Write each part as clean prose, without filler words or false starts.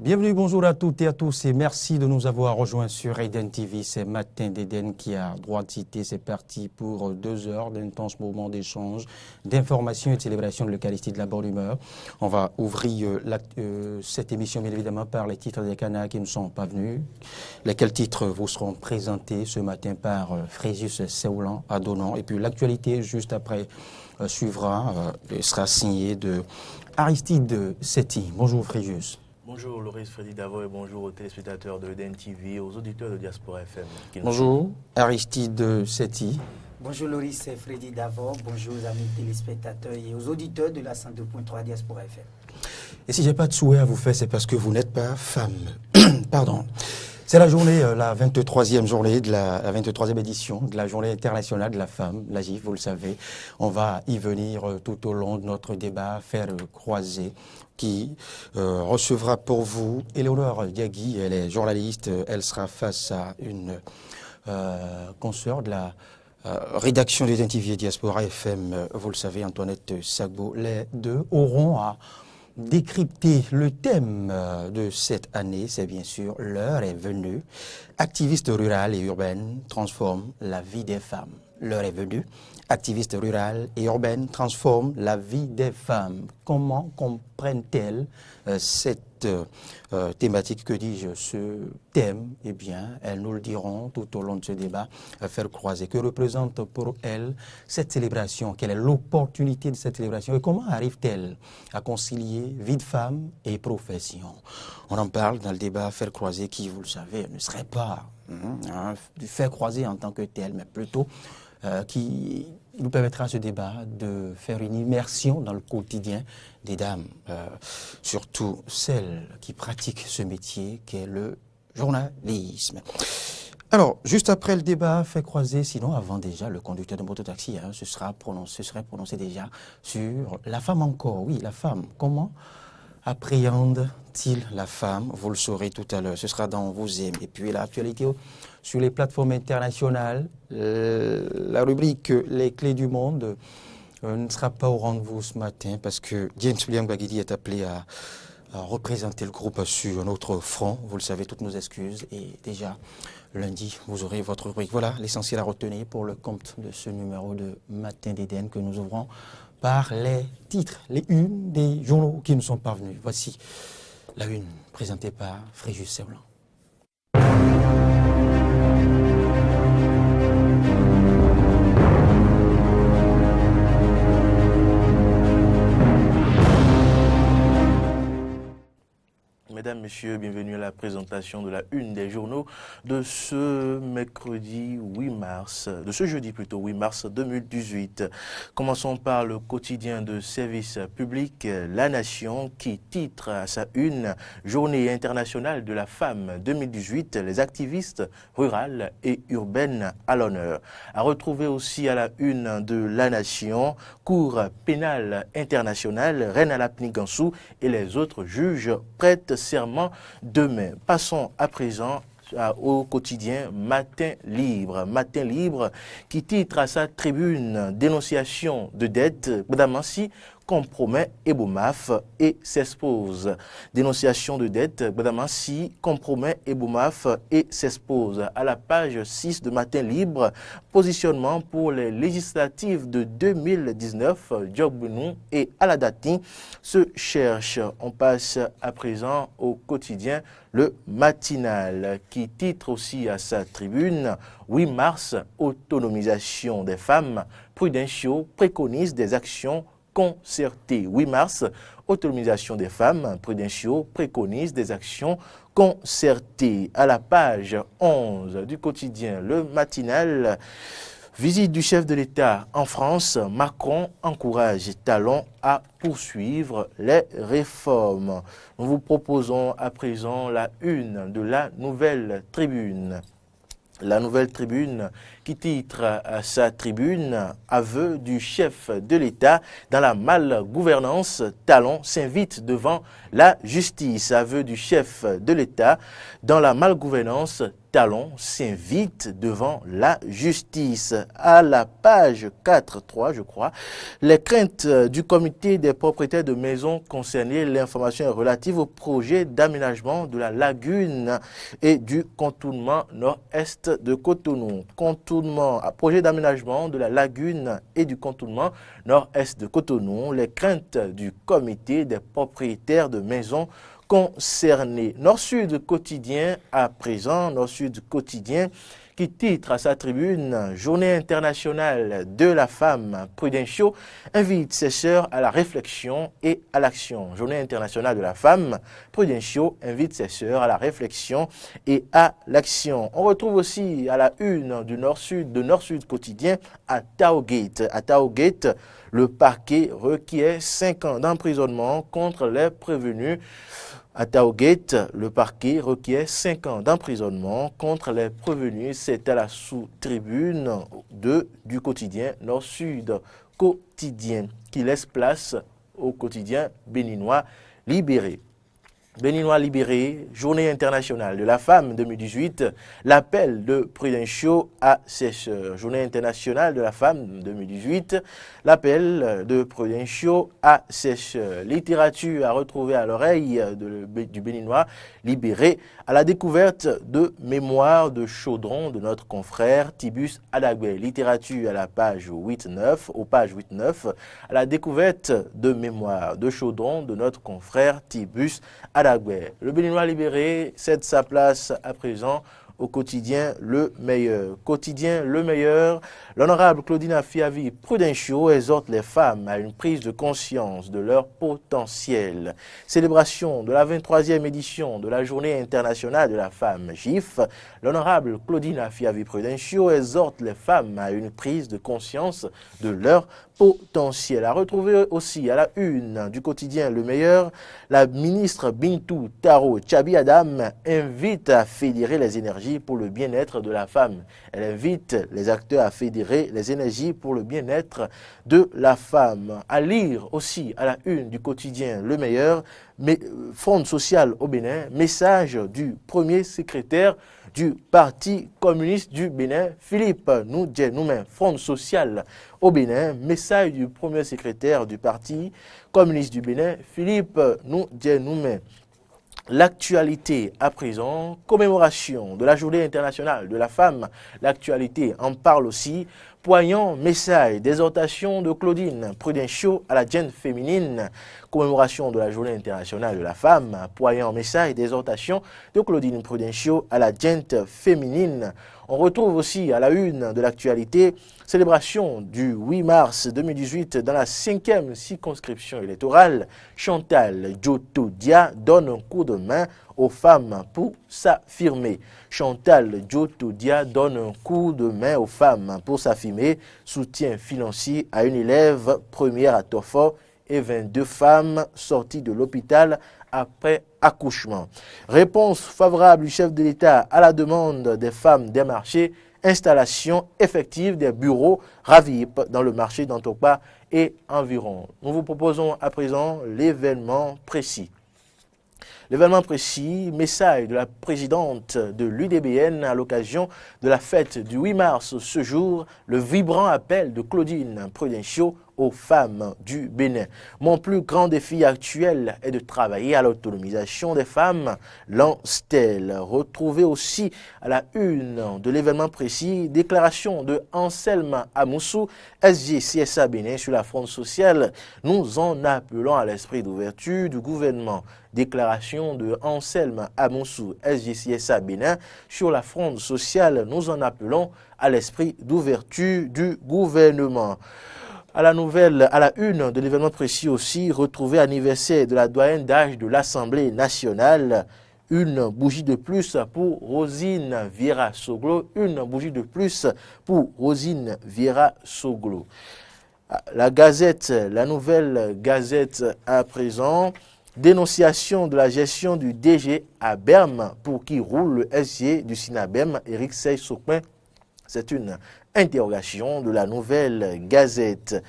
Bienvenue, bonjour à toutes et à tous et merci de nous avoir rejoints sur Eden TV. C'est Matin d'Eden qui a droit de citer. C'est parti pour 2 heures d'intenses moments d'échange, d'information et de célébration de l'Eucharistie de la bonne humeur. On va ouvrir cette émission bien évidemment par les titres des canards qui ne sont pas venus. Lesquels titres vous seront présentés ce matin par Fréjus Séoulan à Donan. Et puis l'actualité juste après suivra, sera signée de Aristide Setti. Bonjour Fréjus. Bonjour Loris Freddy Davo et bonjour aux téléspectateurs de Eden TV, aux auditeurs de Diaspora FM. Bonjour Aristide Setti. Bonjour Loris, c'est Freddy Davo. Bonjour aux amis téléspectateurs et aux auditeurs de la 102.3 Diaspora FM. Et si je n'ai pas de souhait à vous faire, c'est parce que vous n'êtes pas femme. Pardon. C'est la journée, la 23e journée de la 23e édition de la journée internationale de la femme, la GIF, vous le savez. On va y venir tout au long de notre débat, faire croiser, qui recevra pour vous Éléonore Diagui. Elle est journaliste, elle sera face à une consoeur de la rédaction d'Identifier Diaspora FM, vous le savez, Antoinette Sagbo. Les deux auront à décrypter le thème de cette année, c'est bien sûr l'heure est venue. Activiste rurale et urbaine transforme la vie des femmes. L'heure est venue. Activiste rurale et urbaine transforme la vie des femmes. Comment comprennent-elles cette thématique, que dis-je, ce thème? Eh bien, elles nous le diront tout au long de ce débat, à faire croiser. Que représente pour elles cette célébration? Quelle est l'opportunité de cette célébration? Et comment arrive-t-elle à concilier vie de femme et profession? On en parle dans le débat faire croiser qui, vous le savez, ne serait pas du faire croiser en tant que tel, mais plutôt qui nous permettra ce débat de faire une immersion dans le quotidien des dames, surtout celles qui pratiquent ce métier qu'est le journalisme. Alors, juste après le débat fait croiser, sinon avant déjà, le conducteur de mototaxi se serait prononcé déjà sur la femme encore. Oui, la femme, comment appréhende-t-il la femme? Vous le saurez tout à l'heure, ce sera dans Vous aimez. Et puis l'actualité sur les plateformes internationales, la rubrique Les clés du monde ne sera pas au rendez-vous ce matin parce que James William Bagidi est appelé à représenter le groupe sur un autre front. Vous le savez, toutes nos excuses. Et déjà, lundi, vous aurez votre rubrique. Voilà l'essentiel à retenir pour le compte de ce numéro de Matin d'Éden que nous ouvrons par les titres, les unes des journaux qui nous sont parvenus. Voici la une présentée par Fréjus Séoulan. Mesdames, Messieurs, bienvenue à la présentation de la une des journaux de ce mercredi 8 mars, de ce jeudi plutôt 8 mars 2018. Commençons par le quotidien de service public La Nation qui titre à sa une Journée internationale de la femme 2018, les activistes rurales et urbaines à l'honneur. À retrouver aussi à la une de La Nation, Cour pénale internationale, Reine Alapni Gansou et les autres juges prêtent serment demain. Passons à présent au quotidien Matin Libre. Matin Libre qui titre à sa tribune dénonciation de dette, Badamansi compromet Ebomaf et s'expose. Dénonciation de dette, Badamansi compromet Ebomaf et s'expose. À la page 6 de Matin Libre, positionnement pour les législatives de 2019, Djogbenou et Aladati se cherchent. On passe à présent au quotidien Le Matinal qui titre aussi à sa tribune 8 mars, autonomisation des femmes. Prudentiaux préconise des actions concertée. 8 mars, autonomisation des femmes. Prudentiaux préconise des actions concertées. À la page 11 du quotidien Le Matinal, visite du chef de l'État en France. Macron encourage Talon à poursuivre les réformes. Nous vous proposons à présent la une de la Nouvelle Tribune. La Nouvelle Tribune qui titre à sa tribune « Aveu du chef de l'État dans la malgouvernance, Talon s'invite devant la justice ». Aveu du chef de l'État dans la malgouvernance, Talon s'invite devant la justice. À la page 4.3, je crois, les craintes du comité des propriétaires de maisons concernées, l'information est relative au projet d'aménagement de la lagune et du contournement nord-est de Cotonou. Projet d'aménagement de la lagune et du contournement nord-est de Cotonou, les craintes du comité des propriétaires de maisons concernés. Nord-Sud quotidien à présent, Nord-Sud quotidien qui titre à sa tribune « Journée internationale de la femme ». Prudentiaux invite ses sœurs à la réflexion et à l'action. Journée internationale de la femme, Prudentiaux invite ses sœurs à la réflexion et à l'action. On retrouve aussi à la une du Nord-Sud quotidien à Taogate. À Taogate, le parquet requiert 5 ans d'emprisonnement contre les prévenus. À Taogate, le parquet requiert 5 ans d'emprisonnement contre les prévenus. C'est à la sous-tribune du quotidien Nord-Sud quotidien qui laisse place au quotidien béninois libéré. Béninois libéré, Journée internationale de la femme 2018, l'appel de Prudentiaux à ses sœurs. Journée internationale de la femme 2018, l'appel de Prudentiaux à ses sœurs. Littérature à retrouver à l'oreille du Béninois libéré, à la découverte de mémoires de chaudron de notre confrère Tibus Adagbe. Littérature à la page 8-9, aux pages 8-9, à la découverte de mémoires de chaudron de notre confrère Tibus Adagbe. Le Béninois libéré cède sa place à présent au quotidien Le Meilleur. Quotidien Le Meilleur, l'honorable Claudine Fiavi Prudentiaux exhorte les femmes à une prise de conscience de leur potentiel. Célébration de la 23e édition de la Journée internationale de la femme GIF, l'honorable Claudine Fiavi Prudentiaux exhorte les femmes à une prise de conscience de leur potentiel. À retrouver aussi à la une du quotidien Le Meilleur, la ministre Bintou Taro Tchabi Adam invite à fédérer les énergies pour le bien-être de la femme. Elle invite les acteurs à fédérer les énergies pour le bien-être de la femme. À lire aussi à la une du quotidien Le Meilleur, Front social au Bénin, message du premier secrétaire du Parti communiste du Bénin, Philippe Noudjenoumen, Front social au Bénin, message du premier secrétaire du Parti communiste du Bénin, Philippe Noudjenoumen. L'actualité à présent, commémoration de la Journée internationale de la femme, l'actualité en parle aussi. Poignant message d'exhortation de Claudine Prudentiaux à la gente féminine, commémoration de la Journée internationale de la femme, poignant message d'exhortation de Claudine Prudentiaux à la gente féminine. On retrouve aussi à la une de l'actualité, célébration du 8 mars 2018 dans la 5e circonscription électorale. Chantal Djoto-Dia donne un coup de main aux femmes pour s'affirmer. Chantal Djoto-Dia donne un coup de main aux femmes pour s'affirmer. Soutien financier à une élève première à Tofo et 22 femmes sorties de l'hôpital après accouchement. Réponse favorable du chef de l'État à la demande des femmes des marchés. Installation effective des bureaux RAVIP dans le marché d'Antokpa et environ. Nous vous proposons à présent l'événement précis. L'événement précis, message de la présidente de l'UDBN à l'occasion de la fête du 8 mars ce jour, le vibrant appel de Claudine Prudentiaux aux femmes du Bénin. Mon plus grand défi actuel est de travailler à l'autonomisation des femmes, lance-t-elle. Retrouvez aussi à la une de l'événement précis, déclaration de Anselme Amoussou, SG-CSA Bénin sur la fronde sociale. Nous en appelons à l'esprit d'ouverture du gouvernement. Déclaration de Anselme Amoussou, SG-CSA Bénin sur la fronde sociale. Nous en appelons à l'esprit d'ouverture du gouvernement. À la une de l'événement précis aussi, retrouvé anniversaire de la doyenne d'âge de l'Assemblée nationale. Une bougie de plus pour Rosine Vieira Soglo. Une bougie de plus pour Rosine Vieira Soglo. La Gazette, la nouvelle Gazette à présent. Dénonciation de la gestion du DG à Berme pour qui roule le SG du Sinabem, Éric Sey-Sokmen. C'est une interrogation de la nouvelle Gazette.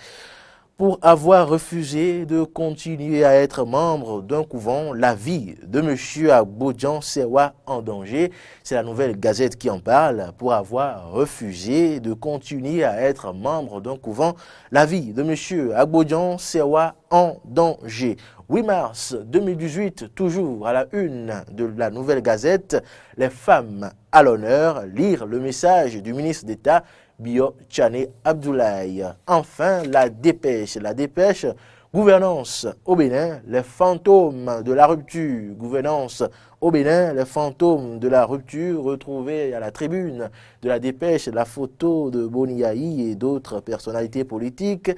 pour avoir refusé de continuer à être membre d'un couvent, la vie de M. Agbodjan Serwa en danger. C'est la Nouvelle Gazette qui en parle. Pour avoir refusé de continuer à être membre d'un couvent, la vie de M. Agbodjan Serwa en danger. 8 mars 2018, toujours à la une de la Nouvelle Gazette, les femmes à l'honneur, lire le message du ministre d'État Bio Tchane Abdoulaye. Enfin, la dépêche, gouvernance au Bénin, les fantômes de la rupture. Gouvernance au Bénin, les fantômes de la rupture retrouvés à la tribune de la dépêche, la photo de Boniaï et d'autres personnalités politiques.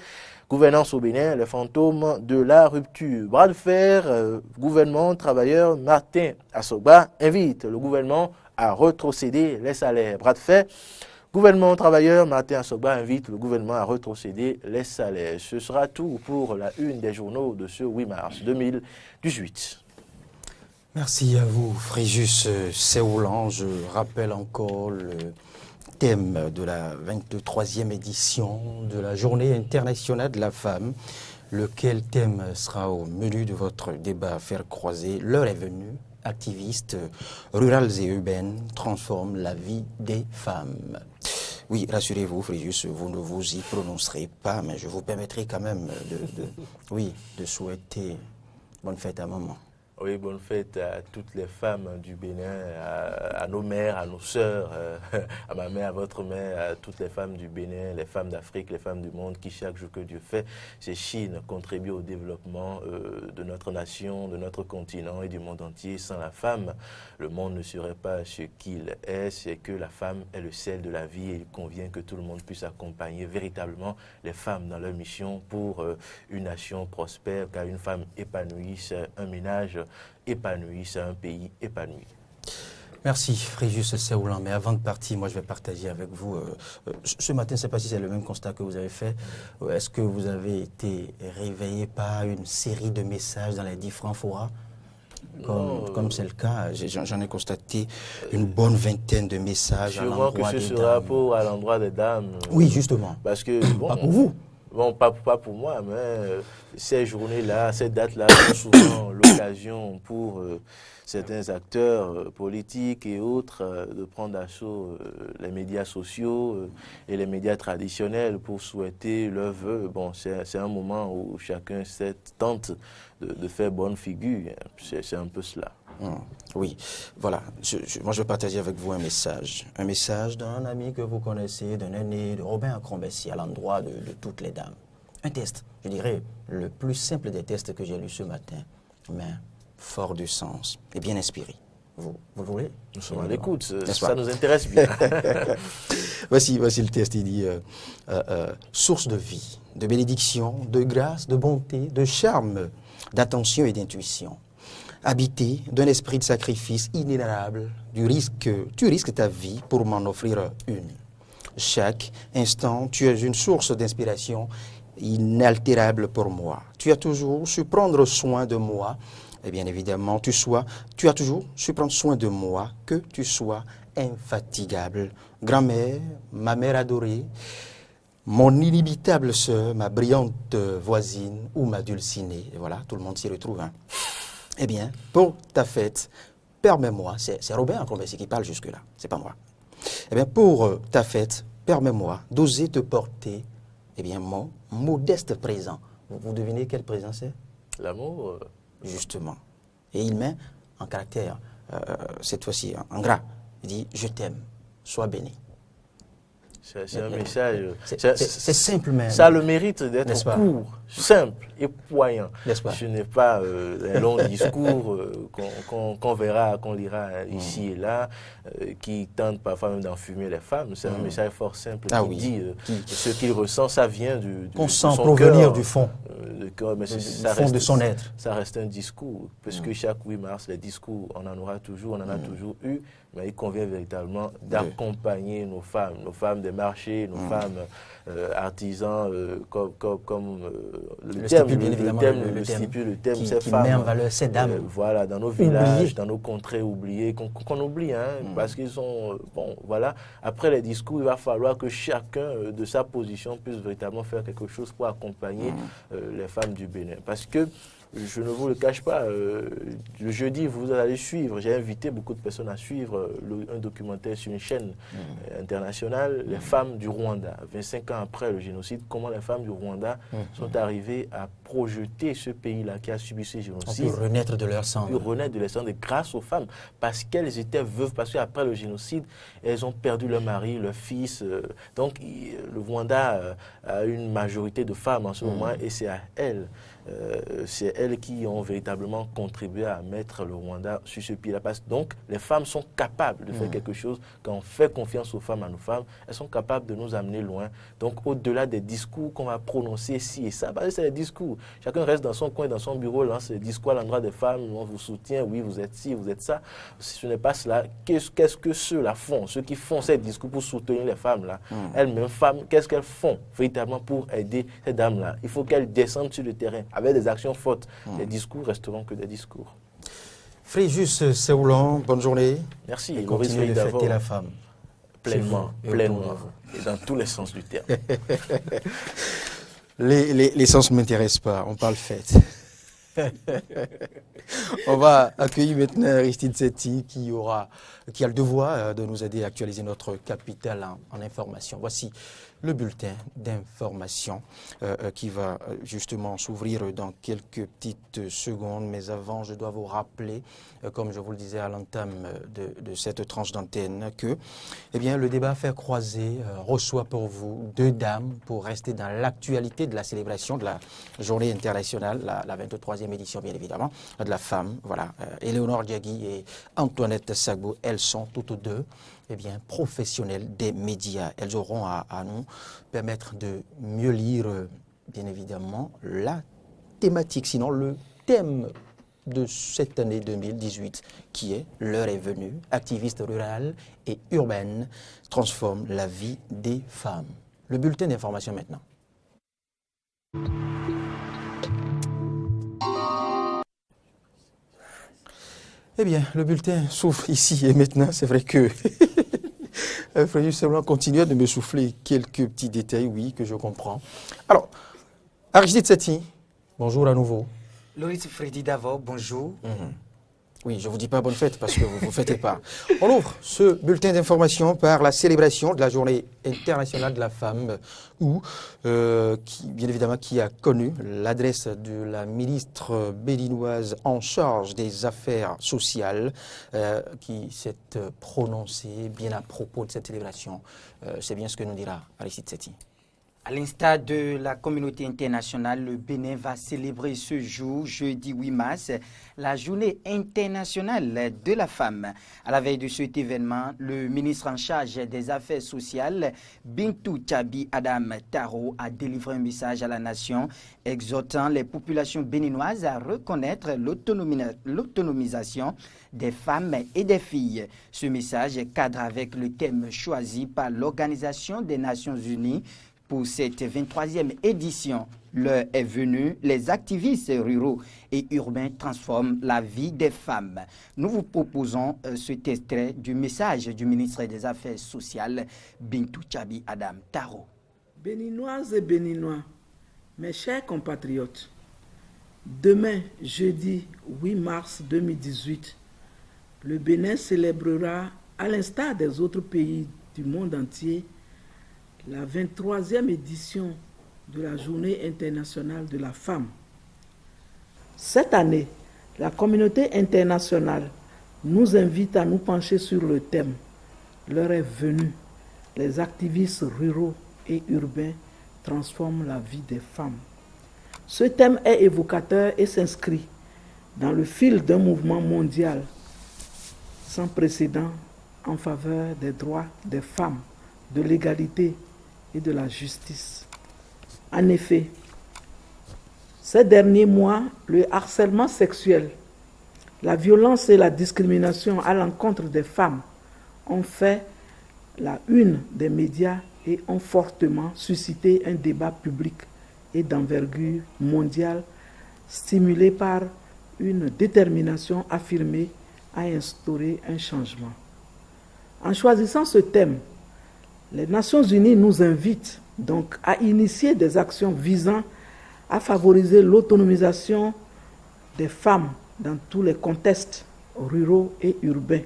Gouvernance au Bénin, les fantômes de la rupture. Bras de fer, gouvernement, travailleurs, Martin Asogba invite le gouvernement à retrocéder les salaires. Bras de fer, gouvernement, travailleurs, Martin Asogba invite le gouvernement à retrocéder les salaires. Ce sera tout pour la une des journaux de ce 8 mars 2018. Merci à vous, Fréjus Séoulan. Je rappelle encore le thème de la 23e édition de la Journée internationale de la femme. Lequel thème sera au menu de votre débat à faire croiser? L'heure est venue. Activistes rurales et urbaines transforment la vie des femmes. Oui, rassurez-vous, Fréjus, vous ne vous y prononcerez pas, mais je vous permettrai quand même de souhaiter bonne fête à maman. Oui, bonne fête à toutes les femmes du Bénin, à nos mères, à nos sœurs, à ma mère, à votre mère, à toutes les femmes du Bénin, les femmes d'Afrique, les femmes du monde qui, chaque jour que Dieu fait, c'est Chine, contribue au développement de notre nation, de notre continent et du monde entier. Sans la femme, le monde ne serait pas ce qu'il est. C'est que la femme est le sel de la vie et il convient que tout le monde puisse accompagner véritablement les femmes dans leur mission pour une nation prospère, car une femme épanouie, c'est un ménage épanoui, c'est un pays épanoui. Merci Fréjus Séoulan, mais avant de partir, moi je vais partager avec vous, ce matin, je ne sais pas si c'est le même constat que vous avez fait, est-ce que vous avez été réveillé par une série de messages dans les différents forats comme c'est le cas, j'en ai constaté une bonne vingtaine de messages à l'endroit des dames. Que ce sera à l'endroit des dames. Oui, justement. Parce que, pas pour vous. Bon, pas pour moi, mais ces journées-là, ces dates-là sont souvent l'occasion pour certains acteurs politiques et autres de prendre d'assaut les médias sociaux et les médias traditionnels pour souhaiter leurs vœux. Bon, c'est un moment où chacun tente de faire bonne figure. C'est un peu cela. Oui, voilà. Moi, je vais partager avec vous un message. Un message d'un ami que vous connaissez, d'un aîné, de Robin Acrombessi, à l'endroit de toutes les dames. Un test, je dirais, le plus simple des tests que j'ai lu ce matin, mais fort de sens et bien inspiré. Vous le voulez? Nous sommes à l'écoute, ça nous intéresse bien. Voici le test, il dit source de vie, de bénédiction, de grâce, de bonté, de charme, d'attention et d'intuition. Habité d'un esprit de sacrifice inénarrable, tu risques ta vie pour m'en offrir une. Chaque instant, tu es une source d'inspiration inaltérable pour moi. Tu as toujours su prendre soin de moi, et bien évidemment, tu as toujours su prendre soin de moi, que tu sois infatigable. Grand-mère, ma mère adorée, mon inimitable sœur, ma brillante voisine ou ma dulcinée. Et voilà, tout le monde s'y retrouve. Hein. Eh bien, pour ta fête, permets-moi, c'est Robin Acrombessi qui parle jusque-là, c'est pas moi. Eh bien, pour ta fête, permets-moi d'oser te porter, eh bien, mon modeste présent. Vous devinez quel présent c'est? L'amour. Justement. Et il met en caractère, cette fois-ci, en gras. Il dit, je t'aime, sois béni. C'est un message. C'est simple, mais. Ça a le mérite d'être court, simple et poignant. N'est-ce pas? Ce n'est pas un long discours qu'on verra, qu'on lira ici et là, qui tente parfois même d'enfumer les femmes. C'est un message fort simple qui dit ce qu'il ressent, ça vient qu'on de sent son provenir cœur, du fond. de cœur, mais du fond de son être. Ça reste un discours, parce que chaque 8 mars, les discours, on en aura toujours, on en a toujours eu, mais il convient véritablement d'accompagner nos femmes des marchés, nos femmes artisans, comme le thème, ces qui femmes, met en valeur ces dames. Voilà, dans nos villages, dans nos contrées oubliées, qu'on oublie, parce qu'ils sont, bon, voilà. Après les discours, il va falloir que chacun de sa position puisse véritablement faire quelque chose pour accompagner les femmes du Bénin. Parce que, je ne vous le cache pas, le jeudi, vous allez suivre, j'ai invité beaucoup de personnes à suivre un documentaire sur une chaîne internationale, les femmes du Rwanda, 25 ans après le génocide, comment les femmes du Rwanda sont arrivées à projeter ce pays-là qui a subi ce génocide. Pour renaître de leur sang. Pour renaître de leur sang grâce aux femmes, parce qu'elles étaient veuves, parce qu'après le génocide, elles ont perdu leur mari, leur fils. Donc le Rwanda a une majorité de femmes en ce moment et c'est à elles. C'est elles qui ont véritablement contribué à mettre le Rwanda sur ce pied-là. Donc, les femmes sont capables de faire quelque chose. Quand on fait confiance aux femmes, à nos femmes, elles sont capables de nous amener loin. Donc, au-delà des discours qu'on va prononcer ci et ça, parce que c'est des discours. Chacun reste dans son coin, dans son bureau, lance des discours à l'endroit des femmes. On vous soutient, oui, vous êtes ci, vous êtes ça. Ce n'est pas cela. Qu'est-ce que ceux-là font? Ceux qui font ces discours pour soutenir les femmes-là, elles-mêmes femmes, qu'est-ce qu'elles font véritablement pour aider ces dames-là? Il faut qu'elles descendent sur le terrain avec des actions fortes. Les discours resteront que des discours. Fréjus Séoulan, bonne journée. Merci. Et continuez de fêter la femme. Pleinement, pleinement. Et dans tous les sens du terme. Les sens ne m'intéressent pas, on parle fête. On va accueillir maintenant Aristide Setti qui a le devoir de nous aider à actualiser notre capitale en information. Voici le bulletin d'information qui va justement s'ouvrir dans quelques petites secondes. Mais avant, je dois vous rappeler, comme je vous le disais à l'entame de cette tranche d'antenne, que le débat Faire croiser reçoit pour vous deux dames pour rester dans l'actualité de la célébration de la journée internationale, la 23e édition bien évidemment, de la femme. Voilà, Éléonore Diagui et Antoinette Sagbo, elles sont toutes deux professionnelles des médias. Elles auront à nous permettre de mieux lire, bien évidemment, la thématique, sinon le thème de cette année 2018, qui est « L'heure est venue, activiste rurale et urbaine transforme la vie des femmes ». Le bulletin d'information maintenant. Le bulletin s'ouvre ici et maintenant. C'est vrai que Frédéric Seblanc continue de me souffler quelques petits détails, oui, que je comprends. Alors, Aristide Setti, bonjour à nouveau. Loris Freddy Davor, bonjour. Oui, je ne vous dis pas bonne fête parce que vous ne fêtez pas. On ouvre ce bulletin d'information par la célébration de la journée internationale de la femme, qui a connu l'adresse de la ministre béninoise en charge des affaires sociales, qui s'est prononcée bien à propos de cette célébration. C'est bien ce que nous dira Aristide Setti. À l'instar de la communauté internationale, le Bénin va célébrer ce jour, jeudi 8 mars, la journée internationale de la femme. À la veille de cet événement, le ministre en charge des Affaires sociales, Bintou Tchabi Adam Taro, a délivré un message à la nation exhortant les populations béninoises à reconnaître l'autonomisation des femmes et des filles. Ce message cadre avec le thème choisi par l'Organisation des Nations Unies pour cette 23e édition. L'heure est venue, les activistes ruraux et urbains transforment la vie des femmes. Nous vous proposons cet extrait du message du ministre des Affaires sociales, Bintou Tchabi Adam Taro. Béninoises et Béninois, mes chers compatriotes, demain, jeudi 8 mars 2018, le Bénin célébrera, à l'instar des autres pays du monde entier, la 23e édition de la Journée internationale de la femme. Cette année, la communauté internationale nous invite à nous pencher sur le thème « L'heure est venue, les activistes ruraux et urbains transforment la vie des femmes ». Ce thème est évocateur et s'inscrit dans le fil d'un mouvement mondial sans précédent en faveur des droits des femmes, de l'égalité et de la justice. En effet, Ces derniers mois, le harcèlement sexuel, la violence et la discrimination à l'encontre des femmes ont fait la une des médias et ont fortement suscité un débat public et d'envergure mondiale stimulé par une détermination affirmée à instaurer un changement. En choisissant ce thème, les Nations Unies nous invitent donc à initier des actions visant à favoriser l'autonomisation des femmes dans tous les contextes ruraux et urbains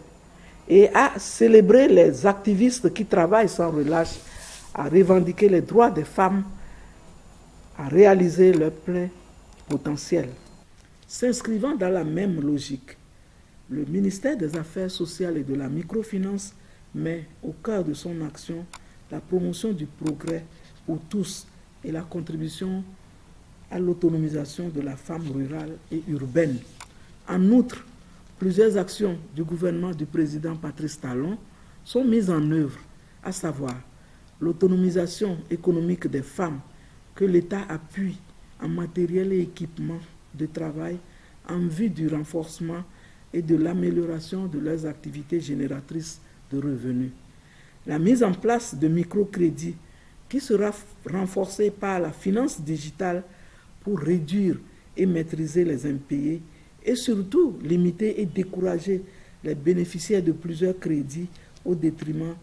et à célébrer les activistes qui travaillent sans relâche à revendiquer les droits des femmes, à réaliser leur plein potentiel. S'inscrivant dans la même logique, le ministère des Affaires sociales et de la microfinance met au cœur de son action la promotion du progrès pour tous et la contribution à l'autonomisation de la femme rurale et urbaine. En outre, plusieurs actions du gouvernement du président Patrice Talon sont mises en œuvre, à savoir l'autonomisation économique des femmes que l'État appuie en matériel et équipement de travail en vue du renforcement et de l'amélioration de leurs activités génératrices de revenus. La mise en place de microcrédits qui sera renforcée par la finance digitale pour réduire et maîtriser les impayés et surtout limiter et décourager les bénéficiaires de plusieurs crédits au détriment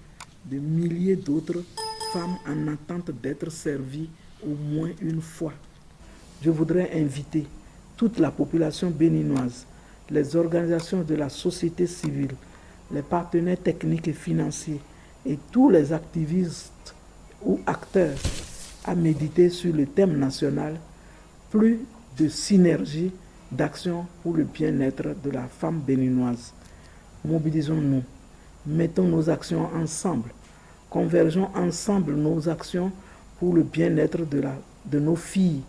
de milliers d'autres femmes en attente d'être servies au moins une fois. Je voudrais inviter toute la population béninoise, les organisations de la société civile, les partenaires techniques et financiers et tous les activistes ou acteurs à méditer sur le thème national, plus de synergie d'action pour le bien-être de la femme béninoise. Mobilisons-nous, mettons nos actions ensemble, convergeons ensemble nos actions pour le bien-être de nos filles,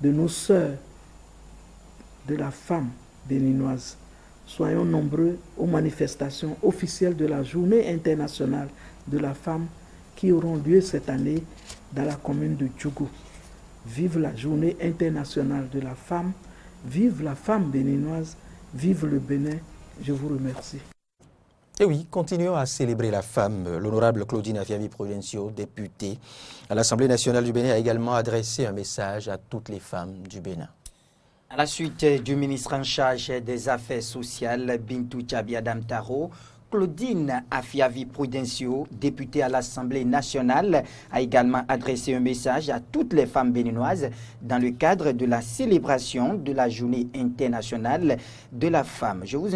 de nos sœurs, de la femme béninoise. Soyons nombreux aux manifestations officielles de la Journée internationale de la femme qui auront lieu cette année dans la commune de Djougou. Vive la Journée internationale de la femme, vive la femme béninoise, vive le Bénin. Je vous remercie. Et oui, continuons à célébrer la femme. L'honorable Claudine Afiami Prudencio, députée à l'Assemblée nationale du Bénin, a également adressé un message à toutes les femmes du Bénin. À la suite du ministre en charge des Affaires sociales, Bintou Tchabi Adam Taro, Claudine Afiami Prudencio, députée à l'Assemblée nationale, a également adressé un message à toutes les femmes béninoises dans le cadre de la célébration de la Journée internationale de la femme. Je vous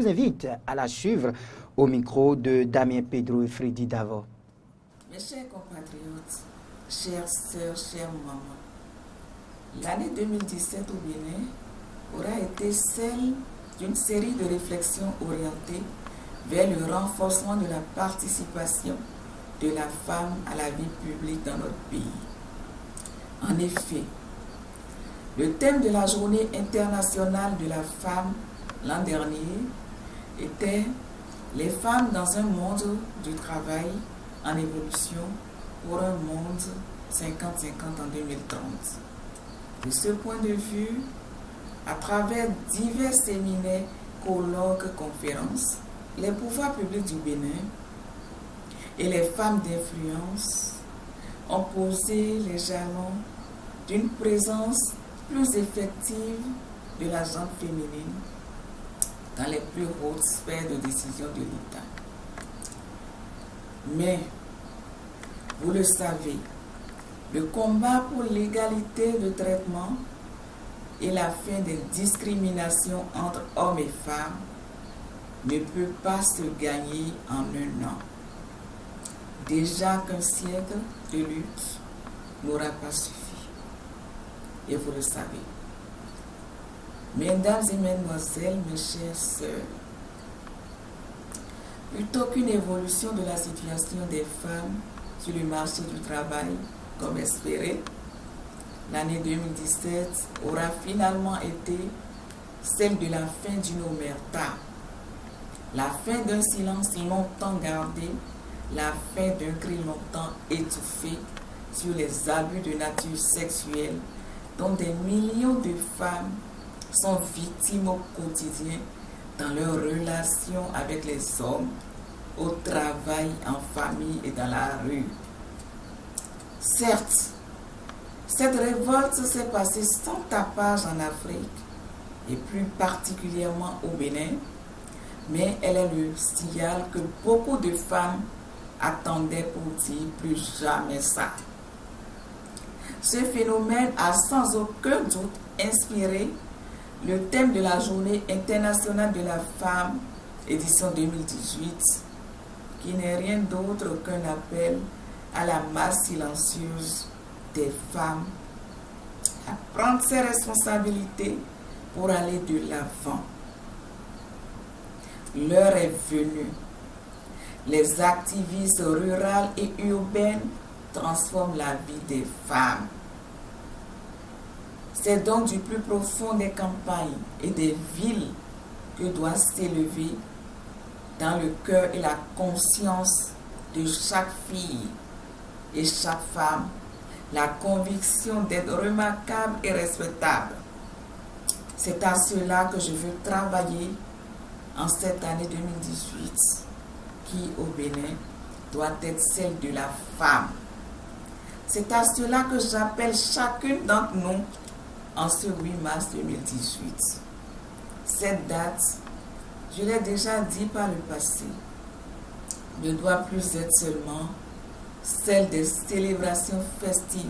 invite à la suivre au micro de Damien Pedro et Freddy Davo. Mes chers compatriotes, chères sœurs, chères mamans, l'année 2017 au Bénin aura été celle d'une série de réflexions orientées vers le renforcement de la participation de la femme à la vie publique dans notre pays. En effet, le thème de la Journée internationale de la femme l'an dernier était « Les femmes dans un monde du travail en évolution pour un monde 50-50 en 2030 ». De ce point de vue, à travers divers séminaires, colloques, conférences, les pouvoirs publics du Bénin et les femmes d'influence ont posé les jalons d'une présence plus effective de la gente féminine dans les plus hautes sphères de décision de l'État. Mais, vous le savez, le combat pour l'égalité de traitement et la fin des discriminations entre hommes et femmes ne peut pas se gagner en un an. Déjà qu'un siècle de lutte n'aura pas suffi. Et vous le savez. Mesdames et mesdemoiselles, mes chères sœurs, plutôt qu'une évolution de la situation des femmes sur le marché du travail, comme espéré, l'année 2017 aura finalement été celle de la fin d'une omerta, la fin d'un silence longtemps gardé, la fin d'un cri longtemps étouffé sur les abus de nature sexuelle dont des millions de femmes sont victimes au quotidien dans leurs relations avec les hommes, au travail, en famille et dans la rue. Certes, cette révolte s'est passée sans tapage en Afrique et plus particulièrement au Bénin, mais elle est le signal que beaucoup de femmes attendaient pour dire plus jamais ça. Ce phénomène a sans aucun doute inspiré le thème de la Journée internationale de la femme, édition 2018, qui n'est rien d'autre qu'un appel à la masse silencieuse des femmes à prendre ses responsabilités pour aller de l'avant. L'heure est venue. Les activistes rurales et urbaines transforment la vie des femmes. C'est donc du plus profond des campagnes et des villes que doit s'élever dans le cœur et la conscience de chaque fille et chaque femme la conviction d'être remarquable et respectable. C'est à cela que je veux travailler en cette année 2018 qui, au Bénin, doit être celle de la femme. C'est à cela que j'appelle chacune d'entre nous en ce 8 mars 2018. Cette date, je l'ai déjà dit par le passé, ne doit plus être seulement celle des célébrations festives.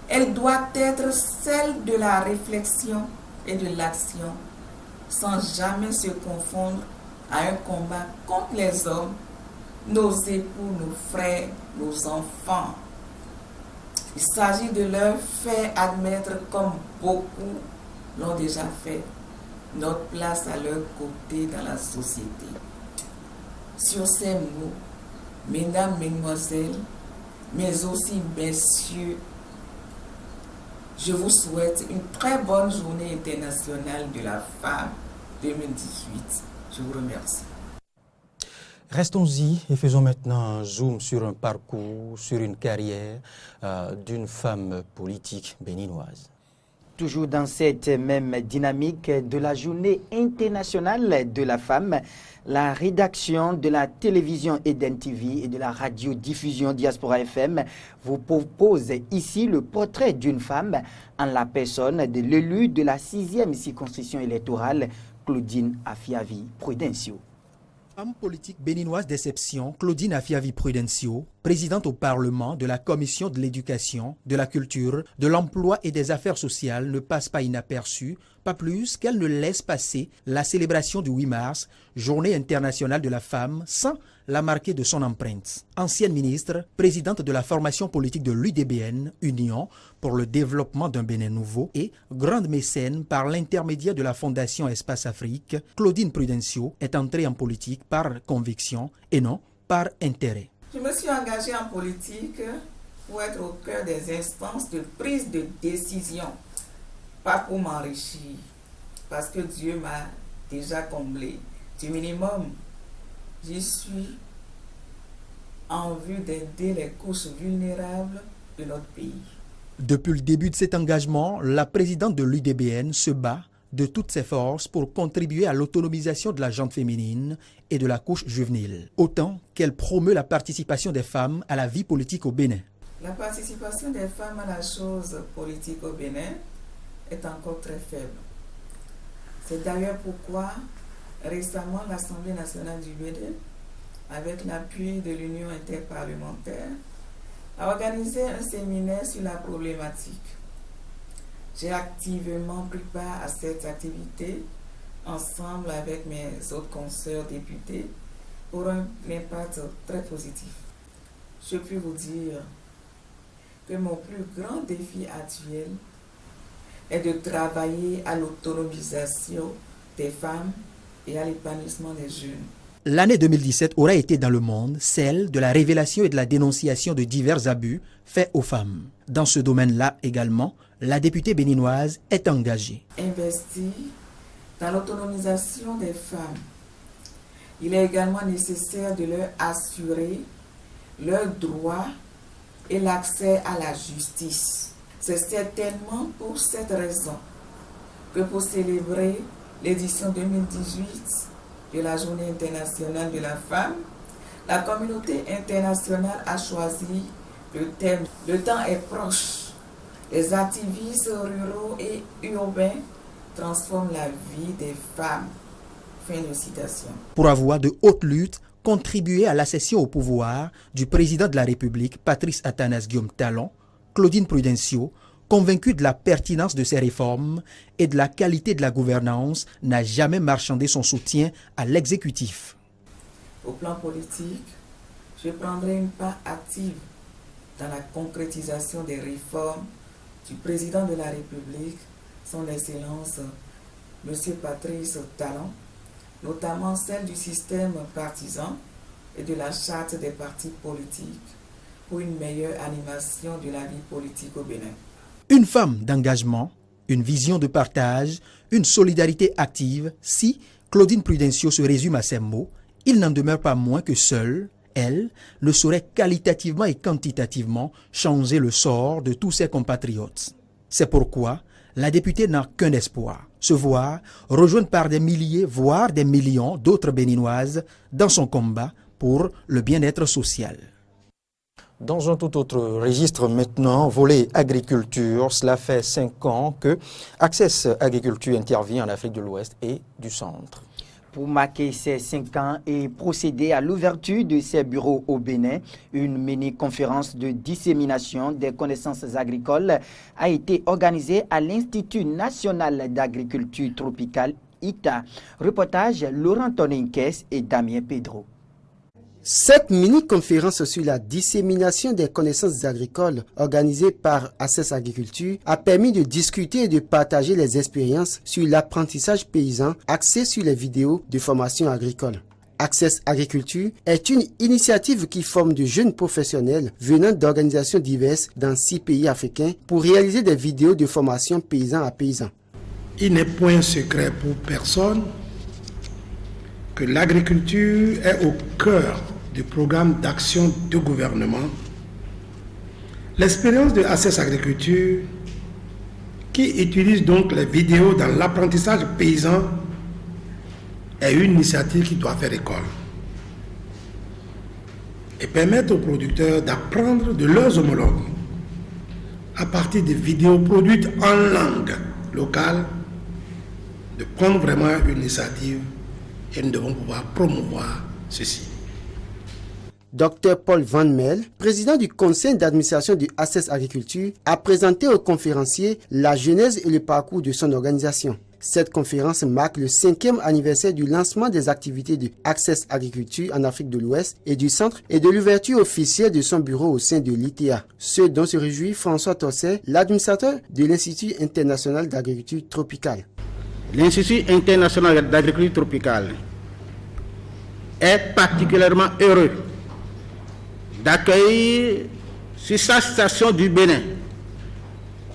Elle doit être celle de la réflexion et de l'action, sans jamais se confondre à un combat contre les hommes, nos époux, nos frères, nos enfants. Il s'agit de leur faire admettre, comme beaucoup l'ont déjà fait, notre place à leur côté dans la société. Sur ces mots, mesdames, mesdemoiselles, mais aussi messieurs, je vous souhaite une très bonne journée internationale de la femme 2018. Je vous remercie. Restons-y et faisons maintenant un zoom sur un parcours, sur une carrière d'une femme politique béninoise. Toujours dans cette même dynamique de la Journée internationale de la femme, la rédaction de la télévision Eden TV et de la radiodiffusion Diaspora FM vous propose ici le portrait d'une femme en la personne de l'élu de la 6e circonscription électorale, Claudine Afiavi Prudencio. Femme politique béninoise d'exception, Claudine Afiavi Prudencio, présidente au Parlement de la Commission de l'éducation, de la culture, de l'emploi et des affaires sociales, ne passe pas inaperçue, pas plus qu'elle ne laisse passer la célébration du 8 mars, Journée internationale de la femme, sans la marquer de son empreinte. Ancienne ministre, présidente de la formation politique de l'UDBN, Union pour le développement d'un Bénin nouveau, et grande mécène par l'intermédiaire de la Fondation Espace Afrique, Claudine Prudencio est entrée en politique par conviction et non par intérêt. Je me suis engagée en politique pour être au cœur des instances de prise de décision, pas pour m'enrichir, parce que Dieu m'a déjà comblé du minimum. J'y suis en vue d'aider les couches vulnérables de notre pays. Depuis le début de cet engagement, la présidente de l'UDBN se bat de toutes ses forces pour contribuer à l'autonomisation de la gente féminine et de la couche juvénile, autant qu'elle promeut la participation des femmes à la vie politique au Bénin. La participation des femmes à la chose politique au Bénin est encore très faible. C'est d'ailleurs pourquoi récemment l'Assemblée nationale du Bénin, avec l'appui de l'Union interparlementaire, a organisé un séminaire sur la problématique. J'ai activement pris part à cette activité ensemble avec mes autres consoeurs députés pour un impact très positif. Je puis vous dire que mon plus grand défi actuel est de travailler à l'autonomisation des femmes et à l'épanouissement des jeunes. L'année 2017 aura été dans le monde celle de la révélation et de la dénonciation de divers abus faits aux femmes. Dans ce domaine-là également, la députée béninoise est engagée. Investir dans l'autonomisation des femmes. Il est également nécessaire de leur assurer leurs droits et l'accès à la justice. C'est certainement pour cette raison que pour célébrer l'édition 2018 de la Journée internationale de la femme, la communauté internationale a choisi le thème « Le temps est proche ». Les activistes ruraux et urbains transforment la vie des femmes. Fin de citation. Pour avoir de hautes luttes contribué à l'accession au pouvoir du président de la République, Patrice Athanase Guillaume Talon, Claudine Prudencio, convaincue de la pertinence de ces réformes et de la qualité de la gouvernance, n'a jamais marchandé son soutien à l'exécutif. Au plan politique, je prendrai une part active dans la concrétisation des réformes du président de la République, son Excellence M. Patrice Talon, notamment celle du système partisan et de la charte des partis politiques pour une meilleure animation de la vie politique au Bénin. Une femme d'engagement, une vision de partage, une solidarité active, si Claudine Prudencio se résume à ces mots, il n'en demeure pas moins que seule, elle, ne saurait qualitativement et quantitativement changer le sort de tous ses compatriotes. C'est pourquoi la députée n'a qu'un espoir, se voir rejointe par des milliers, voire des millions d'autres Béninoises dans son combat pour le bien-être social. Dans un tout autre registre maintenant, volet agriculture, cela fait 5 ans que Access Agriculture intervient en Afrique de l'Ouest et du Centre. Pour marquer ces 5 ans et procéder à l'ouverture de ses bureaux au Bénin, une mini-conférence de dissémination des connaissances agricoles a été organisée à l'Institut national d'agriculture tropicale, ITA. Reportage Laurent Toninkès et Damien Pedro. Cette mini-conférence sur la dissémination des connaissances agricoles organisée par Access Agriculture a permis de discuter et de partager les expériences sur l'apprentissage paysan axé sur les vidéos de formation agricole. Access Agriculture est une initiative qui forme de jeunes professionnels venant d'organisations diverses dans 6 pays africains pour réaliser des vidéos de formation paysan à paysan. Il n'est point secret pour personne que l'agriculture est au cœur du programme d'action du gouvernement. L'expérience de Access Agriculture, qui utilise donc les vidéos dans l'apprentissage paysan, est une initiative qui doit faire école et permettre aux producteurs d'apprendre de leurs homologues à partir des vidéos produites en langue locale, de prendre vraiment une initiative, et nous devons pouvoir promouvoir ceci. Dr Paul Van Mel, président du conseil d'administration du Access Agriculture, a présenté aux conférenciers la genèse et le parcours de son organisation. Cette conférence marque le 5e anniversaire du lancement des activités de Access Agriculture en Afrique de l'Ouest et du Centre et de l'ouverture officielle de son bureau au sein de l'ITA. Ce dont se réjouit François Tosset, l'administrateur de l'Institut international d'agriculture tropicale. L'Institut international d'agriculture tropicale est particulièrement heureux d'accueillir sur sa station du Bénin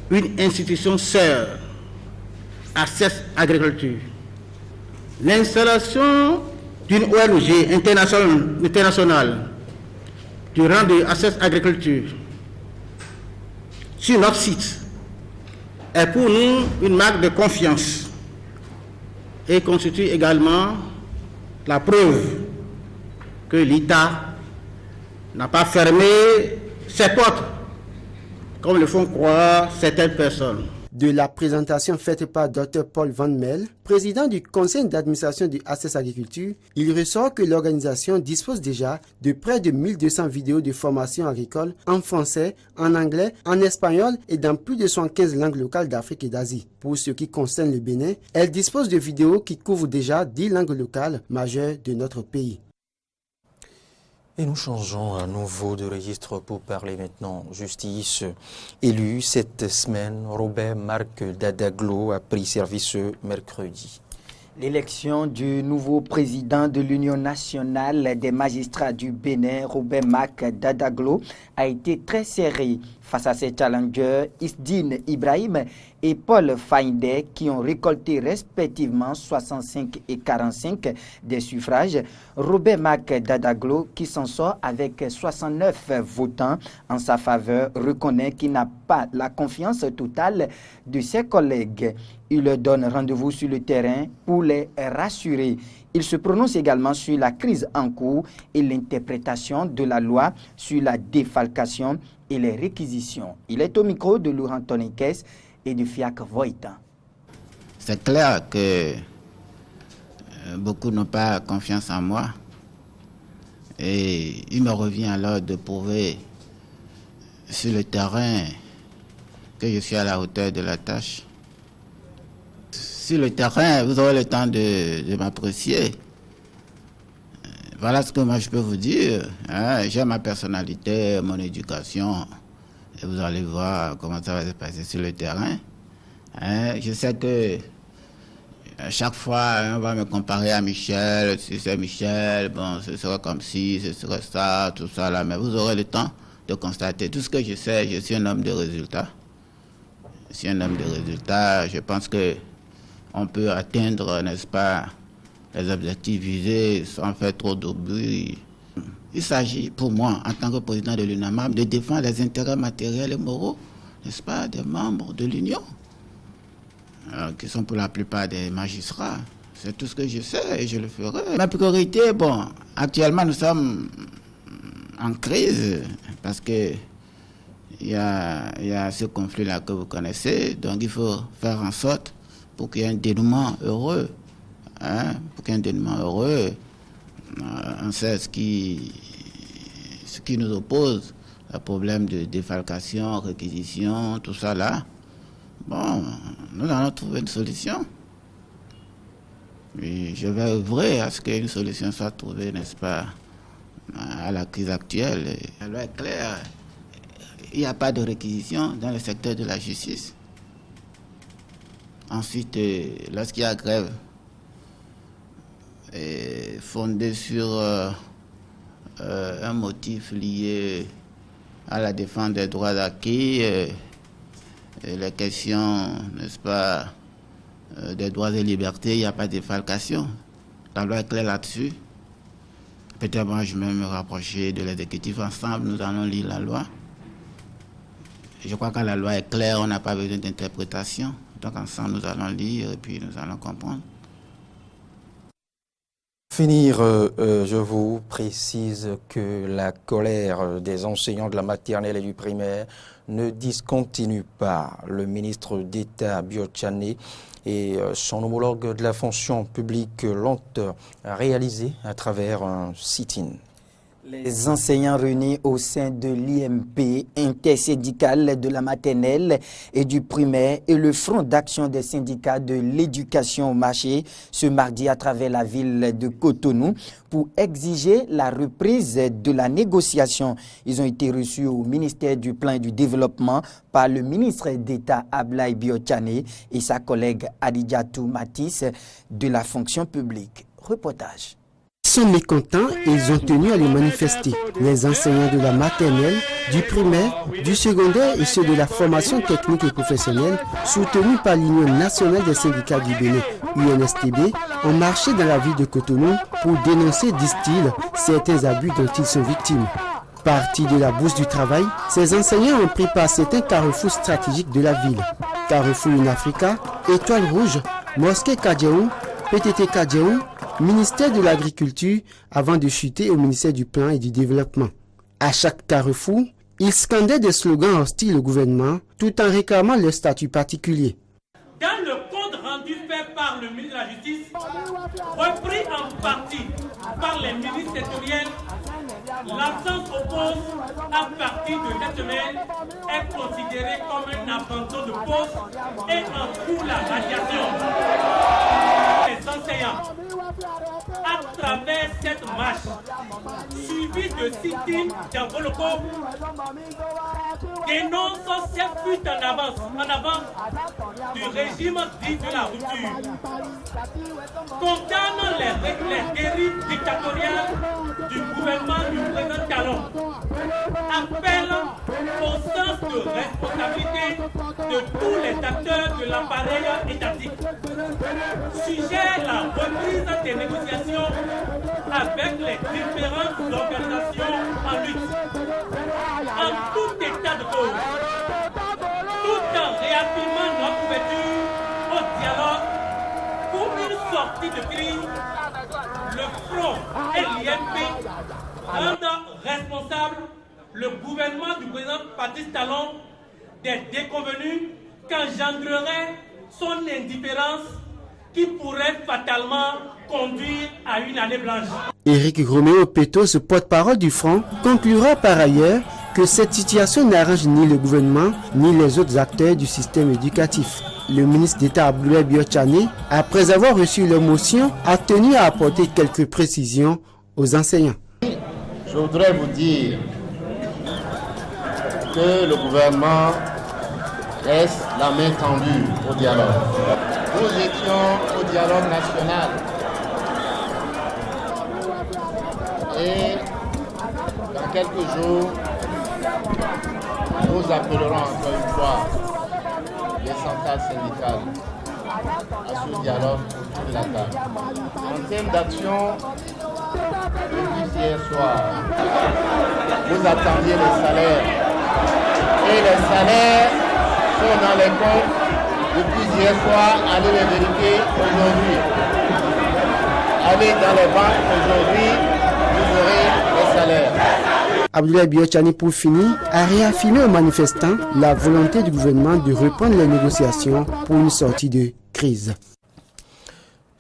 une institution sœur, Access Agriculture. L'installation d'une ONG internationale du rang de Access Agriculture sur notre site est pour nous une marque de confiance et constitue également la preuve que l'ITA n'a pas fermé ses portes, comme le font croire certaines personnes. De la présentation faite par Dr Paul Van Mel, président du conseil d'administration du Access Agriculture, il ressort que l'organisation dispose déjà de près de 1200 vidéos de formation agricole en français, en anglais, en espagnol et dans plus de 75 langues locales d'Afrique et d'Asie. Pour ce qui concerne le Bénin, elle dispose de vidéos qui couvrent déjà 10 langues locales majeures de notre pays. Et nous changeons à nouveau de registre pour parler maintenant justice. Élu cette semaine, Robert Marc Dadaglo a pris service ce mercredi. L'élection du nouveau président de l'Union nationale des magistrats du Bénin, Robert Marc Dadaglo, a été très serrée. Face à ses challengers, Isdine Ibrahim et Paul Faïndé qui ont récolté respectivement 65 et 45 des suffrages. Robert Mac Dadaglo qui s'en sort avec 69 votants en sa faveur reconnaît qu'il n'a pas la confiance totale de ses collègues. Il leur donne rendez-vous sur le terrain pour les rassurer. Il se prononce également sur la crise en cours et l'interprétation de la loi sur la défalcation et les réquisitions. Il est au micro de Laurent Toniquès et de Fiacre Voïta. C'est clair que beaucoup n'ont pas confiance en moi. Et il me revient alors de prouver sur le terrain que je suis à la hauteur de la tâche. Sur le terrain, vous aurez le temps de m'apprécier. Voilà ce que moi je peux vous dire. J'ai ma personnalité, mon éducation. Et vous allez voir comment ça va se passer sur le terrain. Je sais que à chaque fois, on va me comparer à Michel. Si c'est Michel, bon, ce serait comme si, ce serait ça, tout ça là. Mais vous aurez le temps de constater. Tout ce que je sais, je suis un homme de résultats. Je suis un homme de résultats. Je pense que on peut atteindre, n'est-ce pas, les objectifs visés sans faire trop de bruit. Il s'agit pour moi, en tant que président de l'UNAMAM, de défendre les intérêts matériels et moraux, n'est-ce pas, des membres de l'Union, qui sont pour la plupart des magistrats. C'est tout ce que je sais et je le ferai. Ma priorité, bon, actuellement nous sommes en crise parce que il y a ce conflit-là que vous connaissez, donc il faut faire en sorte pour qu'il y ait un dénouement heureux. Pour qu'il y ait un dénouement heureux, on sait ce qui nous oppose, le problème de défalcation, réquisition, tout ça là. Bon, nous allons trouver une solution. Et je vais œuvrer à ce qu'une solution soit trouvée, n'est-ce pas, à la crise actuelle. La loi est claire. Il n'y a pas de réquisition dans le secteur de la justice. Ensuite, lorsqu'il y a grève fondée sur un motif lié à la défense des droits acquis, les questions, n'est-ce pas, des droits et libertés, il n'y a pas de défalcation. La loi est claire là-dessus. Peut-être moi je vais me rapprocher de l'exécutif ensemble, nous allons lire la loi. Je crois que la loi est claire, on n'a pas besoin d'interprétation. Donc ensemble, nous allons lire et puis nous allons comprendre. Finir, je vous précise que la colère des enseignants de la maternelle et du primaire ne discontinue pas. Le ministre d'État Biotchane et son homologue de la fonction publique l'ont réalisé à travers un sit-in. Les enseignants réunis au sein de l'IMP intersyndicale de la maternelle et du primaire et le Front d'action des syndicats de l'éducation au marché ce mardi à travers la ville de Cotonou pour exiger la reprise de la négociation. Ils ont été reçus au ministère du Plan et du Développement par le ministre d'État Ablaye Biotchane et sa collègue Adidjatou Matisse de la fonction publique. Reportage. Ils sont mécontents et ils ont tenu à les manifester. Les enseignants de la maternelle, du primaire, du secondaire et ceux de la formation technique et professionnelle, soutenus par l'Union nationale des syndicats du Bénin, UNSTB, ont marché dans la ville de Cotonou pour dénoncer, disent-ils, certains abus dont ils sont victimes. Partis de la bourse du travail, ces enseignants ont pris part certains carrefours stratégiques de la ville. Carrefour Unafrica, Étoile Rouge, Mosquée Kadjaou, PTT Kadjaou, ministère de l'Agriculture, avant de chuter au ministère du Plan et du Développement. À chaque carrefour, ils scandaient des slogans hostiles au gouvernement, tout en réclamant leur statut particulier. Dans le compte rendu fait par le ministre de la Justice, repris en partie par les ministres sectoriels, l'absence au poste à partir de cette semaine est considérée comme un abandon de poste et en cours la radiation. Les enseignants, à travers cette marche, suivie de sit-in dans vos locaux, dénonçant cette fuite en avant du régime dit de la rupture, condamnant les dérives dictatoriales du gouvernement du président Talon, appelle au sens de responsabilité de tous les acteurs de l'appareil étatique. Sujet la reprise des négociations avec les différentes organisations en lutte. En tout état de cause, tout en réaffirmant notre ouverture au dialogue pour une sortie de crise, le Front et l'IMP rendent responsable le gouvernement du président Patrice Talon des déconvenus qu'engendrerait son indifférence qui pourrait fatalement conduire à une année blanche. Éric Roméo Pétos, porte-parole du Front, conclura par ailleurs que cette situation n'arrange ni le gouvernement ni les autres acteurs du système éducatif. Le ministre d'État Abdoulaye Biotchane, après avoir reçu leur motion, a tenu à apporter quelques précisions aux enseignants. Je voudrais vous dire que le gouvernement laisse la main tendue au dialogue. Nous étions au dialogue national et dans quelques jours, nous appellerons encore une fois les centrales syndicales à ce dialogue autour de la table. En termes d'action, depuis hier soir, vous attendiez les salaires et les salaires sont dans les comptes depuis hier soir. Allez les vérifier aujourd'hui. Allez dans les banques aujourd'hui, vous aurez les salaires. Abdoulaye Biotchane, pour finir, a réaffirmé aux manifestants la volonté du gouvernement de reprendre les négociations pour une sortie de crise.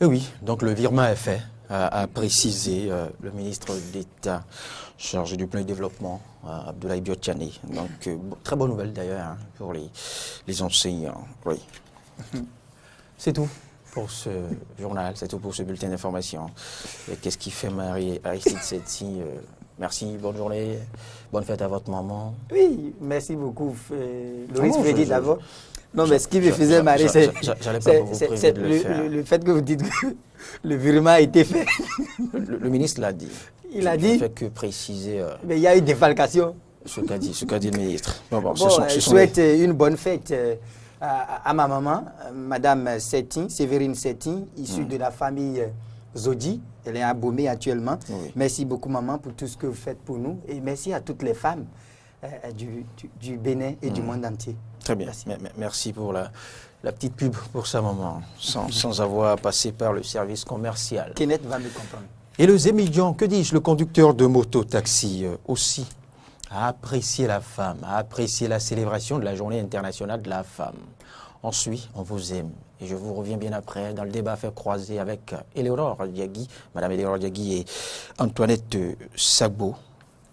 Et oui, donc le virement est fait, a précisé le ministre d'État chargé du plein développement, Abdoulaye Biotchane. Donc, très bonne nouvelle d'ailleurs hein, pour les enseignants. Oui. C'est tout pour ce journal, c'est tout pour ce bulletin d'information. Qu'est-ce qui fait Marie-Aristide Setti merci, bonne journée, bonne fête à votre maman. Oui, merci beaucoup, Loris Freddy d'abord. Non, mais ce qui me faisait marrer, c'est le fait que vous dites que le virement a été fait. Le ministre l'a dit. Il a dit. Ne fait que préciser. Mais il y a eu défalcation. Ce qu'a dit le ministre. Je souhaite une bonne fête à ma maman, Madame Séverine Setti, issue de la famille Zodi. Elle est à Bomé actuellement. Oui. Merci beaucoup, maman, pour tout ce que vous faites pour nous. Et merci à toutes les femmes du Bénin et du monde entier. Très bien. Merci pour la petite pub pour sa maman, sans avoir passé par le service commercial. Kenneth va me comprendre. Et le Zémildian, que dis-je, le conducteur de moto-taxi aussi, a apprécié la femme, a apprécié la célébration de la Journée internationale de la femme. On suit, on vous aime. Et je vous reviens bien après dans le débat fait croiser avec Éléonore Diagui, Madame Éléonore Diagui et Antoinette Sagbo.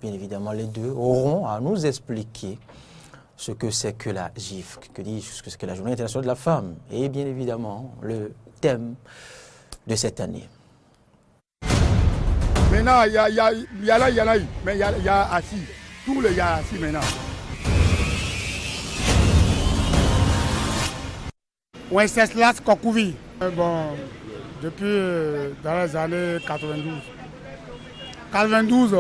Bien évidemment, les deux auront à nous expliquer ce que c'est que la GIF, que dis-je, ce que c'est que la Journée internationale de la femme. Et bien évidemment, le thème de cette année. Maintenant, il y a eu, mais il y a assis. Tout le y a assis maintenant. Wenceslas Kokouvi. Bon, depuis dans les années 92. 92,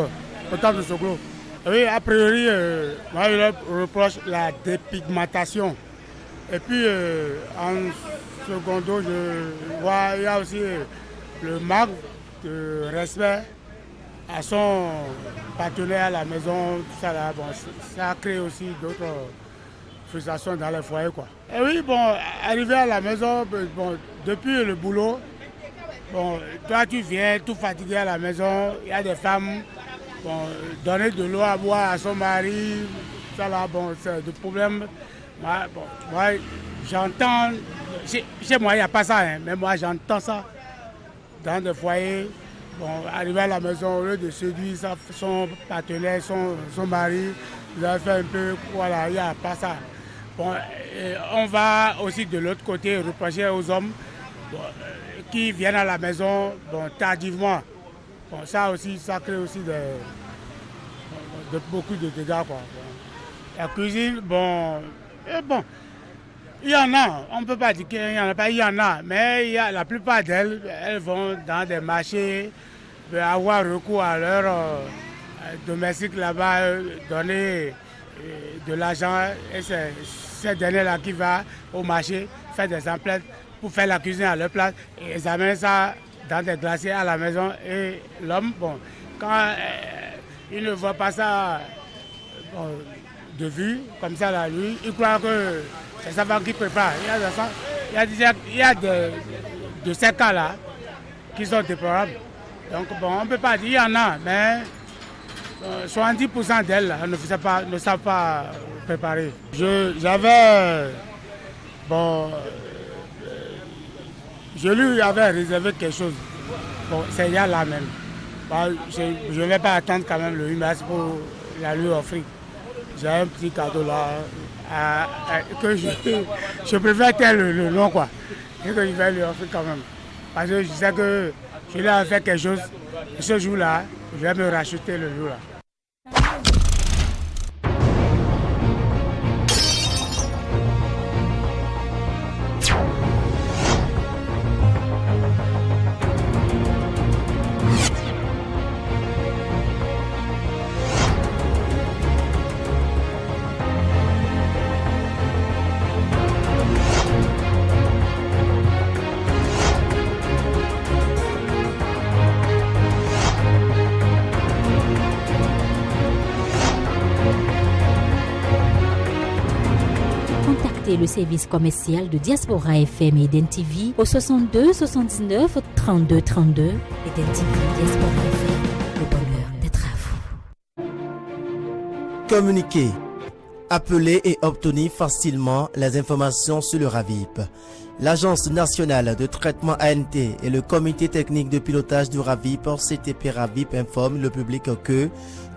au temps de Soglo. Oui, a priori, moi, je reproche la dépigmentation. Et puis, en secondo, je vois, il y a aussi le manque de respect à son partenaire à la maison. Ça, là, bon, ça crée aussi d'autres frustrations dans les foyers, quoi. Et oui, bon, arrivé à la maison, bon, depuis le boulot, bon, toi tu viens tout fatigué à la maison, il y a des femmes, bon, donner de l'eau à boire à son mari, ça là, bon, c'est des problèmes. Moi, j'entends, chez moi il n'y a pas ça, hein, mais moi j'entends ça dans des foyers. Bon, arrivé à la maison, au lieu de séduire son partenaire, son mari, il a fait un peu, voilà, il n'y a pas ça. Bon, on va aussi de l'autre côté reprocher aux hommes bon, qui viennent à la maison bon, tardivement. Bon, ça aussi, ça crée aussi beaucoup de dégâts, quoi. Bon, la cuisine, bon, il y en a, on ne peut pas dire qu'il n'y en a pas, il y en a, mais la plupart d'elles, elles vont dans des marchés, avoir recours à leur domestique là-bas, donner de l'argent et c'est ces derniers-là qui va au marché faire des emplettes pour faire la cuisine à leur place et ils amènent ça dans des glaciers à la maison et l'homme, bon, quand il ne voit pas ça de vue, comme ça là, lui, il croit que c'est sa femme qui prépare. Il y a de ces cas-là qui sont déplorables. Donc bon, on ne peut pas dire, il y en a, mais 70% d'elles ne savent pas préparer. Je lui avais réservé quelque chose. Bon, c'est hier là même. Bon, je ne vais pas attendre quand même le 8 mars pour la lui offrir. J'ai un petit cadeau là que je préfère tel le long quoi. Et que je vais lui offrir quand même. Parce que je sais que je lui ai fait quelque chose. Et ce jour-là, je vais me racheter le jour là. Le service commercial de Diaspora FM et Eden TV au 62 79 32 32. Eden TV, Diaspora FM, le bonheur d'être à vous. Communiquer, appeler et obtenir facilement les informations sur le RAVIP. L'Agence nationale de traitement ANT et le comité technique de pilotage du RAVIP, CTP RAVIP, informent le public que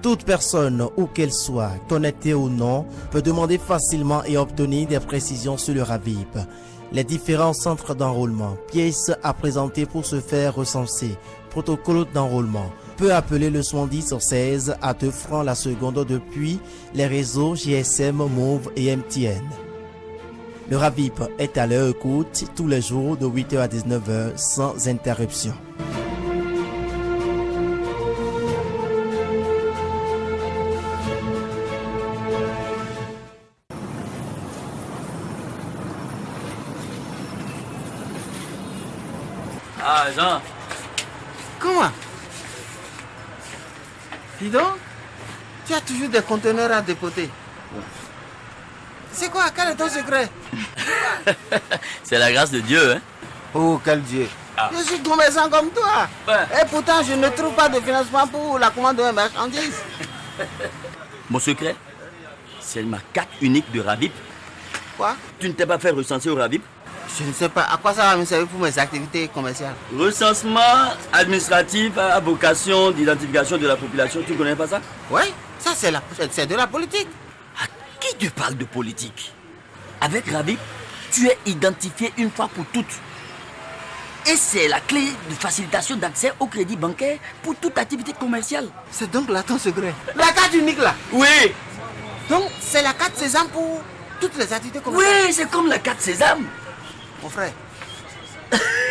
toute personne, où qu'elle soit, connectée ou non, peut demander facilement et obtenir des précisions sur le RAVIP. Les différents centres d'enrôlement, pièces à présenter pour se faire recenser, protocole d'enrôlement, peut appeler le 7016 à 2 francs la seconde depuis les réseaux GSM, Move et MTN. Le RAVIP est à leur écoute tous les jours de 8h à 19h sans interruption. Ah, Jean. Comment? Dis donc, tu as toujours des conteneurs à dépoter. C'est quoi? Quel est ton secret? C'est la grâce de Dieu, hein? Oh, quel Dieu! Ah. Je suis commerçant comme toi. Ouais. Et pourtant, je ne trouve pas de financement pour la commande de marchandises. Mon secret, c'est ma carte unique de RAVIP. Quoi? Tu ne t'es pas fait recenser au RAVIP? Je ne sais pas. À quoi ça va me servir pour mes activités commerciales? Recensement administratif à vocation d'identification de la population. Tu ne connais pas ça? Oui, ça c'est de la politique. À qui te parle de politique? Avec RAVIP, tu es identifié une fois pour toutes. Et c'est la clé de facilitation d'accès au crédit bancaire pour toute activité commerciale. C'est donc là ton secret? La carte unique là? Oui. Donc c'est la carte Sésame pour toutes les activités commerciales? Oui, c'est comme la carte Sésame. Mon frère,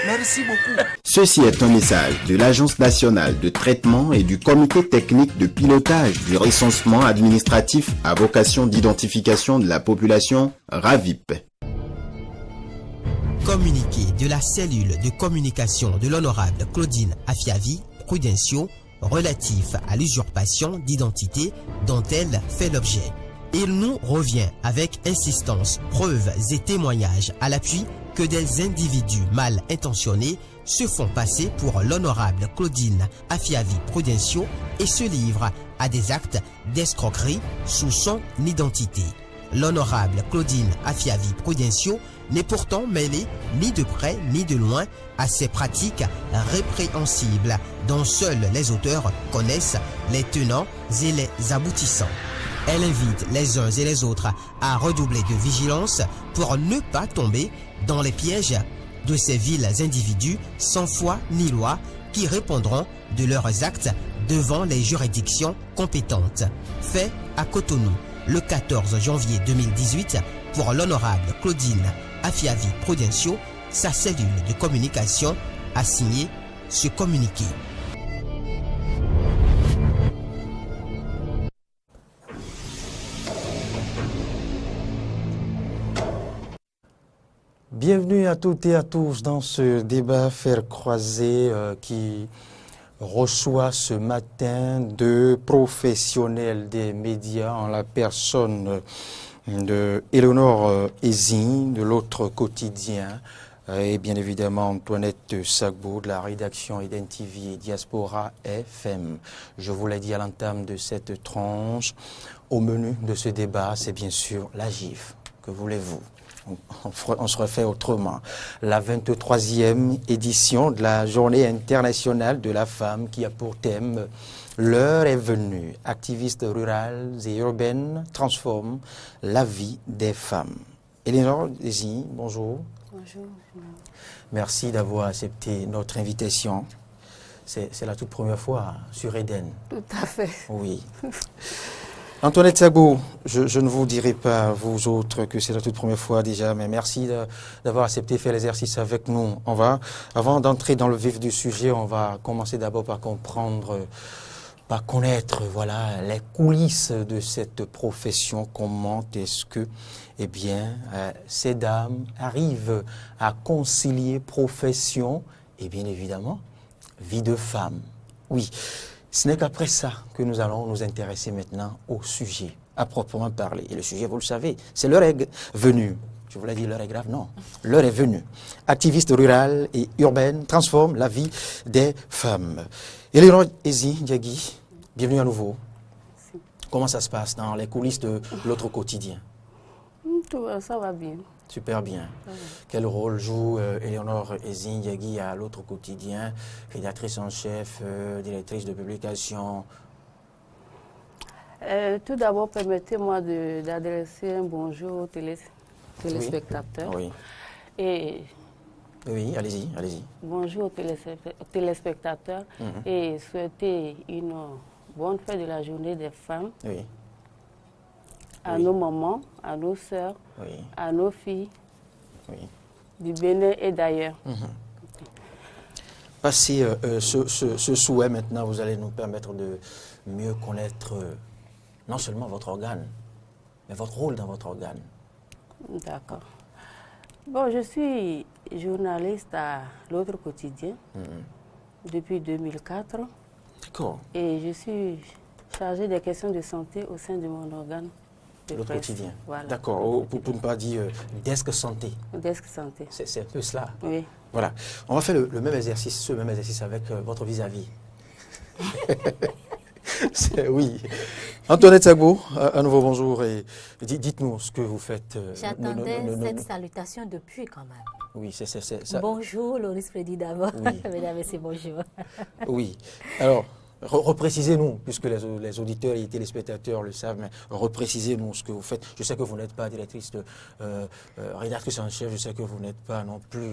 merci beaucoup. Ceci est un message de l'Agence nationale de traitement et du comité technique de pilotage du recensement administratif à vocation d'identification de la population RAVIP. Communiqué de la cellule de communication de l'honorable Claudine Afiavi Prudencio relatif à l'usurpation d'identité dont elle fait l'objet. Il nous revient avec insistance, preuves et témoignages à l'appui que des individus mal intentionnés se font passer pour l'honorable Claudine Afiavi Prudencio et se livrent à des actes d'escroquerie sous son identité. L'honorable Claudine Afiavi Prudencio n'est pourtant mêlée ni de près ni de loin à ces pratiques répréhensibles dont seuls les auteurs connaissent les tenants et les aboutissants. Elle invite les uns et les autres à redoubler de vigilance pour ne pas tomber dans les pièges de ces vils individus sans foi ni loi qui répondront de leurs actes devant les juridictions compétentes. Fait à Cotonou, le 14 janvier 2018, pour l'honorable Claudine Afiavi Prudencio, sa cellule de communication a signé ce communiqué. Bienvenue à toutes et à tous dans ce débat Faire croiser qui reçoit ce matin deux professionnels des médias en la personne de Éléonore Ezine de l'autre quotidien et bien évidemment Antoinette Sagbo de la rédaction Eden TV et Diaspora FM. Je vous l'ai dit à l'entame de cette tranche, au menu de ce débat, c'est bien sûr la GIF. Que voulez-vous? On se refait autrement. La 23e édition de la Journée internationale de la femme qui a pour thème « L'heure est venue. Activistes rurales et urbaines transforment la vie des femmes ». Éléonore Ezine, bonjour. Bonjour. Merci d'avoir accepté notre invitation. C'est la toute première fois sur Eden. Tout à fait. Oui. Antoinette Sagbo, je ne vous dirai pas, vous autres, que c'est la toute première fois déjà, mais merci d'avoir accepté de faire l'exercice avec nous. Avant d'entrer dans le vif du sujet, on va commencer d'abord par connaître, voilà, les coulisses de cette profession. Comment est-ce que, ces dames arrivent à concilier profession et bien évidemment, vie de femme? Oui. Ce n'est qu'après ça que nous allons nous intéresser maintenant au sujet, à proprement parler. Et le sujet, vous le savez, c'est l'heure est venue. Je vous l'ai dit, l'heure est grave, non. L'heure est venue. Activistes rurales et urbaines transforment la vie des femmes. Éléonore Ezine Diagui, bienvenue à nouveau. Merci. Comment ça se passe dans les coulisses de l'autre quotidien? Ça va bien. Super bien. Quel rôle joue Éléonore Ezine Diagui à l'autre quotidien, rédactrice en chef, directrice de publication? Tout d'abord, permettez-moi d'adresser un bonjour aux téléspectateurs. Oui. Oui, allez-y. Bonjour aux téléspectateurs et souhaiter une bonne fête de la journée des femmes. Oui. À nos mamans, à nos sœurs, à nos filles, du Bénin et d'ailleurs. Passez ce souhait maintenant, vous allez nous permettre de mieux connaître non seulement votre organe, mais votre rôle dans votre organe. D'accord. Bon, je suis journaliste à l'autre quotidien depuis 2004. D'accord. Et je suis chargée des questions de santé au sein de mon organe. Le quotidien. Voilà. D'accord. Pour ne pas dire desk santé. Desk santé. C'est un peu cela. Oui. Voilà. On va faire le même exercice, ce même exercice avec votre vis-à-vis. Oui. Antoinette Sagbo, à nouveau bonjour et dites-nous ce que vous faites. J'attendais cette salutation depuis quand même. Oui, c'est ça. Bonjour, Loris Freddy d'abord. Oui. Mesdames et messieurs, bonjour. Oui. Alors, reprécisez-nous, puisque les auditeurs et les téléspectateurs le savent, mais reprécisez-nous ce que vous faites. Je sais que vous n'êtes pas directrice rédactrice en chef, je sais que vous n'êtes pas non plus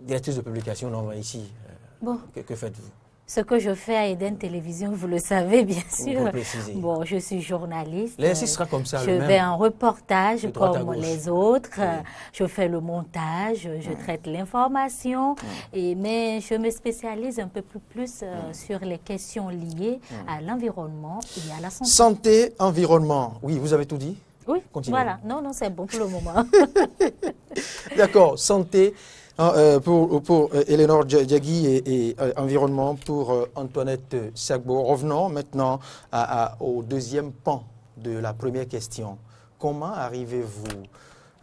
directrice de publication, non, ici. Bon. Que faites-vous? Ce que je fais à Eden Télévision, vous le savez bien sûr. Vous précisez. Bon, je suis journaliste. L'exercice sera comme ça. Je vais en reportage comme les autres. Oui. Je fais le montage, je traite l'information. Mais je me spécialise un peu plus sur les questions liées à l'environnement et à la santé. Santé, environnement. Oui, vous avez tout dit? Oui, continuez. Voilà. Non, c'est bon pour le moment. D'accord, santé. Pour Éléonore Diagui et environnement pour Antoinette Sagbo. Revenons maintenant au deuxième pan de la première question. Comment arrivez-vous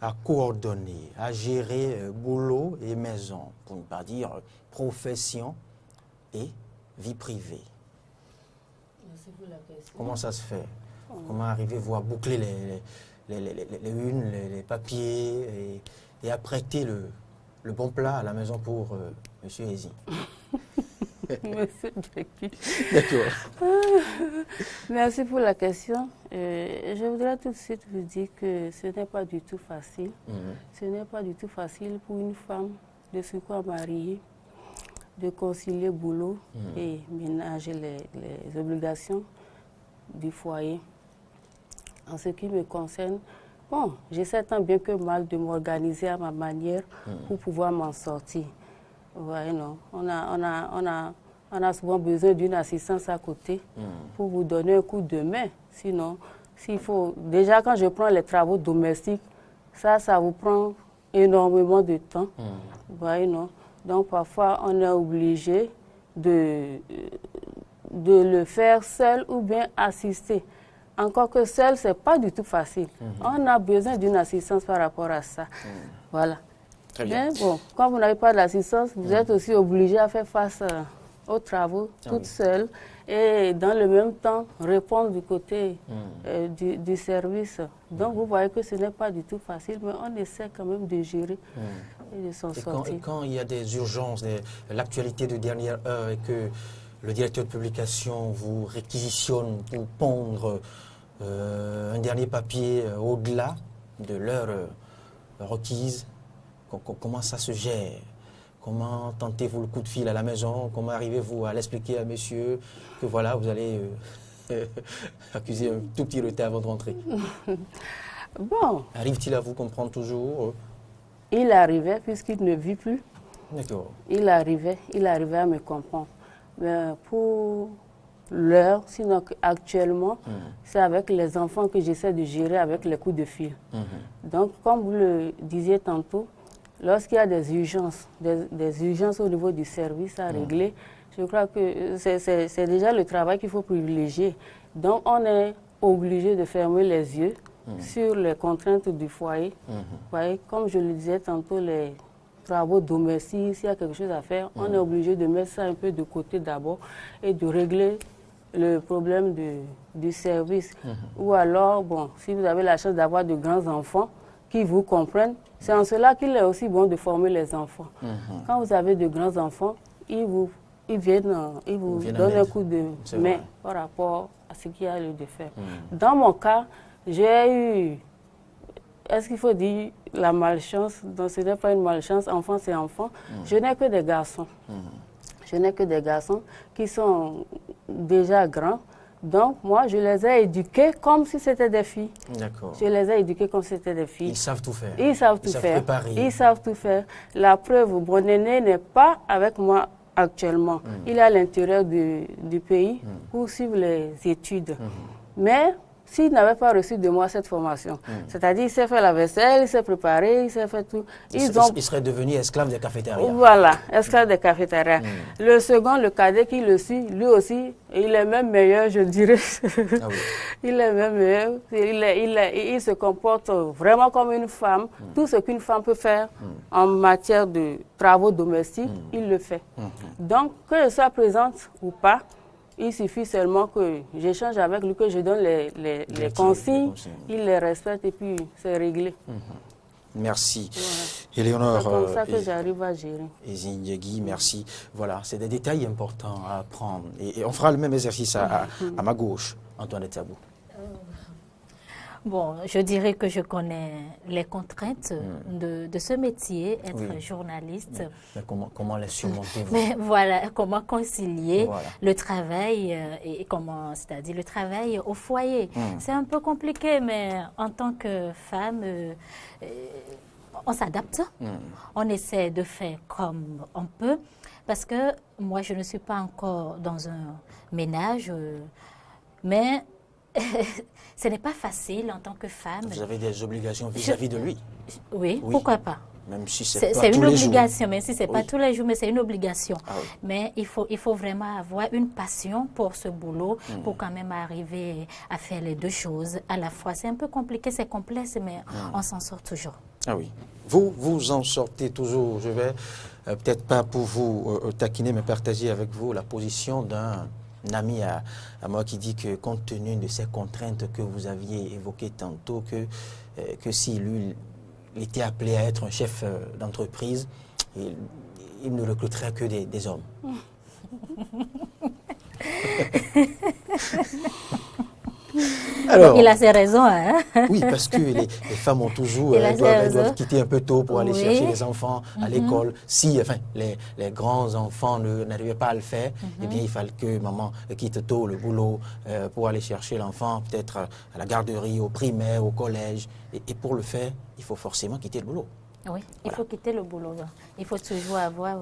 à coordonner, à gérer boulot et maison, pour ne pas dire profession et vie privée? Merci pour la question. Comment ça se fait? Comment arrivez-vous à boucler les unes, les papiers et à prêter le bon plat à la maison pour M. Ezine? Monsieur Diagui. D'accord. Merci pour la question. Je voudrais tout de suite vous dire que ce n'est pas du tout facile. Ce n'est pas du tout facile pour une femme de se mariée, de concilier boulot et ménager les obligations du foyer. En ce qui me concerne, bon, j'essaie tant bien que mal de m'organiser à ma manière pour pouvoir m'en sortir. Ouais, non. On a souvent besoin d'une assistance à côté pour vous donner un coup de main. Sinon, s'il faut... Déjà, quand je prends les travaux domestiques, ça vous prend énormément de temps. Vous voyez, non? Donc parfois, on est obligé de le faire seul ou bien assister. Encore que seul, ce n'est pas du tout facile. On a besoin d'une assistance par rapport à ça. Voilà. Très bien. Mais bon, quand vous n'avez pas d'assistance, vous êtes aussi obligé à faire face aux travaux toute seule et dans le même temps répondre du côté du service. Donc vous voyez que ce n'est pas du tout facile, mais on essaie quand même de gérer et de s'en sortir. Et quand il y a des urgences, l'actualité de dernière heure et que le directeur de publication vous réquisitionne pour pondre un dernier papier au-delà de l'heure requise, comment ça se gère? Comment tentez-vous le coup de fil à la maison? Comment arrivez-vous à l'expliquer à monsieur que voilà, vous allez accuser un tout petit retard avant de rentrer? Bon. Arrive-t-il à vous comprendre toujours? Il arrivait, puisqu'il ne vit plus. D'accord. Il arrivait à me comprendre. Mais pour l'heure, sinon actuellement, c'est avec les enfants que j'essaie de gérer avec les coups de fil. Donc, comme vous le disiez tantôt, lorsqu'il y a des urgences au niveau du service à régler, je crois que c'est déjà le travail qu'il faut privilégier. Donc, on est obligé de fermer les yeux sur les contraintes du foyer. Vous voyez, comme je le disais tantôt, les travaux domestiques, s'il y a quelque chose à faire, on est obligé de mettre ça un peu de côté d'abord et de régler le problème du service. Ou alors, bon, si vous avez la chance d'avoir de grands enfants qui vous comprennent, c'est en cela qu'il est aussi bon de former les enfants. Quand vous avez de grands enfants, ils vous donnent un coup de main par rapport à ce qu'il y a lieu de faire. Dans mon cas, j'ai eu, est-ce qu'il faut dire la malchance? Donc ce n'est pas une malchance, enfant c'est enfant. Je n'ai que des garçons. Je n'ai que des garçons qui sont déjà grands. Donc, moi, je les ai éduqués comme si c'était des filles. D'accord. Je les ai éduqués comme si c'était des filles. Ils savent tout faire. Ils savent tout faire. Préparer. Ils savent tout faire. La preuve, mon aîné n'est pas avec moi actuellement. Il est à l'intérieur du pays pour suivre les études. Mais s'il n'avait pas reçu de moi cette formation, c'est-à-dire il s'est fait la vaisselle, il s'est préparé, il s'est fait tout. Il serait devenu esclave des cafétérias. Voilà, esclave des cafétérias. Le second, le cadet qui le suit, lui aussi, il est même meilleur, je dirais. Ah oui. Il est même meilleur. Il se comporte vraiment comme une femme. Tout ce qu'une femme peut faire en matière de travaux domestiques, il le fait. Donc, que je sois présente ou pas, il suffit seulement que j'échange avec lui, que je donne les consignes, il les respecte et puis c'est réglé. Merci. Voilà. Éléonore. C'est comme ça que j'arrive à gérer. Ezindiegui, merci. Voilà, c'est des détails importants à apprendre. Et on fera le même exercice à ma gauche, Antoinette Sabou. Bon, je dirais que je connais les contraintes de ce métier, être journaliste. Mais comment les surmonter-vous? Mais voilà, comment concilier le travail et comment, c'est-à-dire le travail au foyer. C'est un peu compliqué, mais en tant que femme, on s'adapte. On essaie de faire comme on peut, parce que moi, je ne suis pas encore dans un ménage, mais ce n'est pas facile en tant que femme. Vous avez des obligations vis-à-vis de lui? Oui, pourquoi pas? Même si c'est pas tous une les obligation, jours. même si ce n'est pas tous les jours, mais c'est une obligation. Ah oui. Mais il faut vraiment avoir une passion pour ce boulot, pour quand même arriver à faire les deux choses à la fois. C'est un peu compliqué, c'est complexe, mais on s'en sort toujours. Ah oui. Vous en sortez toujours. Je vais peut-être pas pour vous taquiner, mais partager avec vous la position d'un ami à moi qui dit que compte tenu de ces contraintes que vous aviez évoquées tantôt, que si lui il était appelé à être un chef d'entreprise, il ne recruterait que des hommes. Alors, il a ses raisons. Hein? Oui, parce que les femmes ont toujours, elles doivent quitter un peu tôt pour aller chercher les enfants à l'école. Si les grands enfants n'arrivaient pas à le faire, eh bien, il fallait que maman quitte tôt le boulot pour aller chercher l'enfant, peut-être à la garderie, au primaire, au collège. Et pour le faire, il faut forcément quitter le boulot. Oui, il faut quitter le boulot. Il faut toujours avoir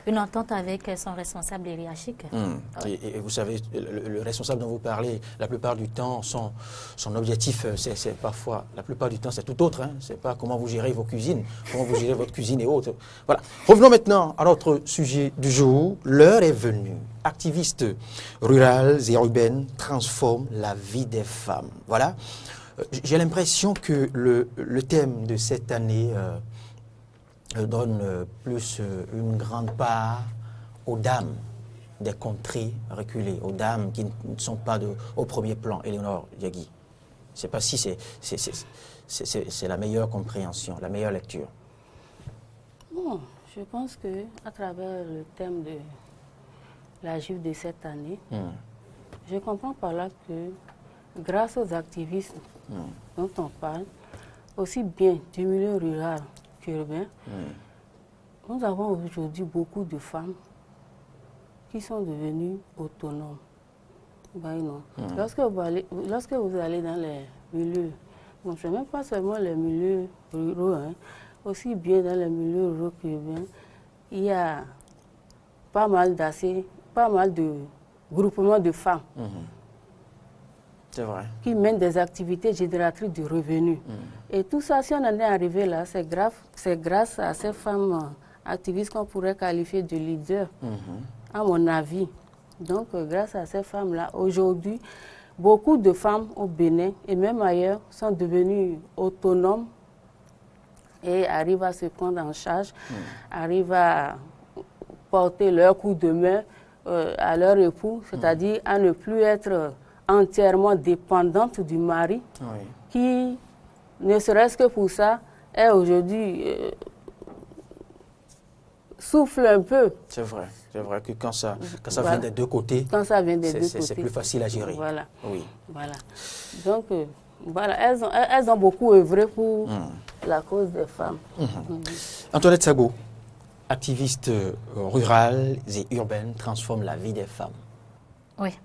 une entente avec son responsable hiérarchique. Et vous savez, le responsable dont vous parlez, la plupart du temps, son objectif, c'est parfois, la plupart du temps, c'est tout autre. Hein. C'est pas comment vous gérez vos cuisines, comment vous gérez votre cuisine et autres. Voilà. Revenons maintenant à notre sujet du jour. L'heure est venue. Activistes rurales et urbaines transforment la vie des femmes. Voilà. J'ai l'impression que le thème de cette année donne plus une grande part aux dames des contrées reculées, aux dames qui ne sont pas au premier plan. Éléonore Diagui, je ne sais pas si c'est la meilleure compréhension, la meilleure lecture. Bon, je pense qu'à travers le thème de la GIF de cette année, je comprends par là que grâce aux activistes dont on parle, aussi bien du milieu rural qu'urbain, nous avons aujourd'hui beaucoup de femmes qui sont devenues autonomes. Lorsque vous allez dans les milieux, bon, ce n'est même pas seulement les milieux ruraux, hein, aussi bien dans les milieux ruraux qu'urbains, il y a pas mal de groupements de femmes. C'est vrai. Qui mènent des activités génératrices de revenus. Et tout ça, si on en est arrivé là, c'est grâce à ces femmes activistes qu'on pourrait qualifier de leaders, à mon avis. Donc, grâce à ces femmes-là, aujourd'hui, beaucoup de femmes au Bénin et même ailleurs sont devenues autonomes et arrivent à se prendre en charge, arrivent à porter leur coup de main à leur époux, c'est-à-dire à ne plus être entièrement dépendante du mari, qui, ne serait-ce que pour ça, est aujourd'hui souffle un peu. C'est vrai que quand ça vient des deux côtés, c'est plus facile à gérer. Voilà. Oui. Voilà. Donc, voilà, elles ont beaucoup œuvré pour la cause des femmes. Antoinette Sago, activiste rurale et urbaine, transforme la vie des femmes. Oui.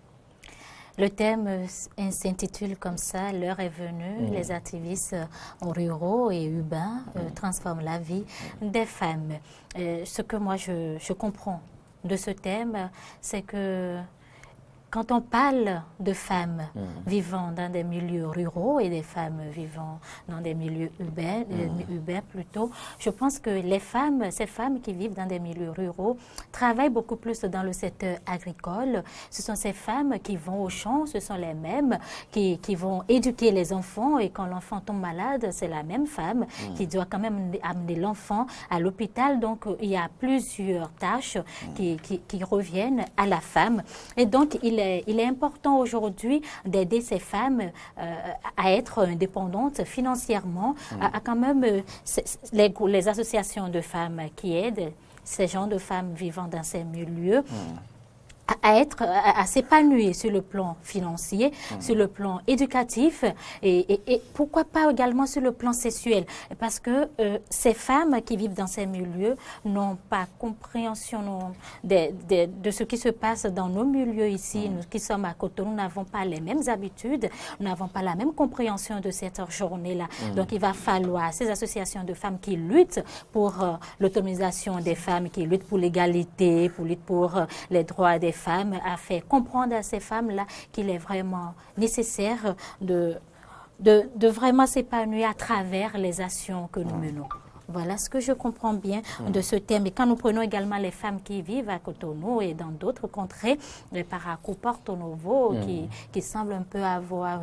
Le thème s'intitule comme ça, l'heure est venue, les activistes ruraux et urbains transforment la vie des femmes. Ce que moi je comprends de ce thème, c'est que quand on parle de femmes vivant dans des milieux ruraux et des femmes vivant dans des milieux urbains plutôt, je pense que ces femmes qui vivent dans des milieux ruraux travaillent beaucoup plus dans le secteur agricole. Ce sont ces femmes qui vont au champ, ce sont les mêmes qui vont éduquer les enfants, et quand l'enfant tombe malade, c'est la même femme qui doit quand même amener l'enfant à l'hôpital. Donc il y a plusieurs tâches qui reviennent à la femme, et donc il est important aujourd'hui d'aider ces femmes à être indépendantes financièrement, à quand même les associations de femmes qui aident ces gens de femmes vivant dans ces milieux à s'épanouir sur le plan financier, sur le plan éducatif et pourquoi pas également sur le plan sexuel, parce que ces femmes qui vivent dans ces milieux n'ont pas compréhension de ce qui se passe dans nos milieux ici. Nous qui sommes à Cotonou, nous n'avons pas les mêmes habitudes, nous n'avons pas la même compréhension de cette journée-là. Donc il va falloir ces associations de femmes qui luttent pour l'autonomisation des femmes, qui luttent pour l'égalité, pour les droits des femmes, à faire comprendre à ces femmes-là qu'il est vraiment nécessaire de vraiment s'épanouir à travers les actions que nous menons. Voilà ce que je comprends bien de ce thème. Et quand nous prenons également les femmes qui vivent à Cotonou et dans d'autres contrées, les Parakou, Porto Novo, qui semblent un peu avoir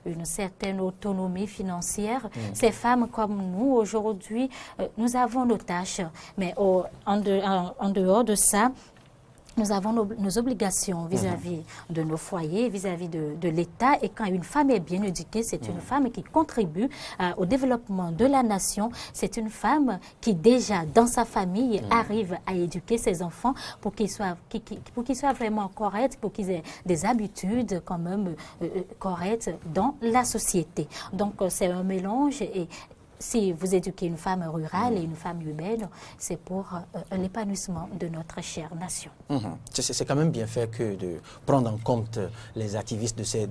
une certaine autonomie financière, ces femmes comme nous, aujourd'hui, nous avons nos tâches. Mais en dehors de ça, nous avons nos obligations vis-à-vis de nos foyers, vis-à-vis de l'État. Et quand une femme est bien éduquée, c'est une femme qui contribue au développement de la nation. C'est une femme qui, déjà, dans sa famille, arrive à éduquer ses enfants pour qu'ils soient vraiment corrects, pour qu'ils aient des habitudes quand même correctes dans la société. Donc, c'est un mélange. Et si vous éduquez une femme rurale et une femme urbaine, c'est pour l'épanouissement de notre chère nation. C'est quand même bien fait que de prendre en compte les activistes de ces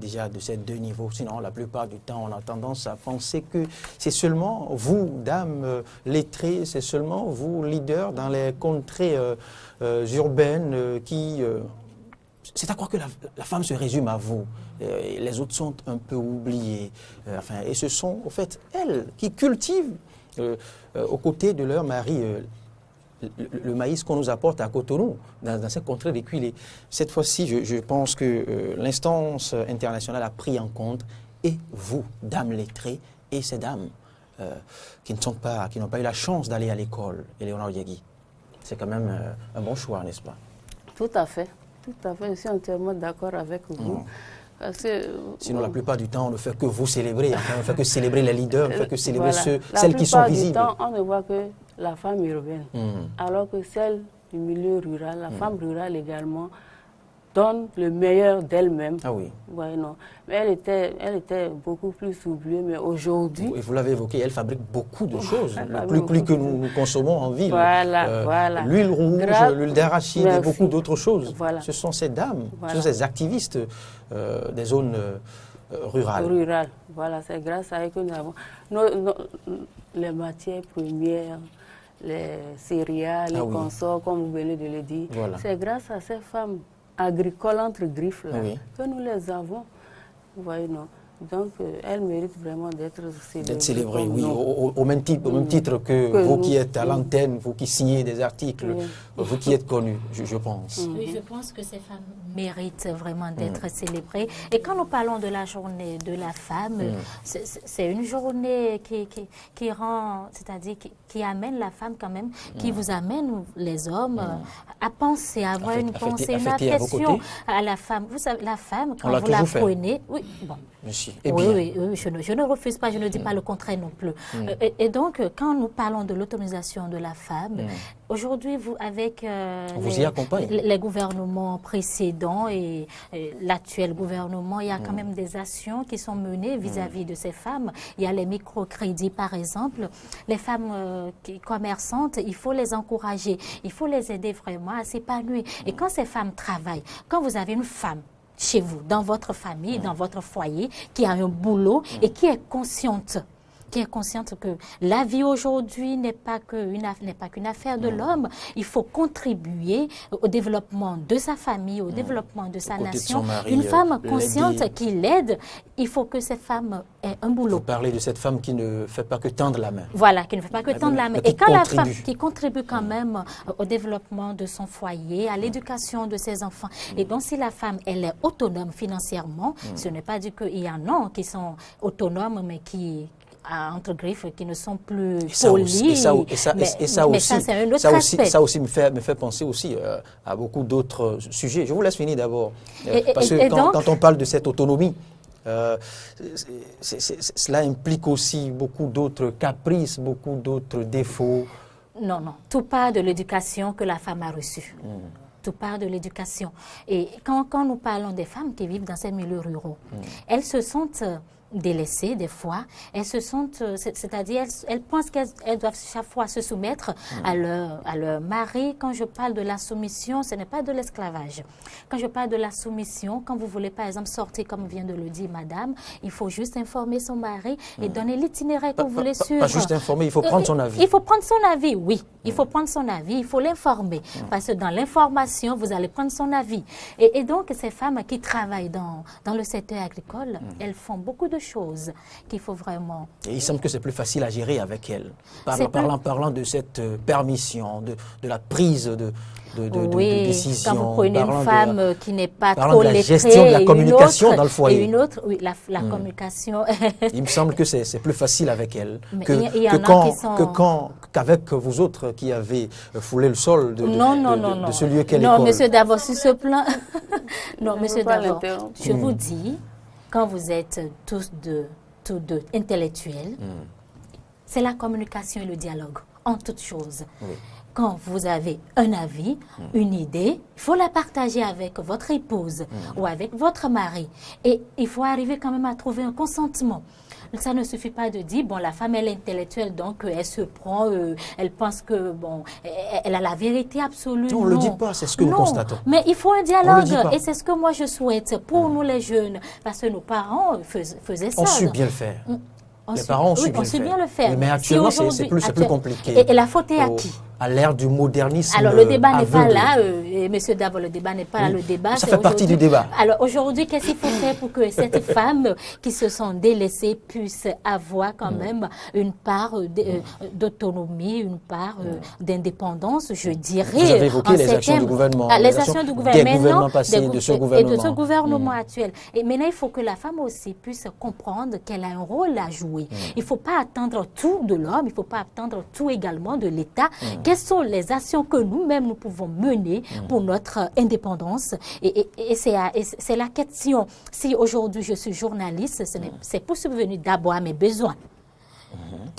deux niveaux. Sinon, la plupart du temps, on a tendance à penser que c'est seulement vous, dames lettrées, c'est seulement vous, leaders dans les contrées urbaines qui... c'est à croire que la femme se résume à vous. Les autres sont un peu oubliés. Et ce sont, au fait, elles qui cultivent aux côtés de leur mari le maïs qu'on nous apporte à Cotonou, dans cette contrée reculée. Cette fois-ci, je pense que l'instance internationale a pris en compte, et vous, dames lettrées, et ces dames qui n'ont pas eu la chance d'aller à l'école, Éléonore Diegui. C'est quand même un bon choix, n'est-ce pas? Tout à fait. Tout à fait, je suis entièrement d'accord avec vous. Parce que, sinon, la plupart du temps, on ne fait que vous célébrer. Enfin, on ne fait que célébrer les leaders, on ne fait que célébrer voilà. celles qui sont visibles. La plupart du temps, on ne voit que la femme urbaine. Alors que celle du milieu rural, la femme rurale également, donne le meilleur d'elle-même. Ah oui. Ouais, non. Mais elle était beaucoup plus oubliée, mais aujourd'hui... Et vous l'avez évoqué, elle fabrique beaucoup de choses, plus que nous consommons en ville. Voilà. L'huile rouge, l'huile d'arachide et beaucoup d'autres choses. Voilà. Ce sont ces dames, ce sont ces activistes des zones rurales. Voilà, c'est grâce à eux que nous avons les matières premières, les céréales, les consorts, comme vous venez de le dire. Voilà. C'est grâce à ces femmes agricoles entre griffes là, que nous les avons. Vous voyez, non. Donc, elles méritent vraiment d'être célébrées. D'être célébrées, oui, au même titre que vous qui êtes à l'antenne, vous qui signez des articles, vous qui êtes connus, je pense. Oui, je pense que ces femmes méritent vraiment d'être célébrées. Et quand nous parlons de la journée de la femme, c'est une journée qui rend, c'est-à-dire qui amène la femme quand même, qui vous amène, les hommes, à penser, à avoir une pensée, une affection à la femme. Vous savez, la femme, quand vous la prenez... Oui, bon. Oui, je ne refuse pas, je ne dis pas le contraire non plus. Et donc, quand nous parlons de l'autonomisation de la femme, aujourd'hui, avec les gouvernements précédents et l'actuel gouvernement, il y a quand même des actions qui sont menées vis-à-vis de ces femmes. Il y a les microcrédits, par exemple. Les femmes commerçantes, il faut les encourager, il faut les aider vraiment à s'épanouir. Et quand ces femmes travaillent, quand vous avez une femme chez vous, dans votre famille, dans votre foyer, qui a un boulot et qui est consciente que la vie aujourd'hui n'est pas qu'une affaire de l'homme. Il faut contribuer au développement de sa famille, au développement de sa nation. Une femme consciente qui l'aide, il faut que cette femme ait un boulot. Vous parlez de cette femme qui ne fait pas que tendre la main. Voilà, qui ne fait pas que tendre la main. Et quand la femme qui contribue quand même au développement de son foyer, à l'éducation de ses enfants, et donc si la femme, elle est autonome financièrement, ce n'est pas dit qu'il y en a qui sont autonomes, mais qui entre griffes qui ne sont plus polis. Ça aussi me fait penser aussi à beaucoup d'autres sujets. Je vous laisse finir d'abord. Parce que quand on parle de cette autonomie, cela implique aussi beaucoup d'autres caprices, beaucoup d'autres défauts. Non. Tout part de l'éducation que la femme a reçue. Tout part de l'éducation. Et quand nous parlons des femmes qui vivent dans ces milieux ruraux, elles se sentent délaissées des fois, elles se sentent, c'est-à-dire elles pensent qu'elles doivent chaque fois se soumettre à leur mari. Quand je parle de la soumission, ce n'est pas de l'esclavage. Quand je parle de la soumission, quand vous voulez par exemple sortir, comme vient de le dire madame, il faut juste informer son mari et donner l'itinéraire que vous voulez suivre. Pas juste informer, il faut prendre son avis. Il faut prendre son avis, oui. Il faut prendre son avis, il faut l'informer. Parce que dans l'information, vous allez prendre son avis. Et donc, ces femmes qui travaillent dans le secteur agricole, elles font beaucoup de choses qu'il faut vraiment... Et il semble que c'est plus facile à gérer avec elles. Parlant de cette permission, de la prise de décision. Quand vous prenez une femme qui n'est pas trop lettrée, la gestion de la communication dans le foyer. Et une autre, oui, la communication. Il me semble que c'est plus facile avec elle qu'avec vous autres qui avez foulé le sol de ce lieu qu'est l'école. Non, monsieur Davos, sur ce plan... non, monsieur Davos, je vous dis, quand vous êtes tous deux intellectuels, c'est la communication et le dialogue, en toute chose. quand vous avez un avis, une idée, il faut la partager avec votre épouse ou avec votre mari. Et il faut arriver quand même à trouver un consentement. Ça ne suffit pas de dire, bon, la femme, elle est intellectuelle, donc elle se prend, elle pense que, bon, elle a la vérité absolue. Non, on ne le dit pas, c'est ce que nous constatons. Mais il faut un dialogue, et c'est ce que moi je souhaite pour nous les jeunes, parce que nos parents faisaient ça. On sait bien le faire. Les parents ont su bien le faire. Mais actuellement, c'est plus compliqué. Et la faute est à qui? À l'ère du modernisme. Alors, le débat n'est pas là, monsieur Davo, le débat n'est pas là, le débat. Ça fait partie du débat. Alors, aujourd'hui, qu'est-ce qu'il faut faire pour que cette femme qui se sont délaissées puisse avoir quand même une part d'autonomie, une part d'indépendance, je dirais. Vous avez évoqué les actions du gouvernement. Les actions du gouvernement. Des gouvernements passés, de ce gouvernement. Et de ce gouvernement actuel. Et maintenant, il faut que la femme aussi puisse comprendre qu'elle a un rôle à jouer. Il ne faut pas attendre tout de l'homme, il ne faut pas attendre tout également de l'État. Quelles sont les actions que nous-mêmes nous pouvons mener pour notre indépendance? Et c'est la question. Si aujourd'hui je suis journaliste, c'est pour subvenir d'abord à mes besoins.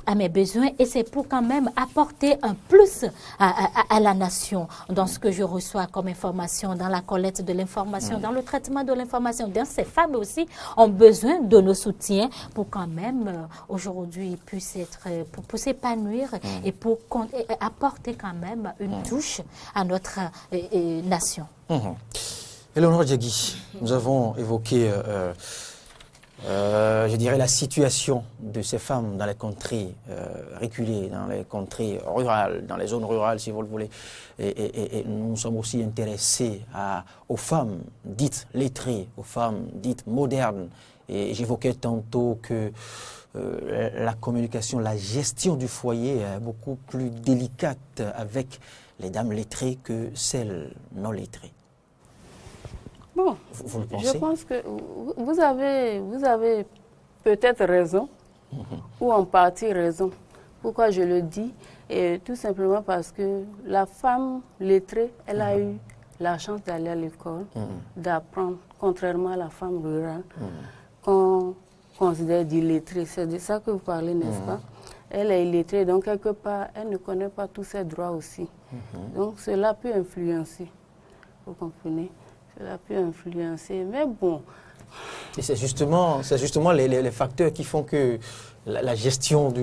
À mes besoins, et c'est pour quand même apporter un plus à la nation dans ce que je reçois comme information, dans la collecte de l'information, dans le traitement de l'information. Donc, ces femmes aussi ont besoin de nos soutiens pour quand même aujourd'hui pour s'épanouir et pour apporter quand même une touche à notre nation. Eleonore Diagui, nous avons évoqué je dirais la situation de ces femmes dans les contrées reculées, dans les contrées rurales, dans les zones rurales si vous le voulez. Et nous sommes aussi intéressés aux femmes dites lettrées, aux femmes dites modernes. Et j'évoquais tantôt que la communication, la gestion du foyer est beaucoup plus délicate avec les dames lettrées que celles non lettrées. Bon, vous le pensez? Je pense que vous avez peut-être raison, ou en partie raison. Pourquoi je le dis? Et tout simplement parce que la femme lettrée, elle a eu la chance d'aller à l'école, d'apprendre, contrairement à la femme rurale, qu'on considère d'illettrée. C'est de ça que vous parlez, n'est-ce pas? Elle est illettrée, donc quelque part, elle ne connaît pas tous ses droits aussi. Donc cela peut influencer, vous comprenez? Cela peut influencer, mais bon. Et c'est justement les facteurs qui font que la gestion de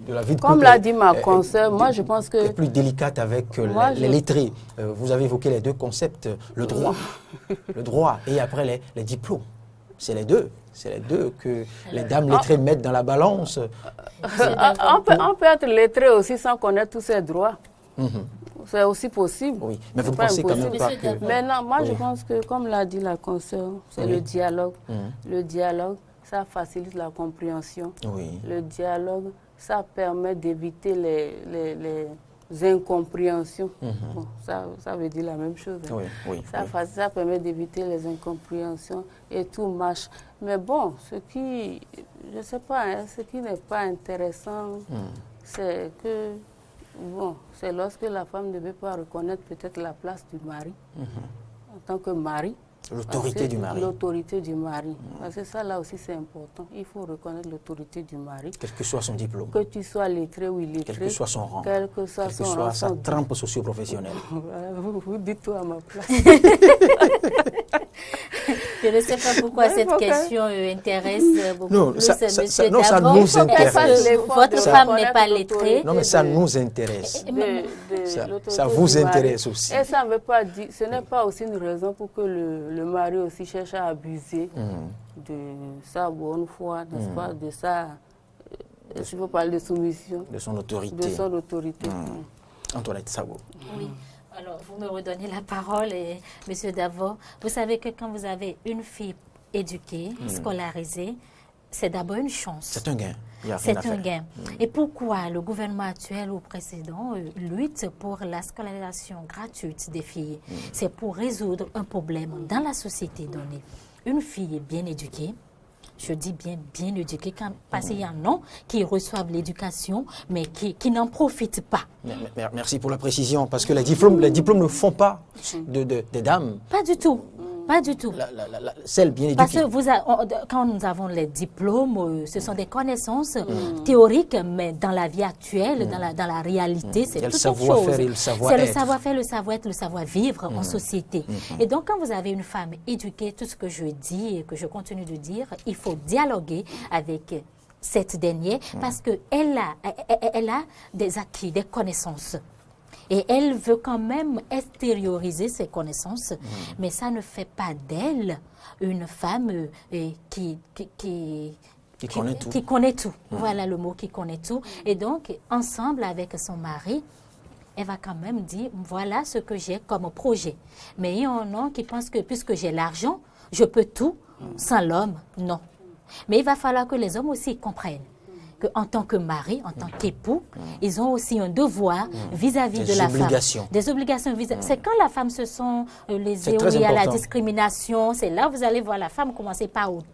la vie de couple... Comme l'a dit ma consoeur, moi je pense que... est plus délicate avec les lettrés. Vous avez évoqué les deux concepts, le droit et après les diplômes. C'est les deux que les dames lettrées mettent dans la balance. On peut être lettré aussi sans connaître tous ses droits. C'est aussi possible. Oui, mais vous ne pensez quand même pas que... Maintenant, moi, je pense que, comme l'a dit la consoeur, c'est le dialogue. Le dialogue, ça facilite la compréhension. Le dialogue, ça permet d'éviter les incompréhensions. Bon, ça veut dire la même chose. Ça permet d'éviter les incompréhensions et tout marche. Mais bon, je ne sais pas, ce qui n'est pas intéressant, c'est que... Bon, c'est lorsque la femme ne veut pas reconnaître peut-être la place du mari, en tant que mari. L'autorité du mari. L'autorité du mari. Parce que ça, là aussi, c'est important. Il faut reconnaître l'autorité du mari. Quel que soit son diplôme. Que tu sois lettré ou illettré. Quel que soit son rang. Quel que soit sa trempe socio-professionnelle. Vous dites tout à ma place. Je ne sais pas pourquoi cette question intéresse beaucoup plus ça nous intéresse. Votre femme n'est pas lettrée. Non, mais ça nous intéresse. Ça vous intéresse aussi. Et ça ne veut pas dire, ce n'est pas aussi une raison pour que le mari aussi cherche à abuser de sa bonne foi, n'est-ce pas, de sa, si vous parlez de soumission. De son autorité. De son autorité. Antoinette Sabo. Oui. Alors, vous me redonnez la parole, Monsieur Davo. Vous savez que quand vous avez une fille éduquée, scolarisée, c'est d'abord une chance. C'est un gain. C'est un gain. Et pourquoi le gouvernement actuel ou précédent lutte pour la scolarisation gratuite des filles? C'est pour résoudre un problème dans la société donnée. Une fille bien éduquée, je dis bien éduquée, parce qu'il y en a qui reçoivent l'éducation, mais qui n'en profitent pas. Merci pour la précision, parce que les diplômes ne font pas des dames. Pas du tout. Pas du tout. Celle bien éduquée. Parce que quand nous avons les diplômes, ce sont des connaissances théoriques, mais dans la vie actuelle, dans la réalité, c'est toute autre chose. C'est le savoir-faire, le savoir-être, le savoir-vivre en société. Et donc, quand vous avez une femme éduquée, tout ce que je dis et que je continue de dire, il faut dialoguer avec cette dernière parce qu'elle a des acquis, des connaissances. Et elle veut quand même extérioriser ses connaissances, mais ça ne fait pas d'elle une femme qui connaît tout. Voilà le mot, qui connaît tout. Et donc, ensemble avec son mari, elle va quand même dire, voilà ce que j'ai comme projet. Mais il y en a qui pensent que puisque j'ai l'argent, je peux tout sans l'homme. Non. Mais il va falloir que les hommes aussi comprennent qu'en tant que mari, en tant qu'époux, ils ont aussi un devoir vis-à-vis de la femme. Des obligations. C'est quand la femme se sent lésée ou il y a la discrimination, c'est là où vous allez voir la femme commencer par hausser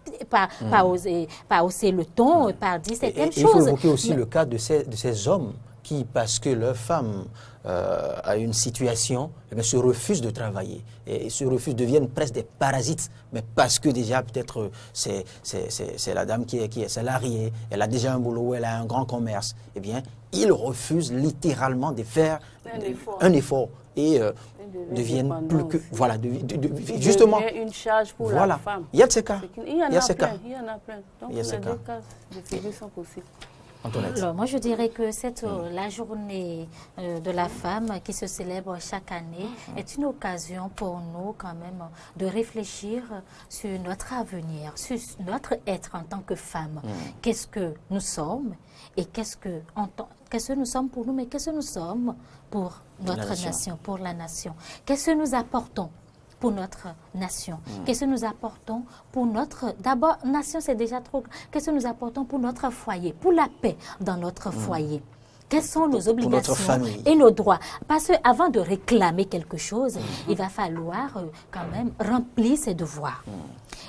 le ton, par dire certaines choses. Il faut évoquer aussi le cas de ces hommes qui, parce que leur femme a une situation, se refusent de travailler et se refusent, deviennent presque des parasites, mais parce que déjà peut-être c'est la dame qui est salariée, elle a déjà un boulot, elle a un grand commerce, eh bien ils refusent littéralement de faire un effort et deviennent plus que justement une charge pour la femme. Il y a de ces cas. Il y en a plein. Donc les deux cas de figure sont possibles. Alors, moi, je dirais que la journée de la femme qui se célèbre chaque année est une occasion pour nous quand même de réfléchir sur notre avenir, sur notre être en tant que femme. Qu'est-ce que nous sommes et qu'est-ce que nous sommes pour nous, mais qu'est-ce que nous sommes pour notre nation, pour la nation. Qu'est-ce que nous apportons pour notre nation? Qu'est-ce que nous apportons pour notre... D'abord, nation, c'est déjà trop... Qu'est-ce que nous apportons pour notre foyer, pour la paix dans notre foyer? Quelles sont nos obligations et nos droits? Parce qu'avant de réclamer quelque chose, il va falloir quand même remplir ses devoirs.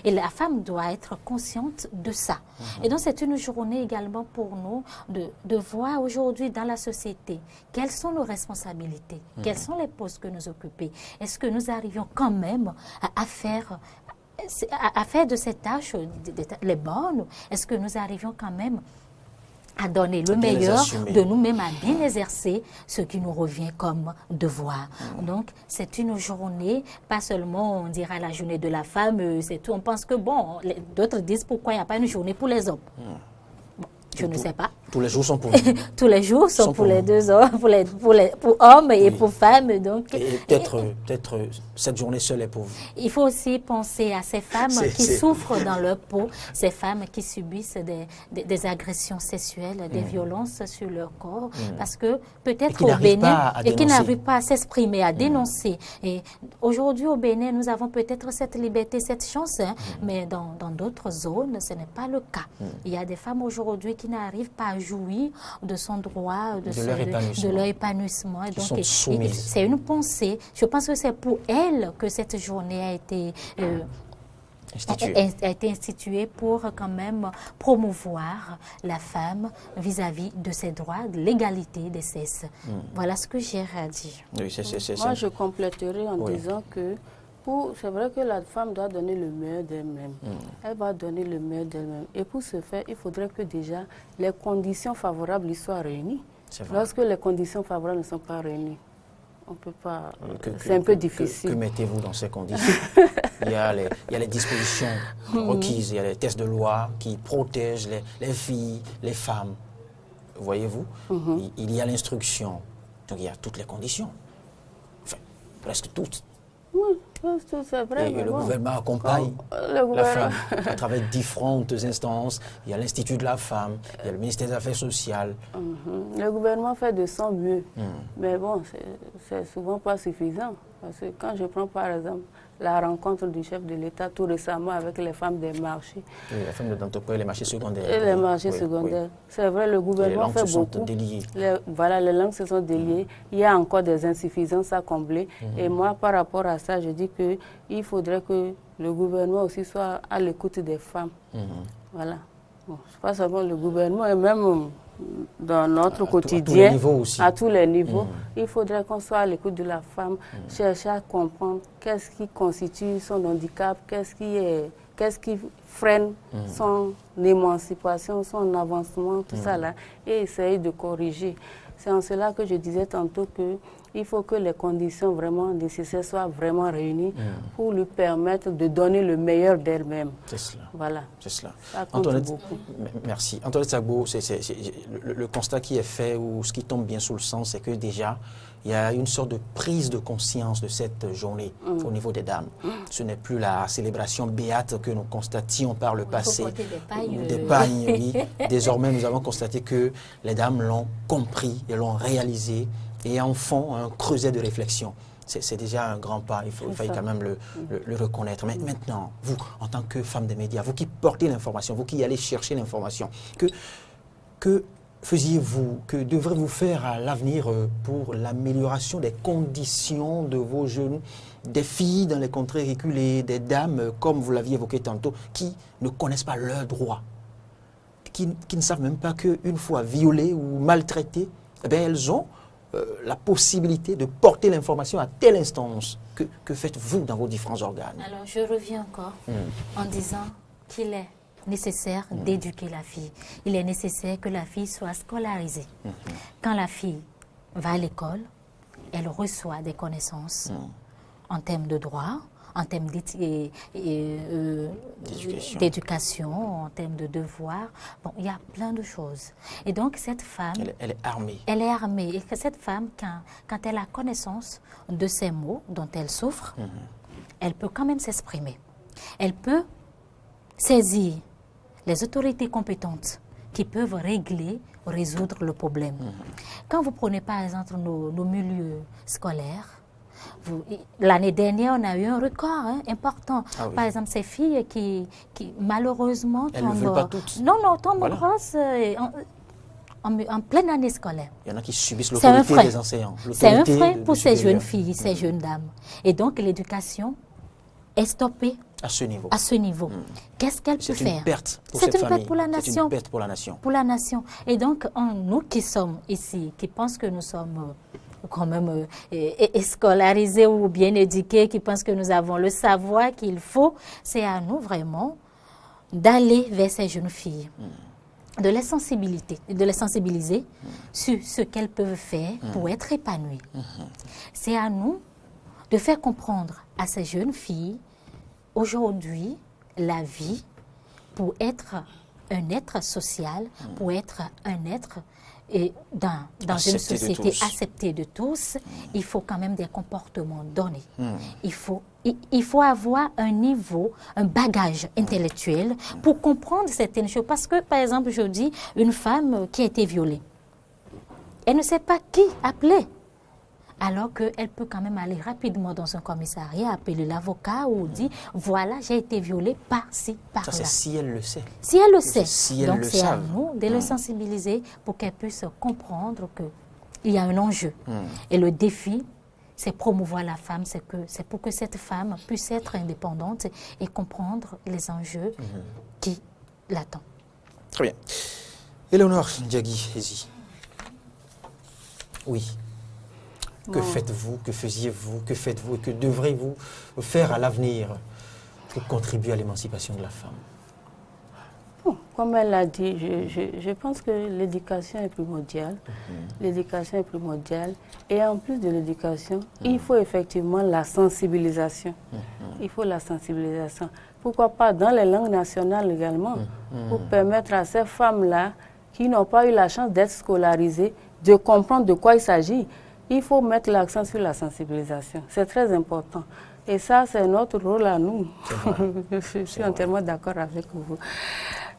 Et la femme doit être consciente de ça. Et donc, c'est une journée également pour nous de voir aujourd'hui dans la société quelles sont nos responsabilités, quels sont les postes que nous occupons. Est-ce que nous arrivons quand même à faire de ces tâches les bonnes? Est-ce que nous arrivons quand même à donner le meilleur de nous-mêmes, à bien exercer ce qui nous revient comme devoir. Donc, c'est une journée, pas seulement, on dira la journée de la femme, c'est tout. On pense que, d'autres disent pourquoi il n'y a pas une journée pour les hommes. Bon, je ne sais pas. Tous les jours sont pour nous. Tous les jours sont pour les deux hommes, pour hommes et pour femmes. Donc, et peut-être cette journée seule est pour vous. Il faut aussi penser à ces femmes qui souffrent dans leur peau, ces femmes qui subissent des agressions sexuelles, des violences sur leur corps, parce que peut-être au Bénin, et qui n'arrivent pas à s'exprimer, à dénoncer. Et aujourd'hui au Bénin, nous avons peut-être cette liberté, cette chance, mais dans d'autres zones, ce n'est pas le cas. Il y a des femmes aujourd'hui qui n'arrivent pas à jouir de son droit, de leur épanouissement. Donc, c'est une pensée. Je pense que c'est pour elle que cette journée a été instituée pour quand même promouvoir la femme vis-à-vis de ses droits, de l'égalité des sexes. Voilà ce que j'ai à dire. Oui, moi, je compléterai en disant que c'est vrai que la femme doit donner le meilleur d'elle-même. Elle va donner le meilleur d'elle-même. Et pour ce faire, il faudrait que déjà les conditions favorables y soient réunies. Lorsque les conditions favorables ne sont pas réunies, on ne peut pas... C'est un peu difficile. Que mettez-vous dans ces conditions? il y a les dispositions requises, il y a les textes de loi qui protègent les filles, les femmes. Voyez-vous? Il y a l'instruction. Donc il y a toutes les conditions. Enfin, presque toutes. Oui, c'est vrai. Et le gouvernement accompagne la femme à travers différentes instances. Il y a l'Institut de la femme, il y a le ministère des Affaires sociales. Le gouvernement fait de son mieux. Mais bon, c'est souvent pas suffisant. Parce que quand je prends par exemple la rencontre du chef de l'État tout récemment avec les femmes des marchés. Oui, les femmes d'entreprise, les marchés secondaires. Et les marchés secondaires. C'est vrai, le gouvernement fait beaucoup. Les langues se sont déliées. Il y a encore des insuffisances à combler. Et moi, par rapport à ça, je dis qu'il faudrait que le gouvernement aussi soit à l'écoute des femmes. Voilà. Bon, pas seulement le gouvernement, et même dans notre quotidien, à tous les niveaux. Il faudrait qu'on soit à l'écoute de la femme, chercher à comprendre qu'est-ce qui constitue son handicap, qu'est-ce qui freine son émancipation, son avancement, tout ça là, et essayer de corriger. C'est en cela que je disais tantôt qu'il faut que les conditions vraiment nécessaires soient vraiment réunies pour lui permettre de donner le meilleur d'elle-même. C'est cela. Voilà. C'est cela. Antoinette, merci. Antoinette Sagbo, le constat qui est fait ou ce qui tombe bien sous le sens, c'est que déjà, il y a une sorte de prise de conscience de cette journée au niveau des dames. Ce n'est plus la célébration béate que nous constations par le passé. Des pagnes, oui. Désormais, nous avons constaté que les dames l'ont compris et l'ont réalisé et en font un creuset de réflexion. C'est déjà un grand pas, il fallait quand même le reconnaître. Mais maintenant, vous, en tant que femme des médias, vous qui portez l'information, vous qui allez chercher l'information, que faisiez-vous, que devrez-vous faire à l'avenir pour l'amélioration des conditions de vos jeunes, des filles dans les contrées reculées, des dames, comme vous l'aviez évoqué tantôt, qui ne connaissent pas leurs droits, qui ne savent même pas qu'une fois violées ou maltraitées, eh bien, elles ont la possibilité de porter l'information à telle instance. Que faites-vous dans vos différents organes? Alors, je reviens encore en disant qu'il est nécessaire d'éduquer la fille. Il est nécessaire que la fille soit scolarisée. Quand la fille va à l'école, elle reçoit des connaissances en termes de droit, en termes d'éducation, en termes de devoirs. Bon, il y a plein de choses. Et donc, cette femme... Elle est armée. Elle est armée. Et que cette femme, quand elle a connaissance de ces mots dont elle souffre, elle peut quand même s'exprimer. Elle peut saisir les autorités compétentes qui peuvent résoudre le problème. Quand vous prenez par exemple nos milieux scolaires, l'année dernière, on a eu un record important. Par exemple, ces filles qui malheureusement tombent... Elles ne veulent pas toutes. Non, tombent grosses en pleine année scolaire. Il y en a qui subissent l'autorité des enseignants. C'est un frein pour ces jeunes filles, ces jeunes dames. Et donc, l'éducation est stoppée à ce niveau. Qu'est-ce qu'elle peut faire? C'est une perte pour cette famille. C'est une perte pour la nation. C'est une perte pour la nation. Pour la nation. Et donc, nous qui sommes ici, qui pensent que nous sommes quand même scolarisés ou bien éduqués, qui pensent que nous avons le savoir qu'il faut, c'est à nous vraiment d'aller vers ces jeunes filles, de les sensibiliser sur ce qu'elles peuvent faire pour être épanouies. C'est à nous de faire comprendre à ces jeunes filles, aujourd'hui, la vie, pour être un être social, pour être un être dans une société acceptée de tous, il faut quand même des comportements donnés. Il faut avoir un niveau, un bagage intellectuel pour comprendre certaines choses. Parce que, par exemple, je dis, une femme qui a été violée, elle ne sait pas qui appeler. Alors qu'elle peut quand même aller rapidement dans un commissariat, appeler l'avocat ou dire, voilà, j'ai été violée par-ci, par-là. Ça, c'est si elle le sait. Si elle le sait. Si donc, c'est à nous de le sensibiliser pour qu'elle puisse comprendre qu'il y a un enjeu. Et le défi, c'est promouvoir la femme, c'est pour que cette femme puisse être indépendante et comprendre les enjeux qui l'attendent. Très bien. Éléonore Ndiagui-Ezi. Oui. Que faites-vous, que faisiez-vous, que faites-vous et que devrez-vous faire à l'avenir pour contribuer à l'émancipation de la femme? Comme elle l'a dit, je pense que l'éducation est primordiale. L'éducation est primordiale. Et en plus de l'éducation, il faut effectivement la sensibilisation. Il faut la sensibilisation. Pourquoi pas dans les langues nationales également, pour permettre à ces femmes-là qui n'ont pas eu la chance d'être scolarisées, de comprendre de quoi il s'agit. Il faut mettre l'accent sur la sensibilisation. C'est très important. Et ça, c'est notre rôle à nous. Je suis entièrement d'accord avec vous.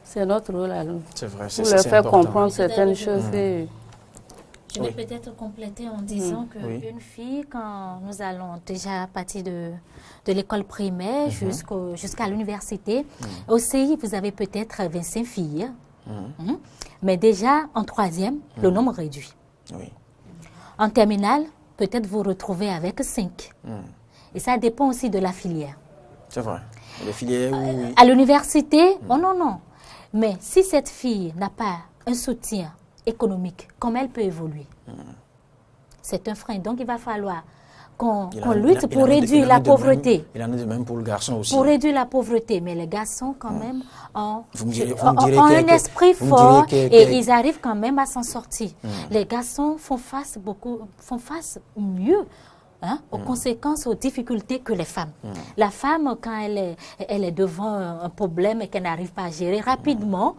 C'est notre rôle à nous. C'est vrai, pour leur faire comprendre certaines choses. Je vais peut-être compléter en disant qu'une fille, quand nous allons déjà partir de l'école primaire jusqu'à l'université, au CI, vous avez peut-être 25 filles. Mais déjà, en troisième, le nombre réduit. En terminale, peut-être vous retrouvez avec 5. Et ça dépend aussi de la filière. C'est vrai. Les filières, à l'université, non. Mais si cette fille n'a pas un soutien économique, comment elle peut évoluer. C'est un frein. Donc, il va falloir qu'on lutte pour réduire la pauvreté. Il en est de même pour le garçon aussi. Pour réduire la pauvreté. Mais les garçons, quand même, ont un esprit fort et ils arrivent quand même à s'en sortir. Les garçons font face mieux aux conséquences, aux difficultés que les femmes. La femme, quand elle est devant un problème et qu'elle n'arrive pas à gérer rapidement,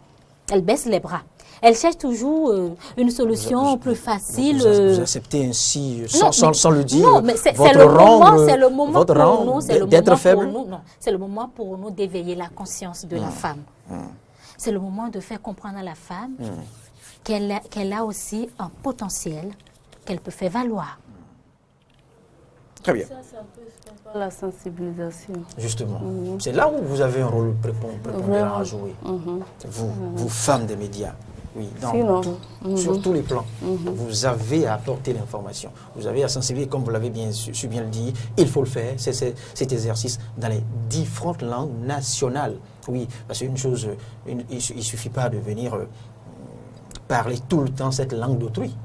elle baisse les bras. Elle cherche toujours une solution plus facile. Vous acceptez ainsi, sans le dire, non, mais c'est le moment pour nous, d'être faible. C'est le moment pour nous d'éveiller la conscience de la femme. C'est le moment de faire comprendre à la femme qu'elle a aussi un potentiel qu'elle peut faire valoir. Très bien. Ça, c'est un peu ce qu'on appelle la sensibilisation. Justement. C'est là où vous avez un rôle prépondérant à jouer. Vous, femmes des médias. Oui, sur tous les plans, vous avez à apporter l'information. Vous avez à sensibiliser, comme vous l'avez bien su bien le dire, il faut le faire, cet exercice dans les différentes langues nationales. Oui, parce qu'une chose, il ne suffit pas de venir parler tout le temps cette langue d'autrui,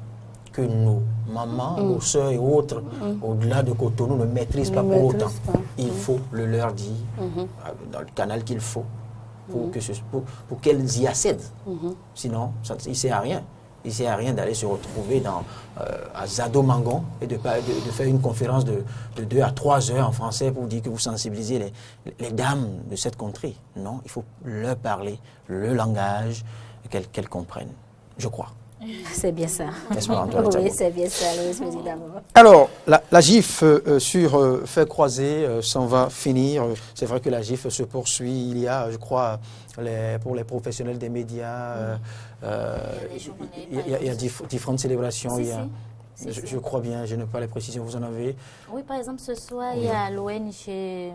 que nos mamans, nos soeurs et autres, au-delà de Cotonou, ne maîtrisent pas pour autant. Il faut le leur dire dans le canal qu'il faut. Pour qu'elles y accèdent. Sinon, il ne sert à rien. Il ne sert à rien d'aller se retrouver à Zado-Mangon et de faire une conférence de 2 à 3 heures en français pour dire que vous sensibilisez les dames de cette contrée. Non, il faut leur parler le langage qu'elles comprennent, je crois. C'est bien ça. Oui, c'est bien ça, Louis Président. Alors, la GIF sur fait croiser s'en va finir. C'est vrai que la GIF se poursuit. Il y a, je crois, pour les professionnels des médias, il y a différentes célébrations. Je crois bien, je n'ai pas les précisions, vous en avez? Oui, par exemple, ce soir, il y a l'ONG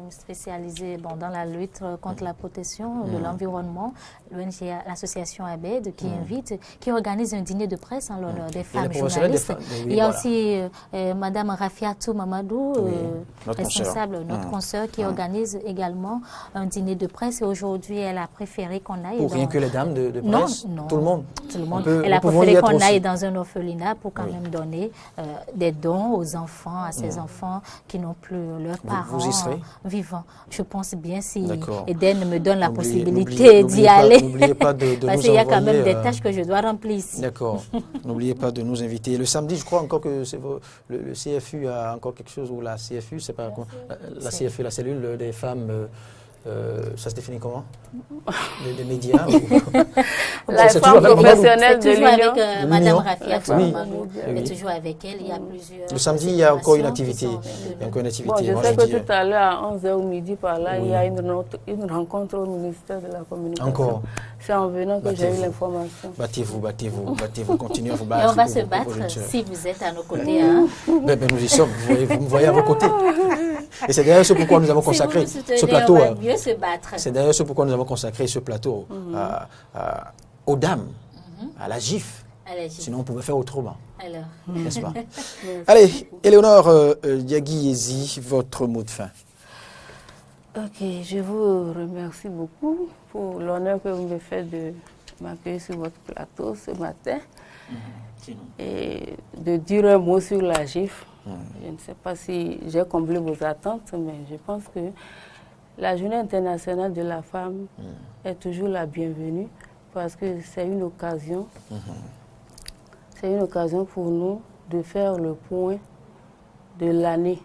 spécialisée dans la lutte contre la protection de l'environnement, l'ONG, l'association ABED, qui organise un dîner de presse en l'honneur des femmes journalistes. Il y a aussi Madame Rafiatou Mamadou, responsable, notre consoeur, qui organise également un dîner de presse. Et aujourd'hui, elle a préféré qu'on aille... Pour rien que les dames de presse? Non, tout le monde? Tout le monde. Elle a préféré qu'on aille dans un orphelinat pour quand même donner des dons aux enfants, à ces enfants qui n'ont plus leurs parents vivants. Je pense bien si Eden me donne la possibilité d'y aller. N'oubliez pas de parce qu'il y a quand même des tâches que je dois remplir ici. D'accord. N'oubliez pas de nous inviter. Le samedi, je crois encore que le CFU a encore quelque chose, ou la CFU, c'est pas la CFU, la cellule des femmes. Ça se définit comment? Des médias? La femme professionnelle de l'Union. Toujours avec Madame Rafia, mais toujours avec elle, il y a plusieurs... Le samedi, il y a encore une activité. Je sais que tout à l'heure, à 11h au midi, par là, il y a une rencontre au ministère de la Communication. Encore? C'est en venant que j'ai eu l'information. Battez-vous, continuez à vous battre. Et on va se battre si vous êtes à nos côtés. Nous y sommes, vous me voyez à vos côtés. Et c'est d'ailleurs ce pourquoi nous avons consacré ce plateau. C'est d'ailleurs ce pourquoi nous avons consacré ce plateau aux dames, à la GIF. Sinon, on pouvait faire autrement. N'est-ce pas? Allez, Éléonore Diagui-Yezi, votre mot de fin. Ok, je vous remercie beaucoup pour l'honneur que vous me faites de m'accueillir sur votre plateau ce matin et de dire un mot sur la GIF. Je ne sais pas si j'ai comblé vos attentes, mais je pense que la Journée internationale de la femme est toujours la bienvenue parce que c'est une occasion. C'est une occasion pour nous de faire le point de l'année,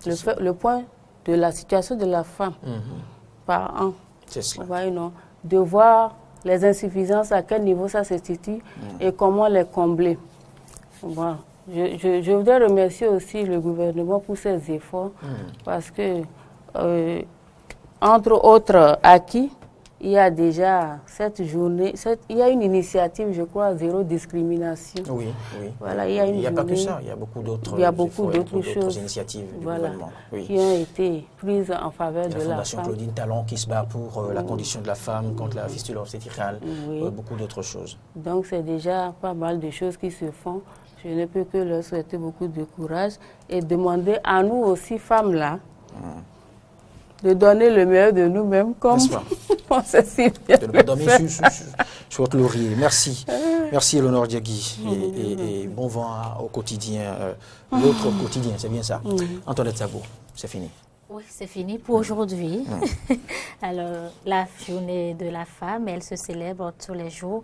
le point de la situation de la femme par an. C'est cela. Voyez, non, de voir les insuffisances, à quel niveau ça se situe et comment les combler. Voilà. Je voudrais remercier aussi le gouvernement pour ses efforts parce que, entre autres acquis, il y a déjà cette journée, il y a une initiative, je crois, zéro discrimination. Oui. Voilà, il n'y a pas que ça, il y a beaucoup d'autres choses, initiatives du gouvernement qui ont été prises en faveur de la femme. La Fondation Claudine Talon qui se bat pour la condition de la femme, contre la fistule obstétricale, beaucoup d'autres choses. Donc c'est déjà pas mal de choses qui se font. Je ne peux que leur souhaiter beaucoup de courage et demander à nous aussi, femmes-là, de donner le meilleur de nous-mêmes comme on sait si bien. De ne pas dormir sur votre laurier. Merci. Merci Eleonore Diagui et bon vent au quotidien, l'autre quotidien, c'est bien ça. Antoinette Sabo, c'est fini. Oui, c'est fini pour aujourd'hui. Alors, la journée de la femme, elle se célèbre tous les jours.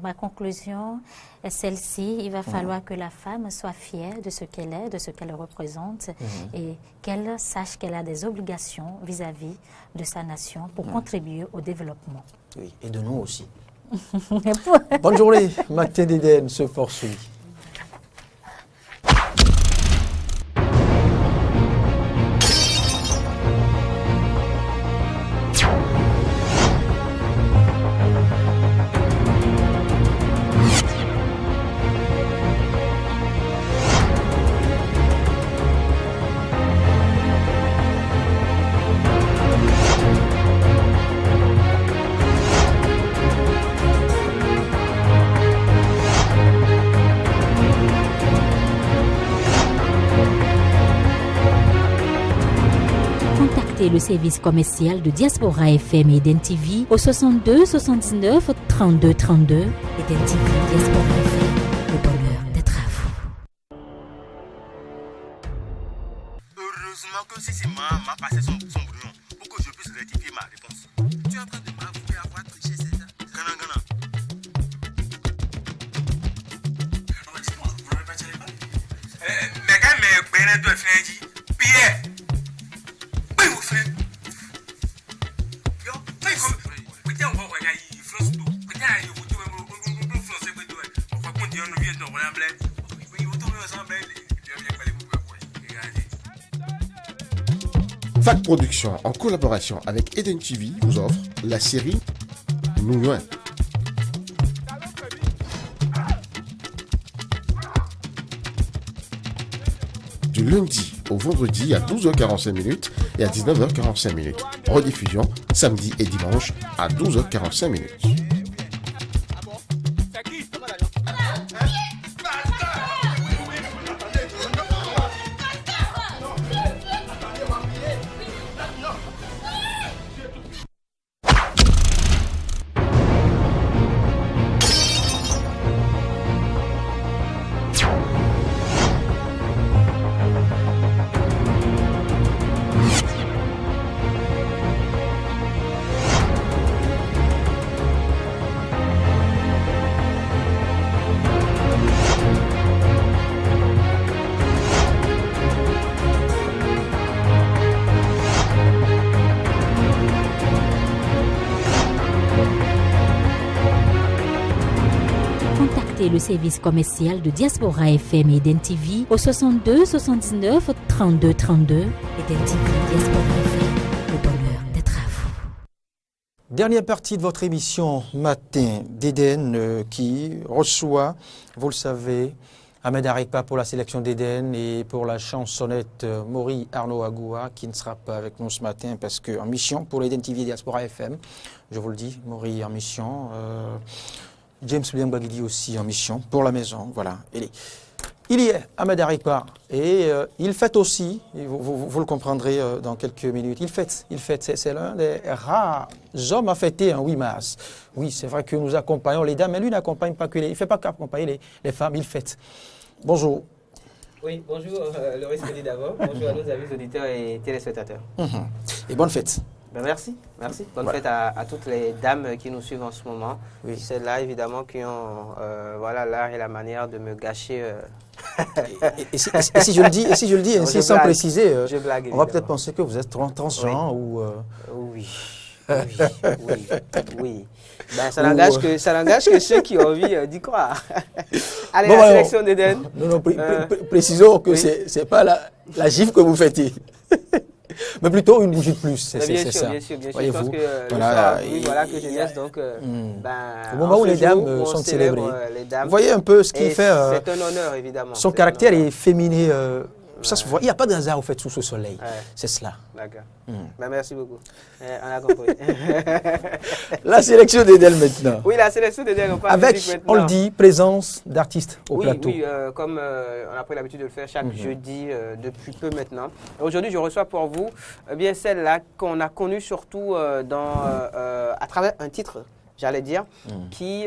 Ma conclusion est celle-ci. Il va falloir que la femme soit fière de ce qu'elle est, de ce qu'elle représente et qu'elle sache qu'elle a des obligations vis-à-vis de sa nation pour contribuer au développement. Oui, et de nous aussi. Bonne journée, Matin d'Éden se poursuit. Le service commercial de Diaspora FM et Eden TV au 62 79 32 32. Eden TV, Diaspora FM, le bonheur d'être à vous. Heureusement que si m'a passé son brouillon pour que je puisse rectifier ma réponse. Tu es en train de m'avouer avoir triché, c'est ça? Gana. Dites-moi, vous n'avez pas tiré pas? Mais quand même, Pierre. FAC Production, en collaboration avec Eden TV, vous offre la série Nouin. Du lundi au vendredi à 12h45 et à 19h45. Rediffusion samedi et dimanche à 12h45. Le service commercial de Diaspora FM et Eden TV au 62 79 32 32. Eden TV, Diaspora FM, le bonheur d'être à vous. Dernière partie de votre émission Matin d'Éden qui reçoit, vous le savez, Ahmed Arekpa pour la sélection d'Éden et pour la chansonnette Maury Arnaud Agoua qui ne sera pas avec nous ce matin parce qu'en mission pour l'Eden TV Diaspora FM, je vous le dis, Maury en mission. James Biambagidi aussi en mission pour la maison, voilà. Il y est, Ahmed Arekpa, et il fête aussi, et vous le comprendrez dans quelques minutes, il fête, c'est l'un des rares hommes à fêter un 8 mars. Oui, c'est vrai que nous accompagnons les dames, mais lui n'accompagne pas que il ne fait pas qu'accompagner les femmes, il fête. Bonjour. Oui, bonjour, Loris Feli d'abord, bonjour à nos amis auditeurs et téléspectateurs. Et bonne fête. Ben merci. Bonne fête à toutes les dames qui nous suivent en ce moment. Oui. Celles-là, évidemment, qui ont l'art et la manière de me gâcher. Et si je le dis ainsi sans préciser, blague, on va peut-être penser que vous êtes transgenre ou... Oui. Ben, ça n'engage que ceux qui ont envie d'y croire. Allez, la sélection d'Éden. Non, précisons que ce n'est pas la gifle que vous fêtez. Mais plutôt une bougie de plus, c'est ça. Bien sûr. Je pense que que jeunesse, donc, au moment où les dames sont célébrées. Vous voyez un peu ce qui fait... c'est un honneur, évidemment. Son caractère est féminin. Ça se voit. Il n'y a pas de hasard, au fait, sous ce soleil. C'est cela. D'accord. Merci beaucoup. On a compris. La sélection d'Éden maintenant. Oui, la sélection d'Éden. Avec, on le dit, présence d'artistes au plateau. Oui, comme on a pris l'habitude de le faire chaque jeudi depuis peu maintenant. Aujourd'hui, je reçois pour vous celle-là qu'on a connue surtout à travers un titre j'allais dire, qui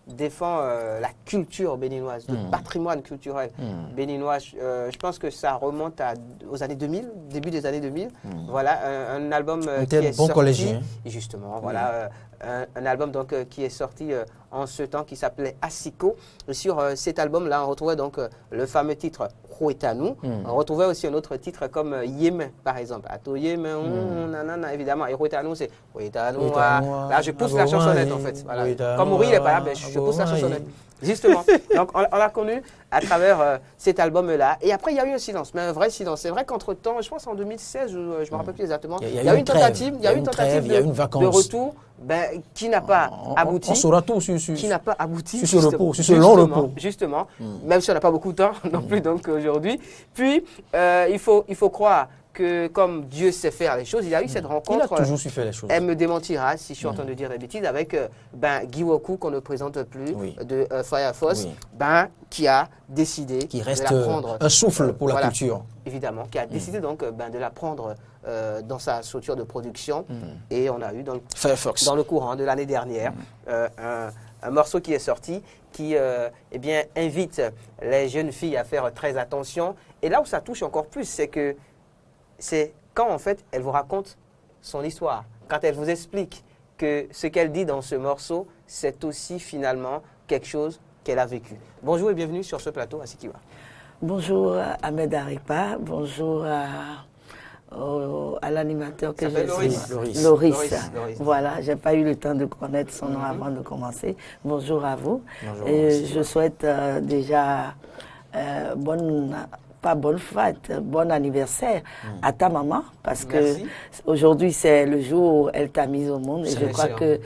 défend la culture béninoise, le patrimoine culturel béninois. Je pense que ça remonte aux années 2000, début des années 2000. Voilà, un album qui est sorti. Collégien. Justement, voilà, un album donc, qui est sorti en ce temps qui s'appelait Asiko. Et sur cet album-là, on retrouvait donc le fameux titre Huetanou. On retrouvait aussi un autre titre comme Yémen, par exemple. Ato Yémen, nanana, évidemment. Et Huetanou, c'est Huetanou. Là, je pousse la chansonnette, en fait. Voilà. Comme Maurice n'est pas là, je pousse la chansonnette. Justement. Donc, on l'a connu à travers cet album-là. Et après, il y a eu un silence, mais un vrai silence. C'est vrai qu'entre-temps, je pense en 2016, je ne me rappelle plus exactement, il y a eu une tentative, de retour qui n'a pas abouti. On saura tout sur qui n'a pas abouti. Sur ce repos, sur ce long repos. Justement, même si on n'a pas beaucoup de temps non plus donc aujourd'hui. Puis, il faut croire que comme Dieu sait faire les choses, il y a eu cette rencontre. Il a toujours su faire les choses. Elle me démentira si je suis en train de dire des bêtises, avec Guy Woku, qu'on ne présente plus, de Fire Force, qui a décidé qui reste de la prendre. Un souffle pour la culture. Évidemment, qui a décidé donc de la prendre dans sa structure de production. Et on a eu dans le courant de l'année dernière un morceau qui est sorti qui invite les jeunes filles à faire très attention. Et là où ça touche encore plus, c'est quand en fait elle vous raconte son histoire, quand elle vous explique que ce qu'elle dit dans ce morceau, c'est aussi finalement quelque chose qu'elle a vécu. Bonjour et bienvenue sur ce plateau à Sikiwa. Bonjour à Ahmed Aripa, bonjour à l'animateur que j'ai Loris. Voilà, j'ai pas eu le temps de connaître son nom avant de commencer. Bonjour à vous. Bonjour, je souhaite déjà bonne fête, bon anniversaire à ta maman, parce que aujourd'hui c'est le jour où elle t'a mise au monde et je crois que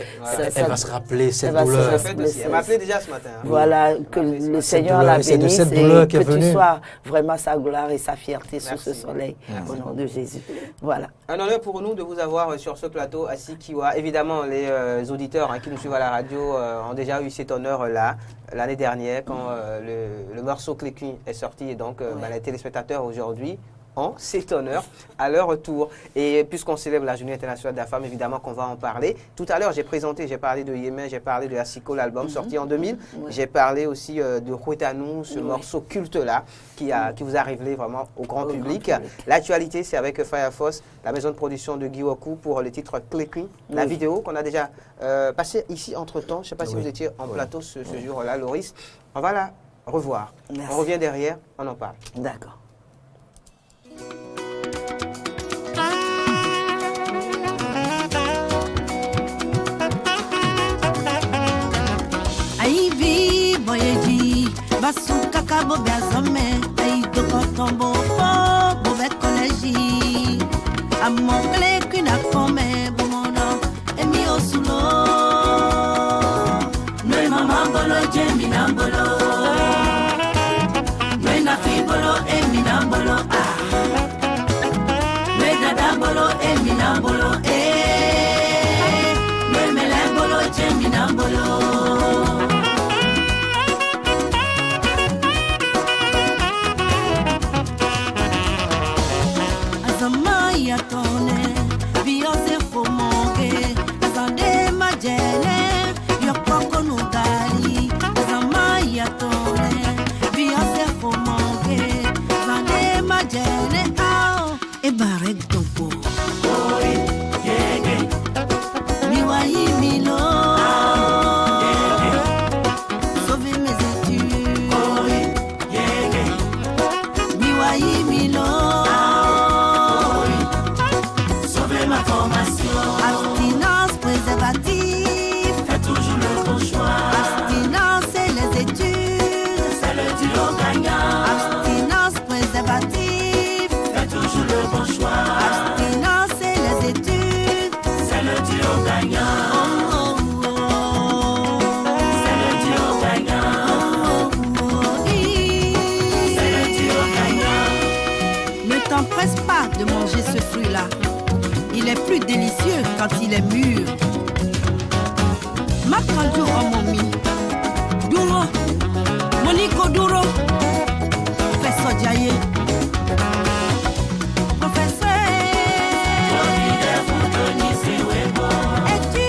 elle va se rappeler cette douleur. Elle m'a appelé déjà ce matin. Voilà, que le Seigneur la bénisse et que tu sois vraiment sa gloire et sa fierté sous ce soleil, au nom de Jésus. Voilà. Un honneur pour nous de vous avoir sur ce plateau à Sikiwa. Évidemment, les auditeurs qui nous suivent à la radio ont déjà eu cet honneur-là l'année dernière quand le morceau Cléquin est sorti et donc les téléspectateurs aujourd'hui ont cet honneur à leur retour. Et puisqu'on célèbre la Journée internationale de la femme, évidemment qu'on va en parler. Tout à l'heure, j'ai parlé de Yémen, j'ai parlé de Asiko, l'album sorti en 2000. J'ai parlé aussi de Huetanou, ce morceau culte-là qui vous a révélé vraiment au grand public. L'actualité, c'est avec Fire Force, la maison de production de Guy Woku pour le titre Cléquin. La vidéo qu'on a déjà passée ici entre-temps. Je ne sais pas si vous étiez en plateau ce jour-là, Loris. On va la revoir. Merci. On revient derrière, on en parle. D'accord. Aivi boyeji basuka kabo biazome aido kotombo po bobe koleji amongle kuna kome bomono emi osulo no mama bolo jemi nambolo no na fibolo emi nambolo no dada bolo emi nambolo no mele bolo jemi nambolo. Tone, Beyonce for monge, Zande majele, Yopoko nugali, Zamaya tone, Beyonce for monge, Zande majele, ao, e barek topo. Oi, yege, miwayi milo, sauver mes études. Oi, yege, miwayi milo. Abstinence, préservatif, fais toujours le bon choix. Abstinence et les études, c'est le duo gagnant. Abstinence, préservatif, fais toujours le bon choix. Abstinence et les études, c'est le duo gagnant. C'est le duo gagnant. C'est le duo gagnant. Ne t'empresse pas de manger ce fruit-là. Il est plus délicieux quand il est mûr. Makanjo Omomi, Duro, Monico Duro, Professeur Diaye. Professeur, et tu es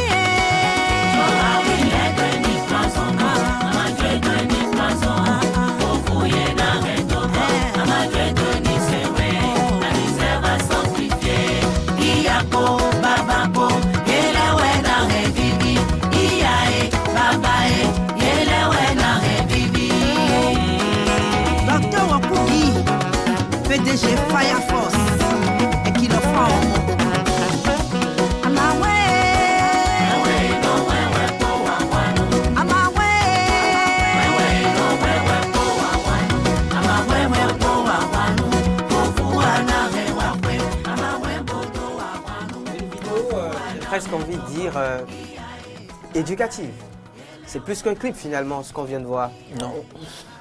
PDG Fire Force et qui le fera au monde. Presque envie de dire éducative. C'est plus qu'un clip finalement ce qu'on vient de voir. Non.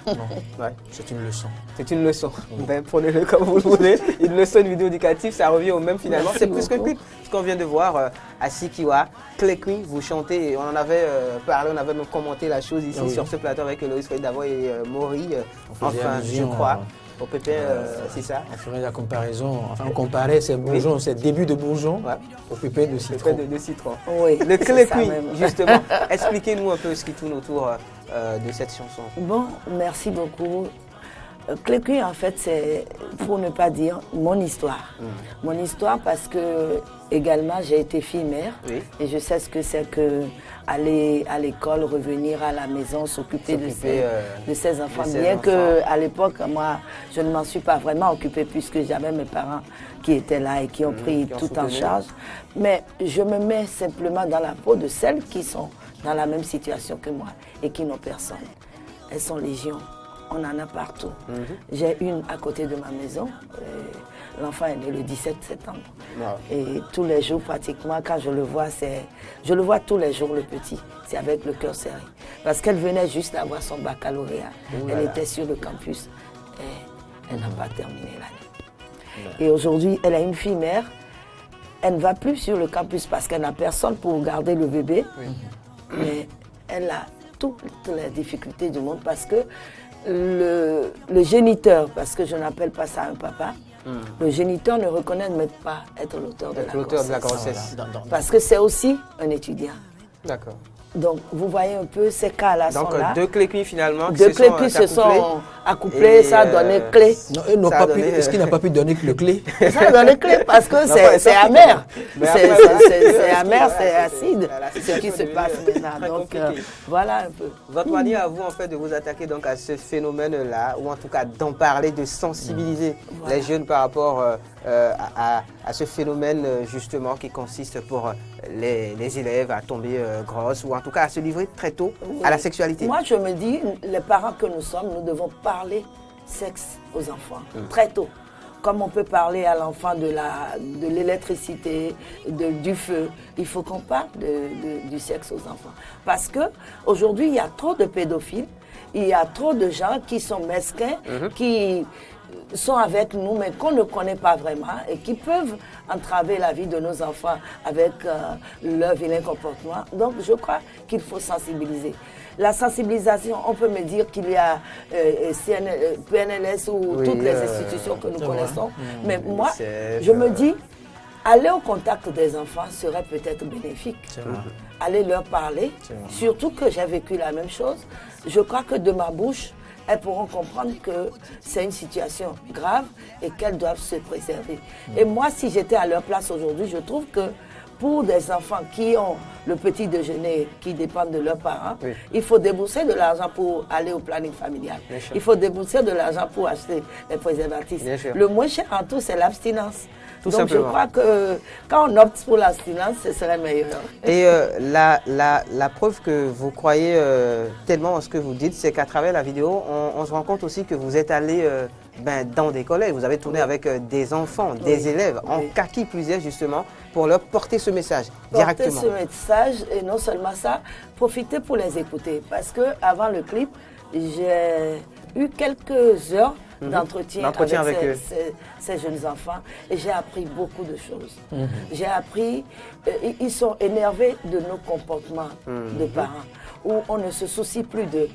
Non, ouais, c'est une leçon. C'est une leçon. Ben, prenez-le comme vous le voulez. Une leçon, une vidéo éducative, ça revient au même finalement. C'est plus qu'un clip. Ce qu'on vient de voir à Sikiwa, Klekui, vous chantez. On en avait parlé, on avait même commenté la chose ici sur ce plateau avec Loïs Davo et Maury. Enfin, je crois. Au Pépin, c'est ça. On ferait la comparaison. Enfin, on comparait ces bourgeons, ces débuts de bourgeons au Pépin de citron. De citron. Oui. Le Klekui, justement. Expliquez-nous un peu ce qui tourne autour de cette chanson. Bon, merci beaucoup. Klekui, en fait, c'est, pour ne pas dire, mon histoire. Mon histoire parce que, également, j'ai été fille-mère et je sais ce que c'est que aller à l'école, revenir à la maison, s'occuper de ses enfants. Bien qu'à l'époque, moi, je ne m'en suis pas vraiment occupée puisque j'avais mes parents qui étaient là et qui ont pris tout en charge. Mais je me mets simplement dans la peau de celles qui sont dans la même situation que moi et qui n'ont personne. Elles sont légion. On en a partout. J'ai une à côté de ma maison. L'enfant est né le 17 septembre. Et tous les jours, pratiquement, quand je le vois, je le vois tous les jours, le petit. C'est avec le cœur serré. Parce qu'elle venait juste d'avoir son baccalauréat. Elle était sur le campus. Et elle n'a pas terminé l'année. Et aujourd'hui, elle a une fille mère. Elle ne va plus sur le campus parce qu'elle n'a personne pour garder le bébé. Mais elle a toutes les difficultés du monde parce que le géniteur, parce que je n'appelle pas ça un papa, le géniteur ne reconnaît même pas être l'auteur de la grossesse. Parce que c'est aussi un étudiant. D'accord. Donc, vous voyez un peu ces cas-là sont là. Donc, deux Klekui finalement qui se sont accouplés, ça a donné clé. Non, est-ce qu'il n'a pas pu donner le clé? Ça a donné clé parce que c'est amer. C'est amer, c'est acide, ce qui se passe maintenant. Donc, voilà un peu. Votre manière à vous, en fait, de vous attaquer donc à ce phénomène-là, ou en tout cas d'en parler, de sensibiliser les jeunes par rapport à ce phénomène, justement, qui consiste pour les élèves à tomber grosses, ou en tout cas à se livrer très tôt à la sexualité. Moi, je me dis, les parents que nous sommes, nous devons parler sexe aux enfants très tôt. Comme on peut parler à l'enfant de l'électricité, du feu, il faut qu'on parle du sexe aux enfants. Parce qu'aujourd'hui, il y a trop de pédophiles, il y a trop de gens qui sont mesquins, qui sont avec nous, mais qu'on ne connaît pas vraiment et qui peuvent entraver la vie de nos enfants avec leur vilain comportement. Donc, je crois qu'il faut sensibiliser. La sensibilisation, on peut me dire qu'il y a PNLS ou toutes les institutions que nous connaissons, mais moi, je me dis, aller au contact des enfants serait peut-être bénéfique. Aller leur parler, surtout que j'ai vécu la même chose. Je crois que de ma bouche, elles pourront comprendre que c'est une situation grave et qu'elles doivent se préserver. Et moi, si j'étais à leur place aujourd'hui, je trouve que pour des enfants qui ont le petit déjeuner, qui dépendent de leurs parents, il faut débourser de l'argent pour aller au planning familial. Il faut débourser de l'argent pour acheter les préservatifs. Le moins cher en tout, c'est l'abstinence. Donc je crois que quand on opte pour l'abstinence, ce serait meilleur. Et la preuve que vous croyez tellement en ce que vous dites, c'est qu'à travers la vidéo, on se rend compte aussi que vous êtes allé dans des collèges. Vous avez tourné avec des enfants, des élèves, en kaki plusieurs justement, pour leur porter ce message directement. Porter ce message et non seulement ça, profiter pour les écouter. Parce qu'avant le clip, j'ai eu quelques heures d'entretien avec ces jeunes enfants et j'ai appris beaucoup de choses. J'ai appris, ils sont énervés de nos comportements de parents, où on ne se soucie plus d'eux.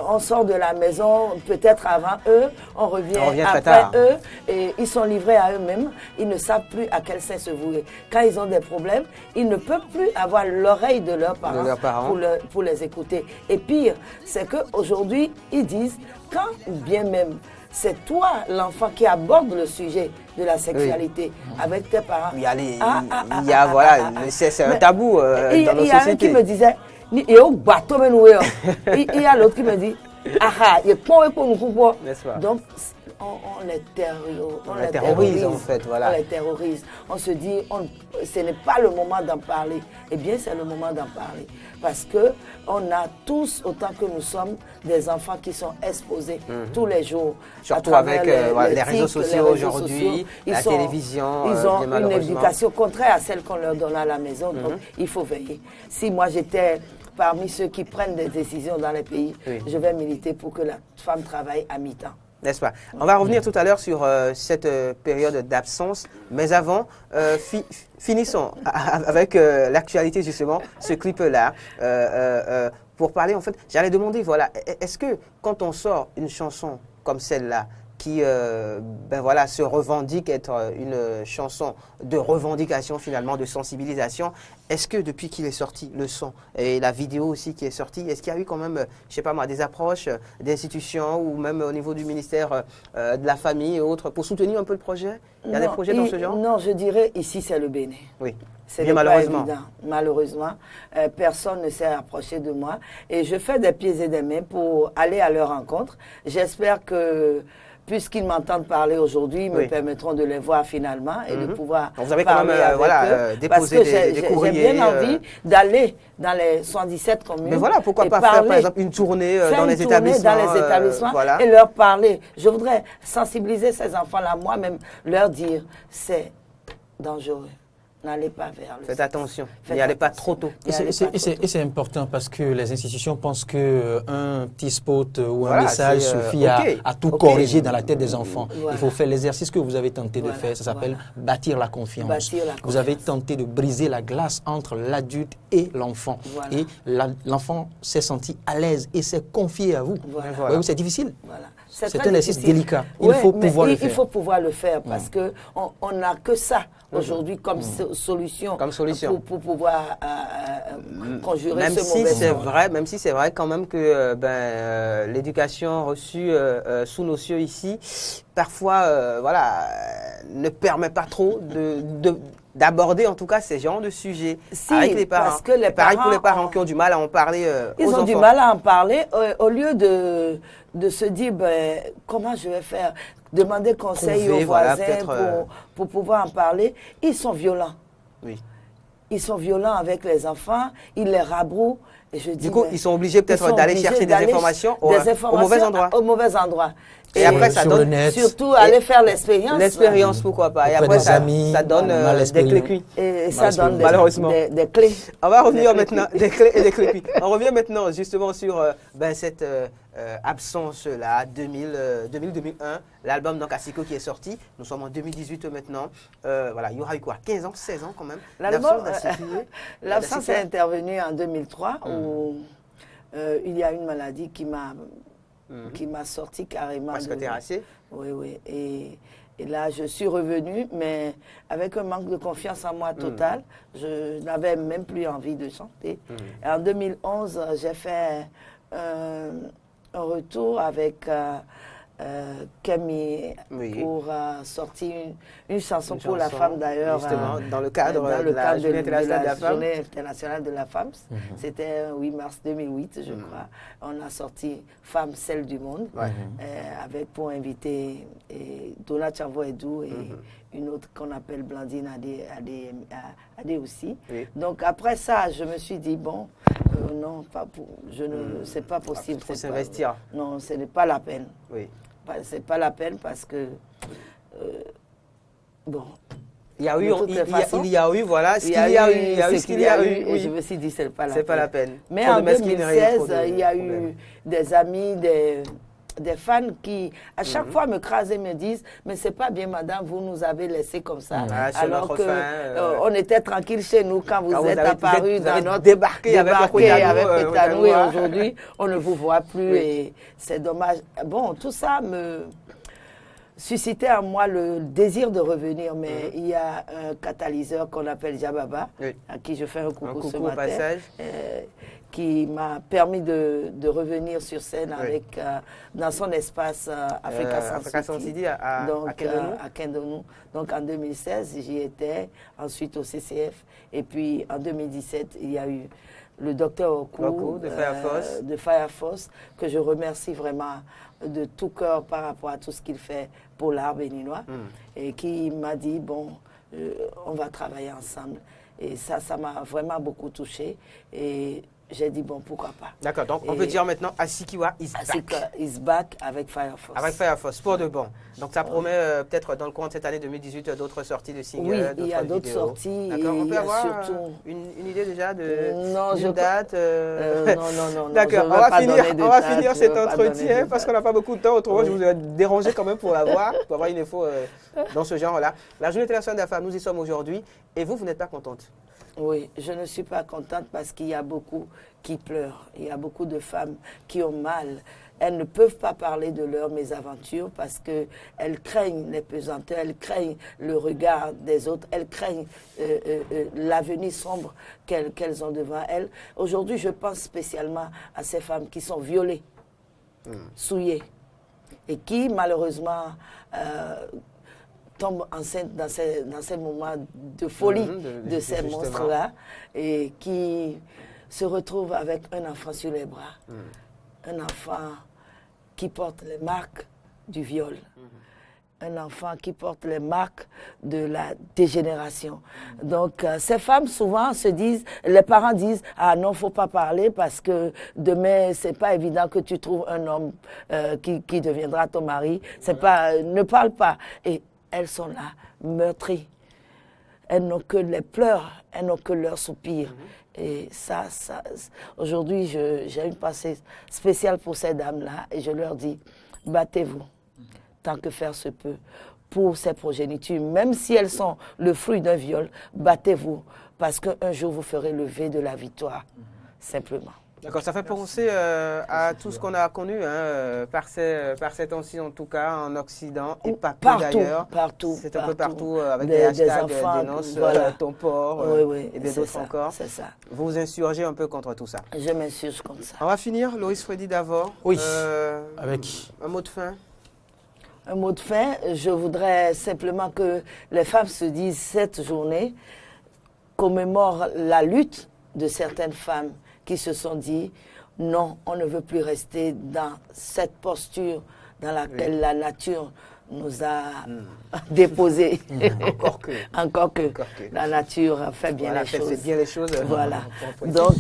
On sort de la maison peut-être avant eux, on revient après eux et ils sont livrés à eux-mêmes. Ils ne savent plus à quel sein se vouer. Quand ils ont des problèmes, ils ne peuvent plus avoir l'oreille de leurs parents, pour les écouter. Et pire, c'est qu'aujourd'hui, ils disent, quand bien même c'est toi, l'enfant, qui aborde le sujet de la sexualité avec tes parents. C'est un tabou dans nos sociétés. Il y a un qui me disait, il y a l'autre qui me dit, donc on les terrorise en fait, voilà. On les terrorise. On se dit, ce n'est pas le moment d'en parler. Eh bien, c'est le moment d'en parler. Parce qu'on a tous, autant que nous sommes, des enfants qui sont exposés tous les jours. Surtout avec les réseaux sociaux aujourd'hui, la télévision. Ils ont une éducation contraire à celle qu'on leur donne à la maison. Donc, il faut veiller. Si moi, j'étais parmi ceux qui prennent des décisions dans les pays, je vais militer pour que la femme travaille à mi-temps. N'est-ce pas? On va revenir tout à l'heure sur cette période d'absence, mais avant, finissons avec l'actualité justement, ce clip-là. Pour parler, en fait, j'allais demander, voilà, est-ce que quand on sort une chanson comme celle-là, qui se revendique être une chanson de revendication finalement, de sensibilisation. Est-ce que depuis qu'il est sorti, le son et la vidéo aussi qui est sortie, est-ce qu'il y a eu quand même, je sais pas moi, des approches d'institutions ou même au niveau du ministère de la Famille et autres pour soutenir un peu le projet? Il y a des projets dans ce genre? Non, je dirais ici c'est le Bénin. Oui. C'est malheureusement. Malheureusement, personne ne s'est approché de moi et je fais des pieds et des mains pour aller à leur rencontre. J'espère que puisqu'ils m'entendent parler aujourd'hui, ils me permettront de les voir finalement et de pouvoir vous avez parler quand même, avec eux. déposé parce que des courriers. J'ai bien envie d'aller dans les 117 communes. Mais voilà, pourquoi pas faire par exemple une tournée dans les établissements, et leur parler. Je voudrais sensibiliser ces enfants-là, moi-même, leur dire c'est dangereux. N'allez pas vers le Faites attention, n'y allez pas trop tôt. Et c'est important parce que les institutions pensent qu'un petit spot ou un message suffit à tout corriger dans la tête des enfants. Il faut faire l'exercice que vous avez tenté de faire, ça s'appelle bâtir la confiance. Vous avez tenté de briser la glace entre l'adulte et l'enfant. Et l'enfant s'est senti à l'aise et s'est confié à vous. Voyez-vous, c'est difficile. C'est un exercice délicat. Il faut pouvoir le faire. Il faut pouvoir le faire parce qu'on n'a que ça aujourd'hui comme solution pour pouvoir conjurer ce mauvais sort. Même si c'est vrai quand même que l'éducation reçue sous nos cieux ici, parfois ne permet pas trop d'aborder en tout cas ces genres de sujets avec les parents. Parce que pareil pour les parents qui ont du mal à en parler aux enfants. Ils ont du mal à en parler au lieu de se dire comment je vais faire, demander conseil aux voisins pour pouvoir en parler. Ils sont violents. Oui. Ils sont violents avec les enfants, ils les rabrouent. Et je dis, du coup, ils sont obligés peut-être d'aller chercher des informations au mauvais endroit. Au mauvais endroit. Et après, ça donne surtout aller faire l'expérience. L'expérience, pourquoi pas. Et après, ça donne des clés cuits. Et ça donne malheureusement des clés. On va revenir maintenant, des clés et des clés cuits. On revient maintenant justement sur cette absence-là, 2000-2001, l'album donc Asiko qui est sorti. Nous sommes en 2018 maintenant. Il y aura eu quoi, 15 ans, 16 ans quand même. L'absence est intervenue en 2003 où il y a une maladie qui m'a sorti carrément. Parce que tu es terrassée? Oui. Et là, je suis revenue, mais avec un manque de confiance en moi total. Je n'avais même plus envie de chanter. Et en 2011, j'ai fait un retour avec Camille pour sortir une chanson pour la femme d'ailleurs. Justement, dans le cadre de la Journée internationale de la femme. C'était 8 mars 2008, je crois. On a sorti Femme, celle du monde, avec pour inviter Donna Tchavo-Edou et une autre qu'on appelle Blandine Adé aussi. Oui. Donc après ça, je me suis dit, non, c'est pas possible. Il faut s'investir. Non, ce n'est pas la peine. Oui. C'est pas la peine parce que il y a eu, voilà, ce qu'il y a eu. Et je me suis dit, c'est pas la peine. peine. Mais en 2016, il y a eu des amis, des fans qui, à chaque fois, me crasent et me disent, mais c'est pas bien, madame, vous nous avez laissé comme ça. Alors que on était tranquille chez nous quand vous êtes apparu dans notre débarqué avec Pétanou et aujourd'hui, on ne vous voit plus et c'est dommage. Bon, tout ça me suscitait en moi le désir de revenir, mais il y a un catalyseur qu'on appelle Jababa, à qui je fais un coucou ce matin, qui m'a permis de revenir sur scène avec, dans son espace Africa Sound City à Kendonou. Donc en 2016, j'y étais, ensuite au CCF, et puis en 2017, il y a eu le docteur Oku de Fireforce, que je remercie vraiment de tout cœur par rapport à tout ce qu'il fait pour l'art béninois, et qui m'a dit, bon, on va travailler ensemble. Et ça m'a vraiment beaucoup touchée. Et j'ai dit, bon, pourquoi pas. D'accord, donc on peut dire maintenant Asikiwa is back. Asikiwa is back avec Fireforce. Avec Fireforce, pour de bon. Donc ça promet peut-être dans le courant de cette année 2018 d'autres sorties de singles, oui, il y a d'autres sorties. D'accord, on peut avoir surtout une idée déjà d'une date Non. D'accord, on va finir cet entretien parce qu'on n'a pas beaucoup de temps. Autrement, je vous ai dérangé quand même pour l'avoir, pour avoir une info dans ce genre-là. La Journée internationale de la femme, nous y sommes aujourd'hui. Et vous n'êtes pas contente? Oui, je ne suis pas contente parce qu'il y a beaucoup qui pleurent. Il y a beaucoup de femmes qui ont mal. Elles ne peuvent pas parler de leurs mésaventures parce qu'elles craignent les pesanteurs, elles craignent le regard des autres, elles craignent l'avenir sombre qu'elles ont devant elles. Aujourd'hui, je pense spécialement à ces femmes qui sont violées, souillées, et qui, malheureusement, tombent enceintes dans ces moments de folie de ces monstres-là, et qui se retrouvent avec un enfant sur les bras. Un enfant qui porte les marques du viol. Un enfant qui porte les marques de la dégénération. Donc, ces femmes, souvent, se disent, les parents disent, ah non, faut pas parler parce que demain, c'est pas évident que tu trouves un homme qui deviendra ton mari. C'est pas, ne parle pas. Et elles sont là, meurtries. Elles n'ont que les pleurs, elles n'ont que leurs soupirs. Et ça aujourd'hui, j'ai une pensée spéciale pour ces dames-là et je leur dis, battez-vous, tant que faire se peut, pour ces progénitures. Même si elles sont le fruit d'un viol, battez-vous, parce qu'un jour, vous ferez le V de la victoire, simplement. D'accord, ça fait penser à tout ce qu'on a connu par ces temps-ci, en tout cas en Occident, et pas que d'ailleurs. C'est un peu partout avec des hashtags, dénonce, voilà. Ton port, et des autres encore. C'est ça. Vous vous insurgez un peu contre tout ça. Je m'insurge contre ça. On va finir, Loïs Freddy d'abord. Oui, avec un mot de fin. Un mot de fin, je voudrais simplement que les femmes se disent cette journée commémore la lutte de certaines femmes qui se sont dit, non, on ne veut plus rester dans cette posture dans laquelle la nature nous a déposés. Encore que la nature fait bien les choses. Voilà. Donc,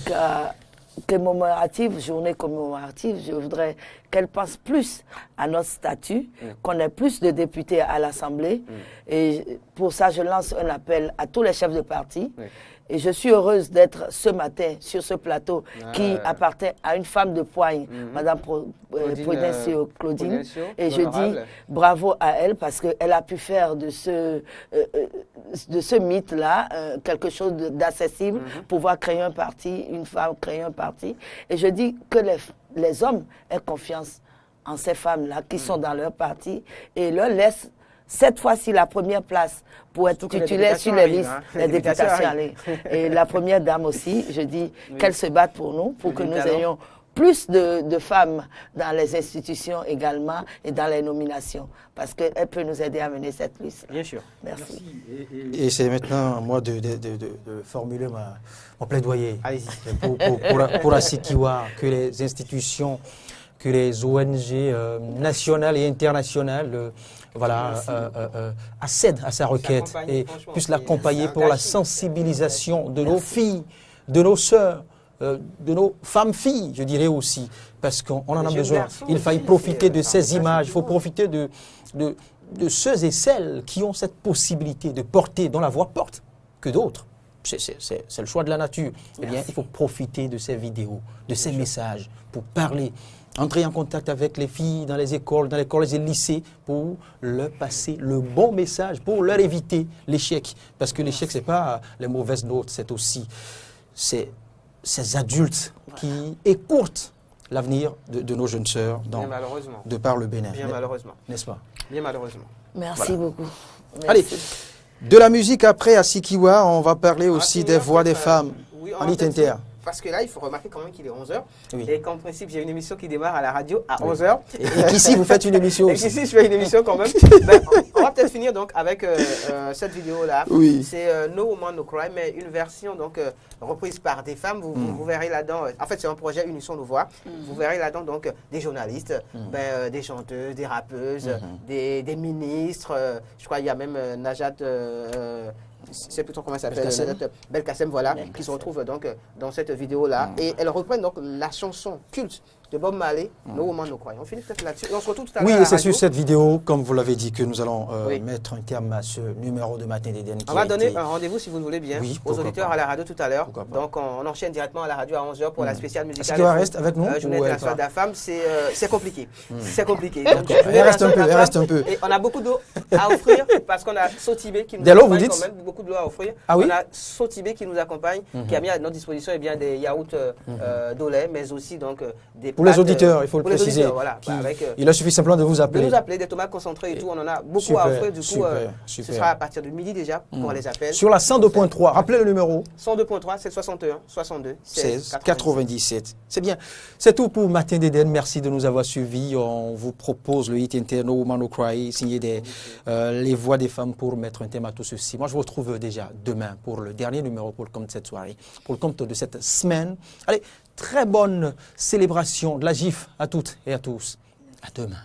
journée commémorative, je voudrais qu'elle pense plus à notre statut, qu'on ait plus de députés à l'Assemblée. Et pour ça, je lance un appel à tous les chefs de parti. Et je suis heureuse d'être ce matin sur ce plateau qui appartient à une femme de poigne, Madame Claudine. Et je dis bravo à elle parce qu'elle a pu faire de ce mythe-là quelque chose d'accessible, pouvoir créer un parti, une femme créer un parti. Et je dis que les hommes aient confiance en ces femmes-là qui sont dans leur parti et leur laissent cette fois-ci la première place pour être titulaire sur les listes, les députations arrivent. Et la première dame aussi, je dis qu'elle se batte pour nous, pour que nous ayons plus de femmes dans les institutions également et dans les nominations, parce qu'elle peut nous aider à mener cette liste. Bien sûr. Merci. Et c'est maintenant à moi de formuler mon plaidoyer pour Asikiwa, que les institutions, que les ONG nationales et internationales accèdent à sa requête et puissent l'accompagner pour la sensibilisation de nos filles, de nos sœurs, de nos femmes-filles, je dirais aussi, parce qu'on en a besoin. Il faut profiter de ces images, il faut profiter de ceux et celles qui ont cette possibilité de porter, dont la voix porte, que d'autres. C'est le choix de la nature. Eh bien, il faut profiter de ces vidéos, de ces messages pour parler. Entrer en contact avec les filles dans les écoles, et lycées pour leur passer le bon message, pour leur éviter l'échec. Parce que l'échec, ce n'est pas les mauvaises notes, c'est aussi ces adultes qui écourtent l'avenir de nos jeunes sœurs de par le Bénin. Bien malheureusement. N'est-ce pas? Bien malheureusement. Merci beaucoup. Merci. Allez, de la musique après à Asikiwa, on va parler aussi des voix des femmes. Oui, Annie Tinter. parce que là, il faut remarquer quand même qu'il est 11h. Oui. Et qu'en principe, j'ai une émission qui démarre à la radio à 11h. Et qu'ici, vous faites une émission et aussi. qu'ici, je fais une émission quand même. Ben, on va peut-être finir donc avec cette vidéo-là. Oui. C'est No Woman No Cry, mais une version donc reprise par des femmes. Vous verrez là-dedans, en fait, c'est un projet Unisson Nos Voix. Vous verrez là-dedans donc des journalistes, des chanteuses, des rappeuses, des ministres. Je crois qu'il y a même Najat... c'est plutôt comment ça s'appelle, Belkacem, voilà, qui se retrouve donc dans cette vidéo-là. Et elles reprennent donc la chanson culte de Bob Marley, No Woman No Cry. On finit peut-être là-dessus. On se retrouve tout à l'heure. Oui, et c'est radio. sur cette vidéo, comme vous l'avez dit, que nous allons mettre un terme à ce numéro de Matin d'Éden. On va donner un rendez-vous, si vous le voulez bien, aux auditeurs pas. à la radio tout à l'heure. Donc on enchaîne directement à la radio à 11h pour la spéciale musicale. Est-ce qu'il reste avec nous Journée internationale de la femme, c'est compliqué. C'est compliqué. Donc, il reste un peu. Et on a beaucoup d'eau à offrir parce qu'on a Sotibé qui nous Dès l'eau, vous accompagne dites quand même, beaucoup d'eau à offrir. Ah oui? On a Sotibé qui nous accompagne, qui a mis à notre disposition eh bien, des yaourts d'au lait, mais aussi donc des Pour les pâtes, auditeurs, il faut le pour les préciser. auditeurs, voilà, Il a suffi simplement de vous appeler. De nous appeler, des tomates concentrées et tout, on en a beaucoup à offrir. Du coup, ce sera à partir de midi déjà qu'on les appelle. Sur la 102.3, rappelez le numéro. 102.3, c'est 61 62 16 97. C'est bien. C'est tout pour Matin d'Éden. Merci de nous avoir suivis. On vous propose le hit interne No Woman No Cry, signé les voix des femmes pour mettre un thème à tout ceci. Moi, je vous retrouve déjà demain pour le dernier numéro pour le compte de cette soirée, pour le compte de cette semaine. Allez, très bonne célébration de la GIF à toutes et à tous. À demain.